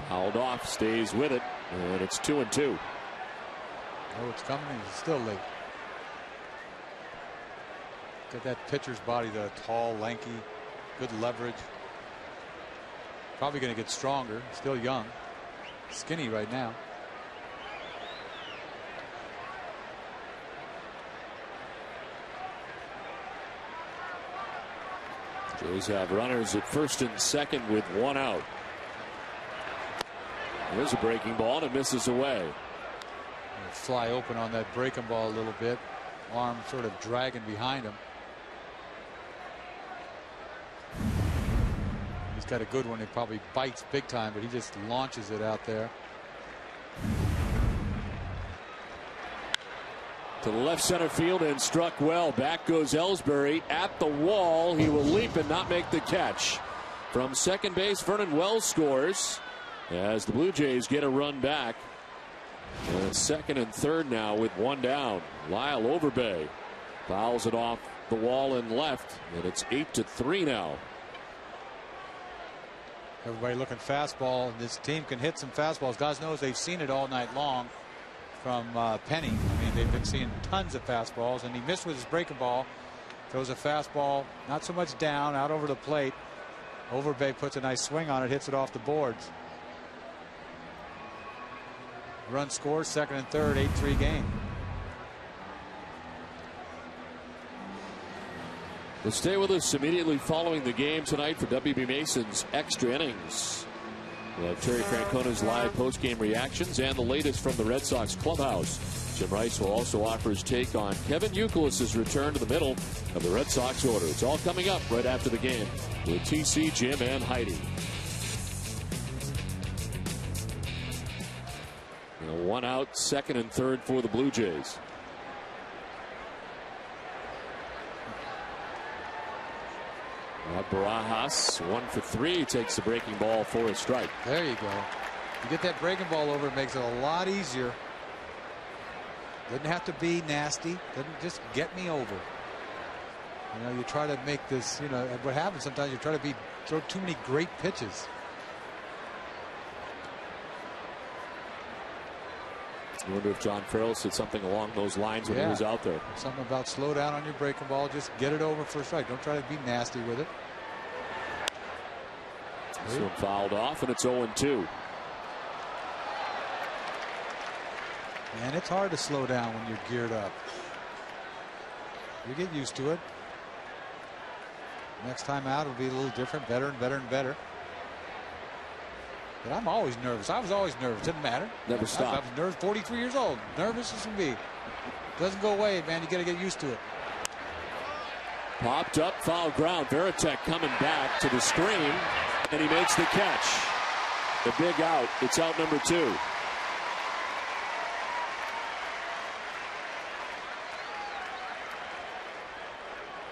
Speaker 1: Fouled off, stays with it, and it's 2-2.
Speaker 2: Oh, it's coming. It's still late. Got that pitcher's body, the tall, lanky, good leverage. Probably going to get stronger. Still young. Skinny right now.
Speaker 1: Jays have runners at first and second with 1 out. There's a breaking ball, and it misses away.
Speaker 2: Fly open on that breaking ball a little bit. Arm sort of dragging behind him. He's got a good one. He probably bites big time, but he just launches it out there.
Speaker 1: To the left center field and struck well. Back goes Ellsbury at the wall. He will leap and not make the catch. From second base, Vernon Wells scores as the Blue Jays get a run back. And second and third now with 1 down. Lyle Overbay fouls it off the wall and left, and it's 8-3 now.
Speaker 2: Everybody looking fastball. This team can hit some fastballs. God knows they've seen it all night long from Penny. I mean, they've been seeing tons of fastballs, and he missed with his breaking ball. Throws a fastball, not so much down, out over the plate. Overbay puts a nice swing on it, hits it off the boards. Run scores, second and third, 8-3 game.
Speaker 1: Well, stay with us immediately following the game tonight for WB Mason's Extra Innings. We'll have Terry Francona's live post-game reactions and the latest from the Red Sox clubhouse. Jim Rice will also offer his take on Kevin Youkilis's return to the middle of the Red Sox order. It's all coming up right after the game with TC, Jim, and Heidi. One out, second and third for the Blue Jays. Barajas 1 for 3 takes the breaking ball for a strike.
Speaker 2: There you go. You get that breaking ball over, it makes it a lot easier. Doesn't have to be nasty. Doesn't just get me over. You know, you try to make this, you know, what happens sometimes, you try to throw too many great pitches.
Speaker 1: I wonder if John Farrell said something along those lines when he was out there.
Speaker 2: Something about slow down on your breaking ball. Just get it over for a strike. Don't try to be nasty with it.
Speaker 1: This one fouled off, and it's 0-2.
Speaker 2: Man, it's hard to slow down when you're geared up. You get used to it. Next time out, it'll be a little different, better and better and better. But I'm always nervous. I was always nervous. Didn't matter.
Speaker 1: Never stopped.
Speaker 2: I was nervous. 43 years old. Nervous as can be. Doesn't go away, man. You got to get used to it.
Speaker 1: Popped up, foul ground. Veritek coming back to the screen, and he makes the catch. The big out. It's out number 2.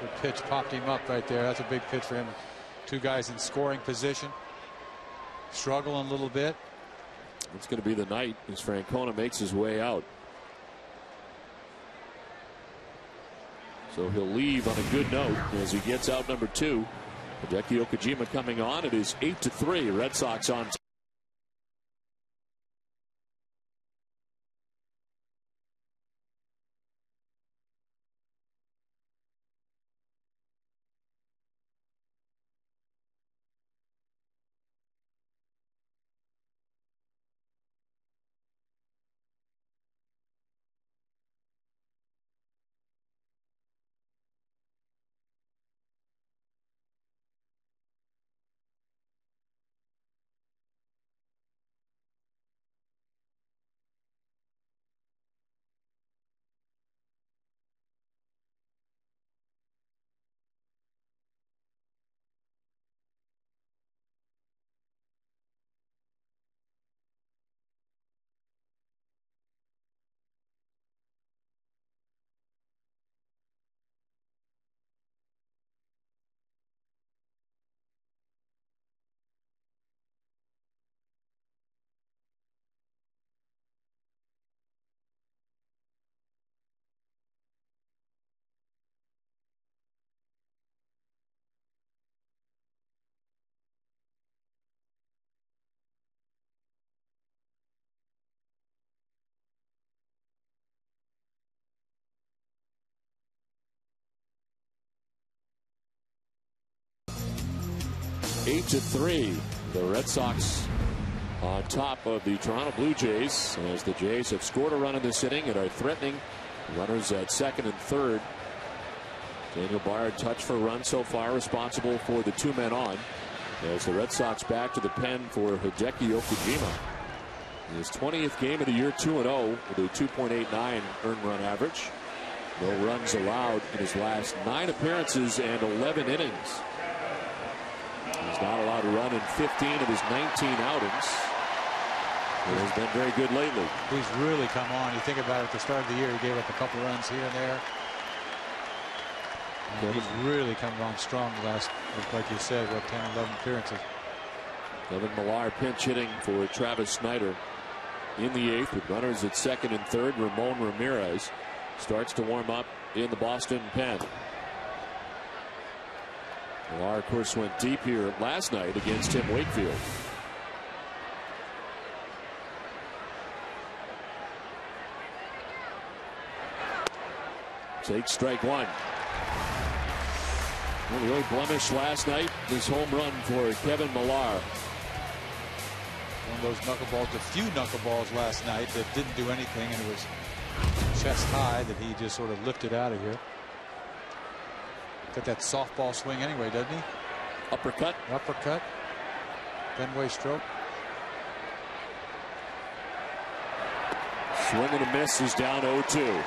Speaker 2: Good pitch. Popped him up right there. That's a big pitch for him. 2 guys in scoring position. Struggling a little bit.
Speaker 1: It's going to be the night as Francona makes his way out. So he'll leave on a good note as he gets out number 2. Hideki Okajima coming on. It is 8-3. Red Sox on top. Eight to 3. The Red Sox on top of the Toronto Blue Jays as the Jays have scored a run in this inning and are threatening runners at second and third. Daniel Bard touched for a run so far, responsible for the 2 men on. As the Red Sox back to the pen for Hideki Okajima. His 20th game of the year, 2-0 with a 2.89 earned run average. No runs allowed in his last 9 appearances and 11 innings. He's not allowed to run in 15 of his 19 outings. He has been very good lately.
Speaker 2: He's really come on. You think about it, at the start of the year, he gave up a couple runs here and there. And he's really come on strong the last, like you said, 10, 11 appearances.
Speaker 1: Kevin Millar pinch hitting for Travis Snyder in the 8th with runners at second and third. Ramon Ramirez starts to warm up in the Boston pen. Millar, of course, went deep here last night against Tim Wakefield. Takes strike 1. Well, the only blemish last night, this home run for Kevin Millar.
Speaker 2: One of those knuckleballs, the few knuckleballs last night that didn't do anything, and it was chest high that he just sort of lifted out of here. Got that softball swing anyway, doesn't he?
Speaker 1: Uppercut.
Speaker 2: Uppercut. Fenway stroke.
Speaker 1: Swing and a miss is down 0-2.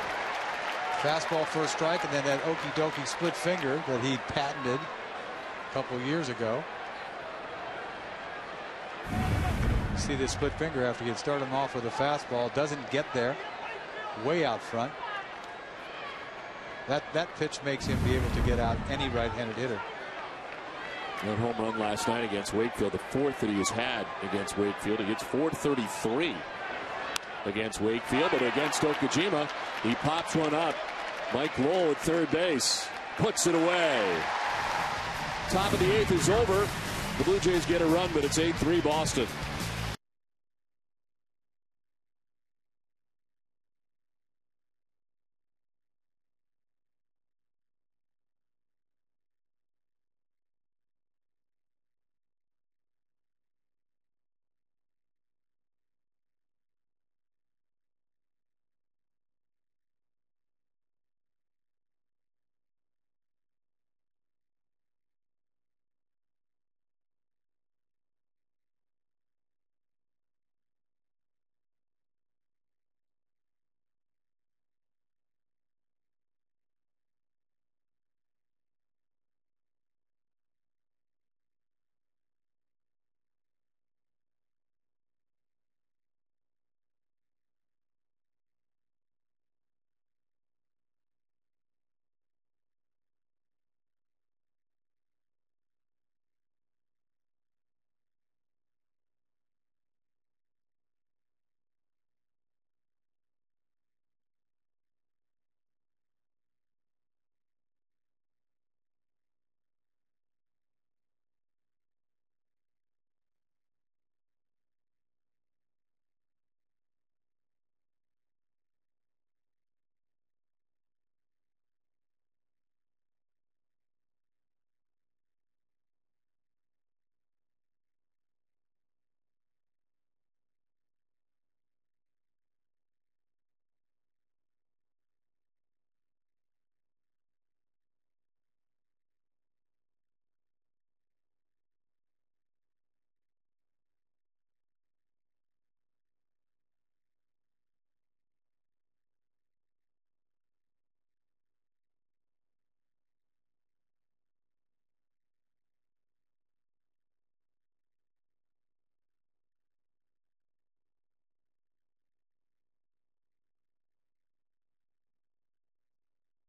Speaker 2: Fastball for a strike, and then that okie dokie split finger that he patented a couple years ago. See the split finger after he had started him off with a fastball. Doesn't get there. Way out front. That pitch makes him be able to get out any right-handed hitter.
Speaker 1: That home run last night against Wakefield, the fourth that he has had against Wakefield. He gets 433 against Wakefield, but against Okajima, he pops one up. Mike Lowell at third base puts it away. Top of the eighth is over. The Blue Jays get a run, but it's 8-3 Boston.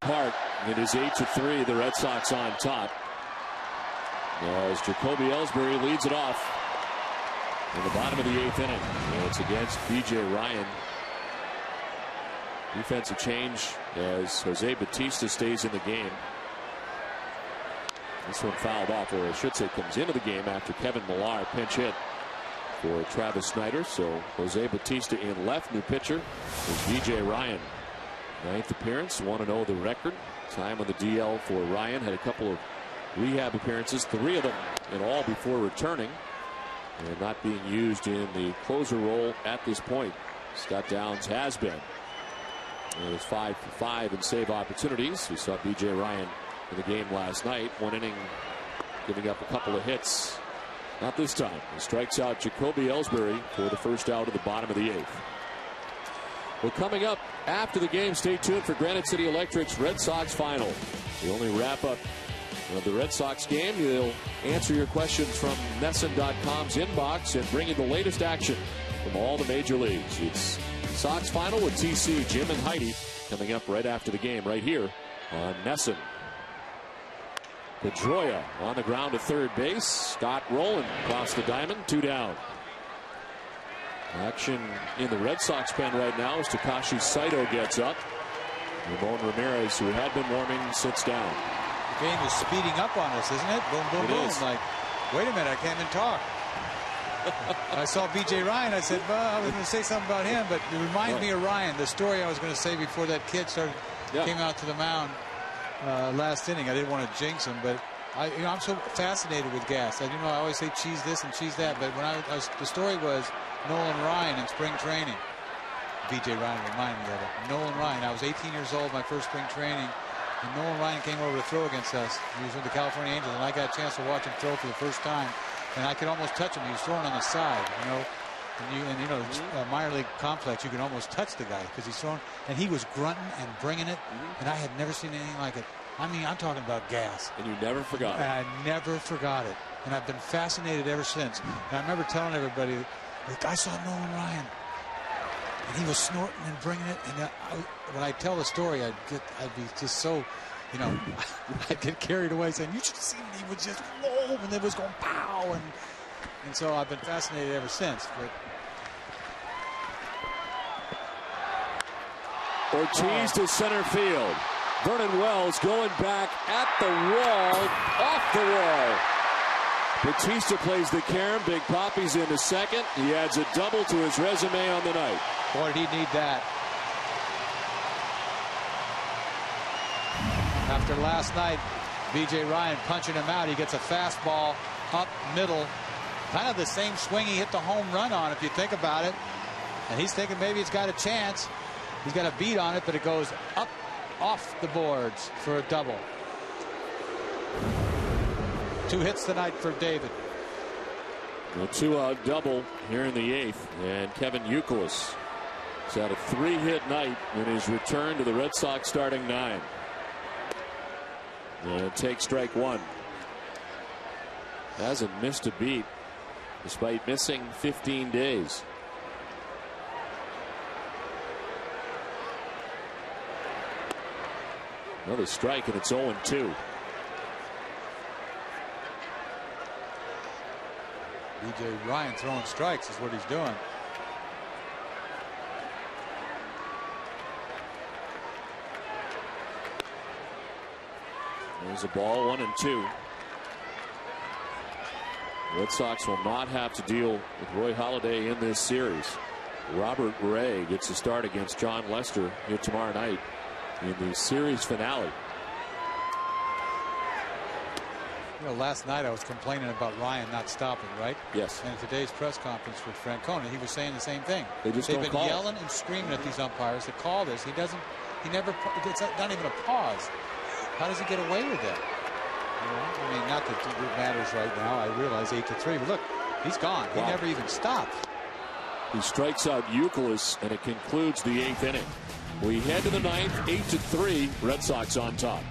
Speaker 1: Part. It is 8-3. The Red Sox on top. As Jacoby Ellsbury leads it off in the bottom of the eighth inning. And it's against B.J. Ryan. Defensive change as Jose Bautista stays in the game. This one fouled off, or I should say comes into the game after Kevin Millar pinch hit for Travis Snyder. So Jose Bautista in left. New pitcher is B.J. Ryan. Ninth appearance, 1-0 the record. Time on the DL for Ryan. Had a couple of rehab appearances, 3 of them in all before returning, and not being used in the closer role at this point. Scott Downs has been. And it's 5 for 5 in save opportunities. We saw B.J. Ryan in the game last night. 1 inning, giving up a couple of hits. Not this time. He strikes out Jacoby Ellsbury for the first out of the bottom of the eighth. Well, coming up after the game, stay tuned for Granite City Electric's Red Sox final. The only wrap-up of the Red Sox game. We'll answer your questions from NESN.com's inbox and bring you the latest action from all the major leagues. It's Sox final with TC, Jim, and Heidi coming up right after the game right here on NESN. Pedroia on the ground to third base. Scott rolling across the diamond. 2 down. Action in the Red Sox pen right now as Takashi Saito gets up. Ramon Ramirez, who had been warming, sits down.
Speaker 2: The game is speeding up on us, isn't it? Boom, boom, boom.
Speaker 1: Is.
Speaker 2: Like, wait a minute, I can't even talk. I saw B.J. Ryan. I said, well, I was going to say something about him, but it reminds me of Ryan, the story I was going to say before that kid came out to the mound last inning. I didn't want to jinx him, but I'm so fascinated with gas. I always say cheese this and cheese that, but when the story was Nolan Ryan in spring training. B.J. Ryan reminded me of it. Nolan Ryan. I was 18 years old, my first spring training. And Nolan Ryan came over to throw against us. He was with the California Angels, and I got a chance to watch him throw for the first time. And I could almost touch him. He was throwing on the side, you know. And you know, minor league complex, you can almost touch the guy because he's throwing. And he was grunting and bringing it. And I had never seen anything like it. I mean, I'm talking about gas.
Speaker 1: And you never forgot it.
Speaker 2: And I never forgot it. And I've been fascinated ever since. And I remember telling everybody, like, I saw Nolan Ryan. And he was snorting and bringing it. And when I tell the story, I'd be just so, you know, I'd get carried away saying, you should have seen it. He would just roll and it was going pow. And so I've been fascinated ever since. But
Speaker 1: Ortiz to center field. Vernon Wells going back at the wall, off the wall. Batista plays the carom. Big Papi's in the second. He adds a double to his resume on the night.
Speaker 2: Boy, did he need that. After last night, B.J. Ryan punching him out. He gets a fastball up middle. Kind of the same swing he hit the home run on, if you think about it. And he's thinking maybe it's got a chance. He's got a beat on it, but it goes up off the boards for a double. 2 hits tonight for David.
Speaker 1: A 2-out double here in the 8th. And Kevin Youkilis has had a 3-hit night in his return to the Red Sox starting 9. And take strike 1. Hasn't missed a beat despite missing 15 days. Another strike, and it's 0-2.
Speaker 2: B.J. Ryan throwing strikes is what he's doing.
Speaker 1: There's a ball, 1-2. Red Sox will not have to deal with Roy Halladay in this series. Robert Ray gets a start against John Lester here tomorrow night in the series finale.
Speaker 2: You know, last night I was complaining about Ryan not stopping, right?
Speaker 1: Yes.
Speaker 2: And in today's press conference with Francona, he was saying the same thing.
Speaker 1: They've
Speaker 2: been yelling and screaming at these umpires to call this. He never, it's not even a pause. How does he get away with that? You know, I mean, not that it matters right now. I realize 8-3, but look, he's gone. He never even stopped.
Speaker 1: He strikes out Youkilis, and it concludes the 8th inning. We head to the 9th, 8-3, Red Sox on top.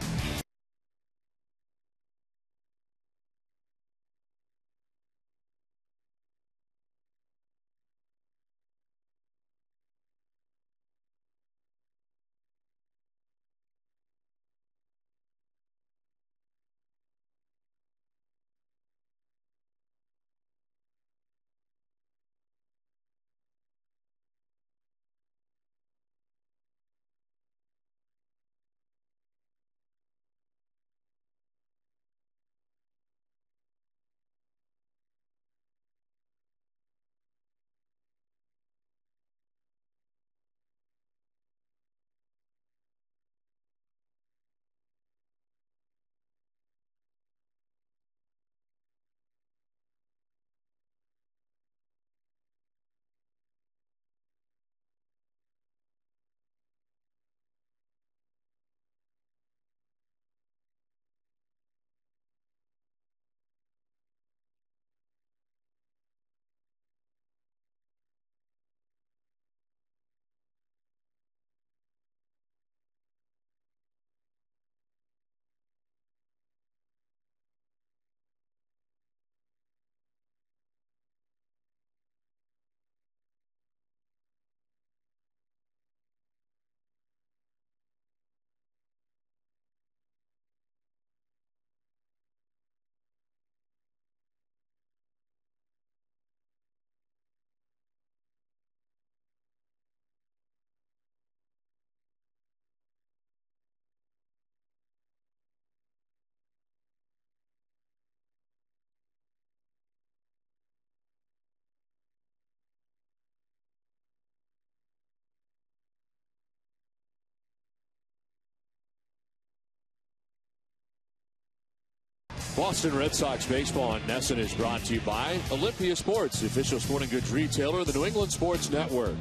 Speaker 1: Boston Red Sox baseball on NESN is brought to you by Olympia Sports, the official sporting goods retailer of the New England Sports Network.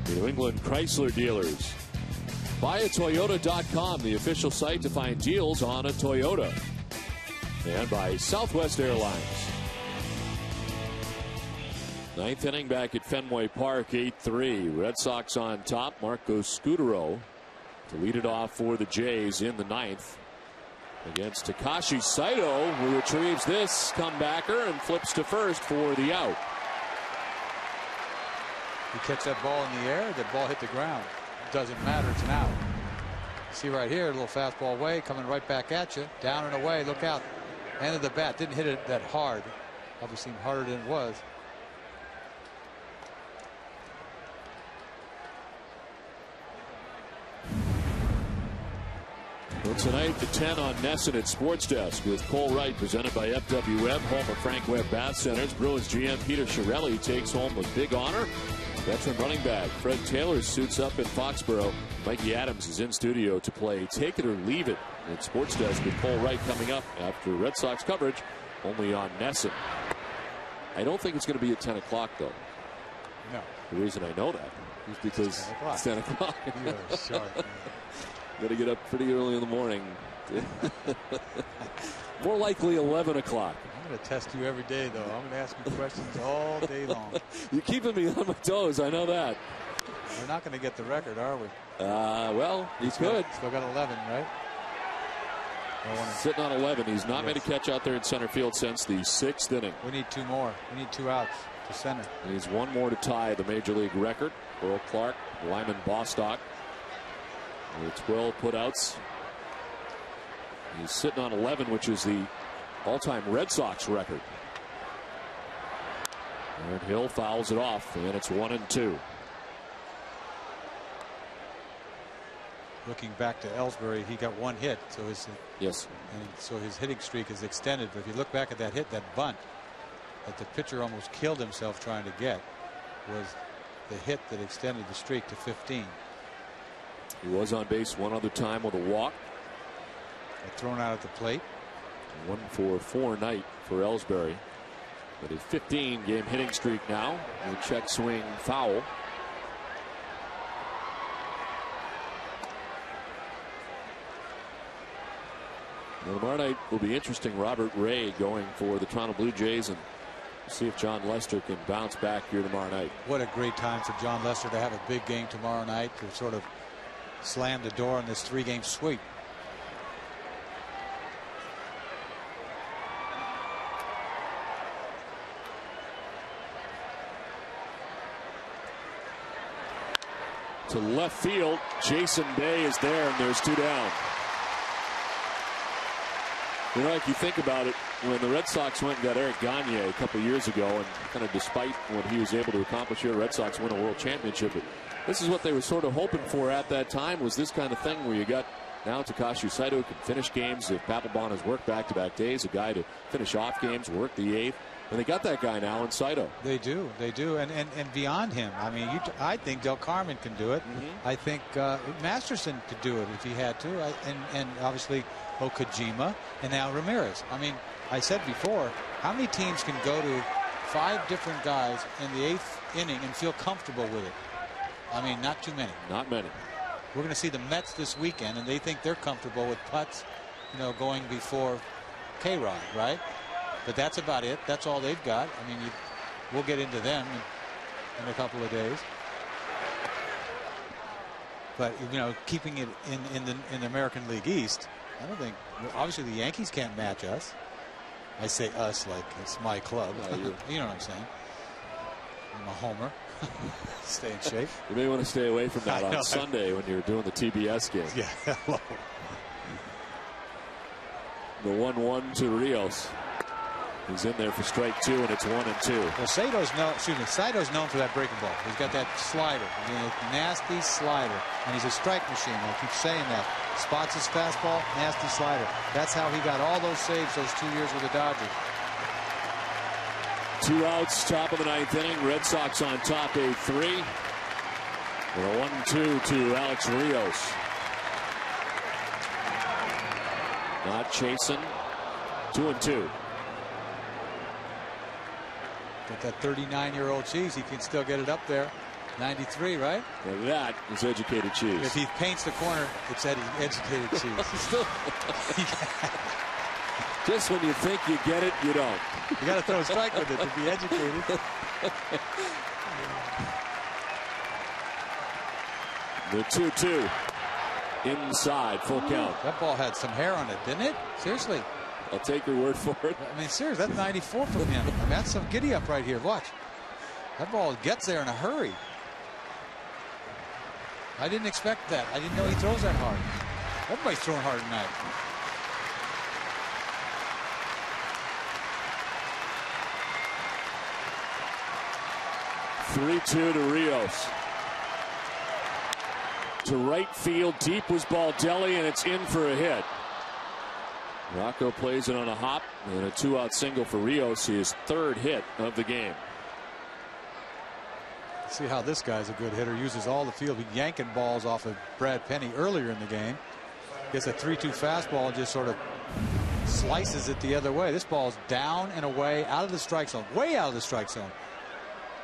Speaker 1: The New England Chrysler dealers. BuyAToyota.com, the official site to find deals on a Toyota. And by Southwest Airlines. Ninth inning back at Fenway Park, 8-3. Red Sox on top. Marco Scutaro to lead it off for the Jays in the ninth. Against Takashi Saito, who retrieves this comebacker and flips to first for the out.
Speaker 2: You catch that ball in the air, that ball hit the ground. It doesn't matter, it's an out. See right here, a little fastball away, coming right back at you. Down and away, look out. End of the bat, didn't hit it that hard. Probably seemed harder than it was.
Speaker 1: Well, tonight, the 10 on Nesson at Sports Desk with Cole Wright, presented by FWM, home of Frank Webb Bath Centers. Bruins GM Peter Chiarelli takes home a big honor. Veteran running back Fred Taylor suits up in Foxborough. Mikey Adams is in studio to play Take It or Leave It at Sports Desk with Cole Wright coming up after Red Sox coverage, only on Nesson. I don't think it's going to be at 10 o'clock, though.
Speaker 2: No.
Speaker 1: The reason I know that is because it's 10 o'clock.
Speaker 2: You are sharp.
Speaker 1: Got to get up pretty early in the morning. More likely 11 o'clock.
Speaker 2: I'm going to test you every day, though. I'm going to ask you questions all day long.
Speaker 1: You're keeping me on my toes. I know that.
Speaker 2: We're not going to get the record, are we?
Speaker 1: Well, he's good.
Speaker 2: Still got 11, right?
Speaker 1: Sitting on 11. He's not made a catch out there in center field since the 6th inning.
Speaker 2: We need 2 more. We need 2 outs to center.
Speaker 1: He needs 1 more to tie the major league record. Earl Clark, Lyman Bostock with 12 putouts. He's sitting on 11, which is the all-time Red Sox record. And Hill fouls it off, and it's 1-2.
Speaker 2: Looking back to Ellsbury, he got 1 hit, so his and so his hitting streak is extended. But if you look back at that hit, that bunt that the pitcher almost killed himself trying to get, was the hit that extended the streak to 15.
Speaker 1: He was on base 1 other time with a walk.
Speaker 2: Thrown out at the plate.
Speaker 1: 1-for-4 night for Ellsbury. But a 15-game hitting streak now. A check swing foul. Now, tomorrow night will be interesting. Robert Ray going for the Toronto Blue Jays, and see if John Lester can bounce back here tomorrow night.
Speaker 2: What a great time for John Lester to have a big game tomorrow night to sort of slam the door on this 3-game sweep.
Speaker 1: To left field, Jason Day is there, and there's 2 down. You know, like you think about it, when the Red Sox went and got Eric Gagne a couple years ago, and kind of despite what he was able to accomplish here, Red Sox win a world championship. But this is what they were sort of hoping for at that time, was this kind of thing where you got now Takashi Saito can finish games if Papelbon has worked back-to-back days, a guy to finish off games, work the 8th. And they got that guy now in Saito.
Speaker 2: They do. And beyond him, I mean, I think Del Carmen can do it. I think Masterson could do it if he had to. And obviously Okajima and now Ramirez. I mean, I said before, how many teams can go to 5 different guys in the 8th inning and feel comfortable with it? I mean, not too many.
Speaker 1: Not many.
Speaker 2: We're going to see the Mets this weekend, and they think they're comfortable with putts, going before K-Rod, right? But that's about it. That's all they've got. I mean, we'll get into them in a couple of days. But keeping it in the American League East, I don't think. Obviously, the Yankees can't match us. I say us like it's my club. You know what I'm saying? I'm a homer. Stay in shape.
Speaker 1: You may want to stay away from that on Sunday when you're doing the TBS game.
Speaker 2: Yeah. Hello.
Speaker 1: The 1-1 to Rios. He's in there for strike 2, and it's 1-2.
Speaker 2: Well, Saito's known for that breaking ball. He's got that slider, a nasty slider, and he's a strike machine. I keep saying that. Spots his fastball, nasty slider. That's how he got all those saves those 2 years with the Dodgers.
Speaker 1: 2 outs, top of the 9th inning. Red Sox on top, 8-3. And a 1-2 to Alex Rios. Not chasing. 2-2.
Speaker 2: But that 39-year-old cheese, he can still get it up there. 93, right?
Speaker 1: And that is educated cheese.
Speaker 2: If he paints the corner, it's educated cheese.
Speaker 1: Still, just when you think you get it, you don't.
Speaker 2: You got to throw a strike with it to be educated.
Speaker 1: The 2-2 inside, full count.
Speaker 2: That ball had some hair on it, didn't it? Seriously.
Speaker 1: I'll take your word for it.
Speaker 2: I mean, seriously, that's 94 from him. I mean, that's some giddy up right here. Watch. That ball gets there in a hurry. I didn't expect that. I didn't know he throws that hard. Everybody's throwing hard tonight.
Speaker 1: (3-2) to Rios. To right field, deep was Baldelli, and it's in for a hit. Rocco plays it on a hop, and a 2-out single for Rios, his 3rd hit of the game.
Speaker 2: See how this guy's a good hitter. Uses all the field. He's yanking balls off of Brad Penny earlier in the game. Gets a 3-2 fastball and just sort of slices it the other way. This ball's down and away, out of the strike zone, way out of the strike zone.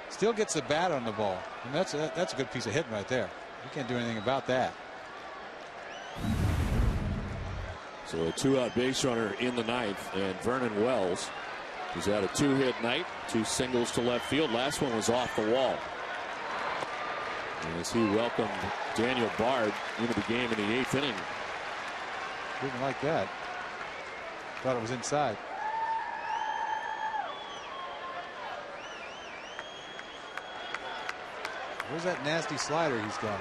Speaker 2: Still gets the bat on the ball. And that's a good piece of hitting right there. You can't do anything about that.
Speaker 1: So a 2-out base runner in the 9th, and Vernon Wells has had a 2-hit night, 2 singles to left field. Last one was off the wall. As he welcomed Daniel Bard into the game in the 8th inning.
Speaker 2: Didn't like that. Thought it was inside. Where's that nasty slider he's got?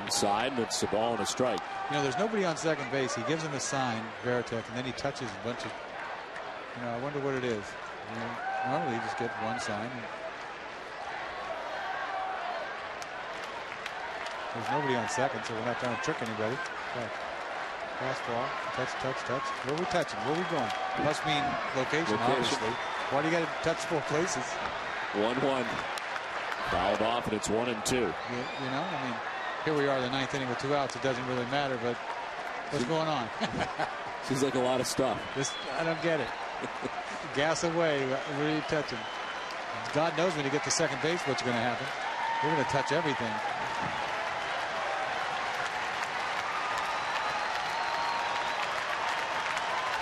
Speaker 1: Inside, and it's a ball and a strike.
Speaker 2: You know, there's nobody on second base. He gives him a sign, Veritek, and then he touches a bunch of, you know, I wonder what it is. You know, normally you just get one sign. There's nobody on second, so we're not trying to trick anybody. Okay. Fastball, touch. Where are we touching? Where are we going? Must mean location, obviously. Why do you got to touch 4 places?
Speaker 1: 1-1. Fouled off, and it's 1-2.
Speaker 2: You know, I mean, here we are, the 9th inning with 2 outs. It doesn't really matter, but what's going on?
Speaker 1: Seems like a lot of stuff.
Speaker 2: I don't get it. Gas away. Where are you touching? God knows when you get to second base what's going to happen. We're going to touch everything.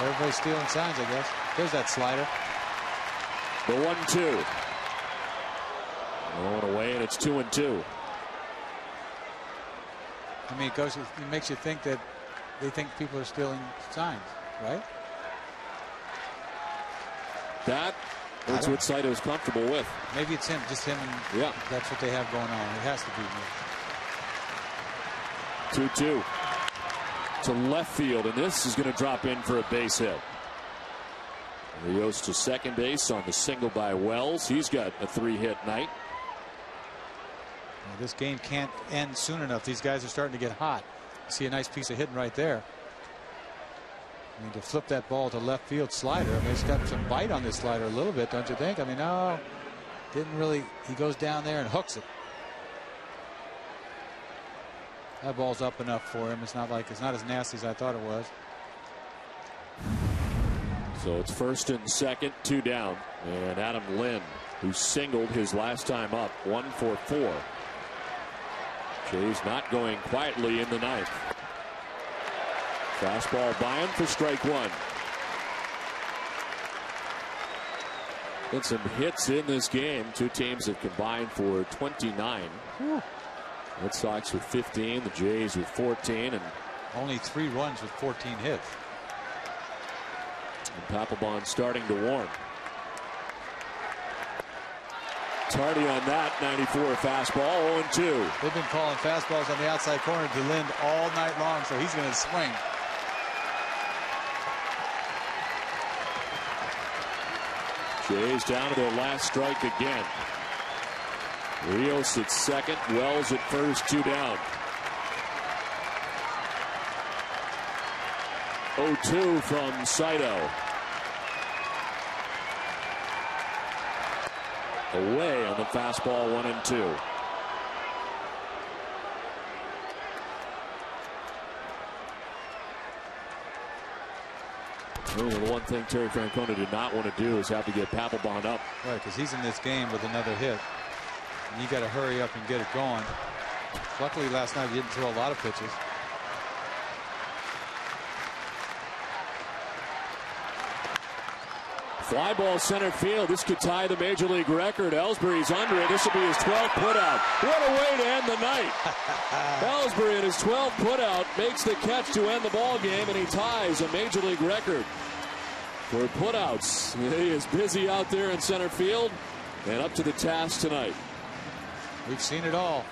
Speaker 2: Everybody's stealing signs, I guess. There's that slider.
Speaker 1: The 1-2. Going away, and it's 2-2.
Speaker 2: I mean, it makes you think that they think people are stealing signs, right?
Speaker 1: That's what Saito's comfortable with.
Speaker 2: Maybe it's him, just him, and
Speaker 1: yeah,
Speaker 2: that's what they have going on. It has to be.
Speaker 1: 2-2 to left field, and this is going to drop in for a base hit. Rios to second base on the single by Wells. He's got a 3-hit night.
Speaker 2: Well, this game can't end soon enough. These guys are starting to get hot. See a nice piece of hitting right there. I mean, to flip that ball to left field slider. I mean, it's got some bite on this slider a little bit, don't you think? I mean, no, didn't really. He goes down there and hooks it. That ball's up enough for him. It's not as nasty as I thought it was.
Speaker 1: So it's 1st and 2nd, 2 down, and Adam Lynn, who singled his last time up, 1 for 4. Jays not going quietly in the 9th. Fastball by him for strike 1. Been some hits in this game. 2 teams have combined for 29. Red Sox with 15, the Jays with 14, and
Speaker 2: only 3 runs with 14 hits.
Speaker 1: And Papelbon starting to warm. Tardy on that 94 fastball, 0-2.
Speaker 2: They've been calling fastballs on the outside corner to Lind all night long, so he's going to swing.
Speaker 1: Jays down to their last strike again. Rios at second, Wells at first, 2 down. 0-2 from Saito. Away on the fastball, 1-2. Really, the one thing Terry Francona did not want to do is have to get Papelbon up.
Speaker 2: Right, because he's in this game with another hit. And you got to hurry up and get it going. Luckily, last night he didn't throw a lot of pitches.
Speaker 1: Fly ball center field. This could tie the major league record. Ellsbury's under it. This will be his 12th putout. What a way to end the night. Ellsbury in his 12th putout makes the catch to end the ball game, and he ties a major league record for putouts. He is busy out there in center field and up to the task tonight.
Speaker 2: We've seen it all.